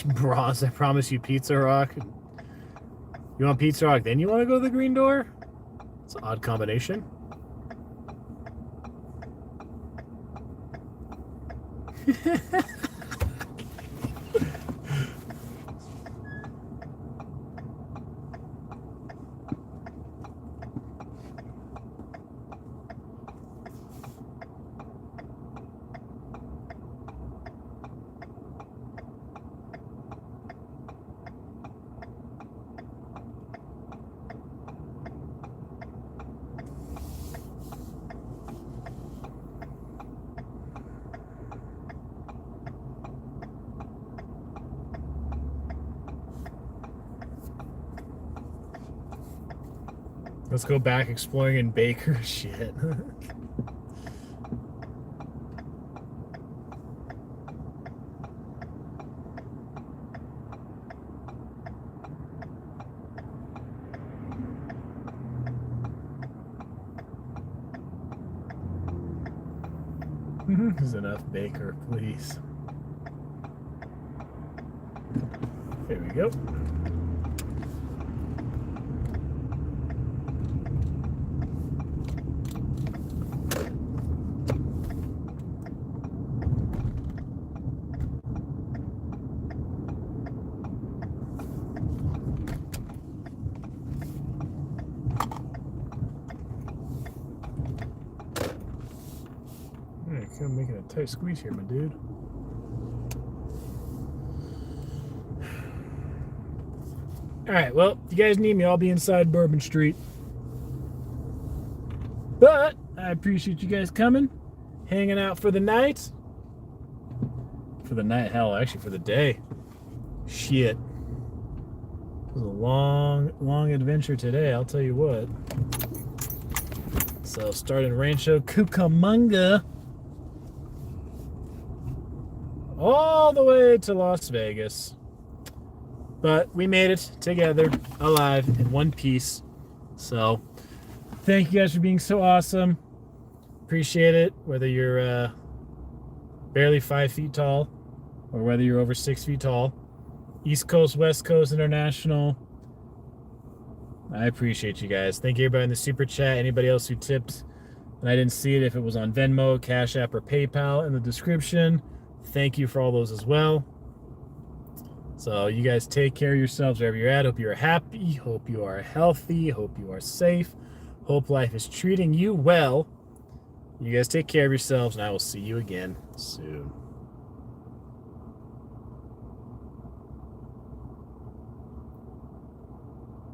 Bronze, I promise you Pizza Rock. You want Pizza Rock, then you want to go to the green door? It's an odd combination. Let's go back exploring in Baker. Shit. There's enough Baker, please. There we go. I'm making a tight squeeze here, my dude. Alright, well, if you guys need me, I'll be inside Bourbon Street. But I appreciate you guys coming, hanging out for the night. For the night, hell, actually for the day. Shit. It was a long adventure today, I'll tell you what. So, starting Rancho Cucamonga all the way to Las Vegas. But we made it together, alive, in one piece. So, thank you guys for being so awesome. Appreciate it, whether you're barely 5 feet tall or whether you're over 6 feet tall. East Coast, West Coast, International. I appreciate you guys. Thank you everybody in the super chat. Anybody else who tipped and I didn't see it, if it was on Venmo, CashApp, or PayPal in the description. Thank you for all those as well. So you guys take care of yourselves wherever you're at. Hope you're happy. Hope you are healthy. Hope you are safe. Hope life is treating you well. You guys take care of yourselves, and I will see you again soon.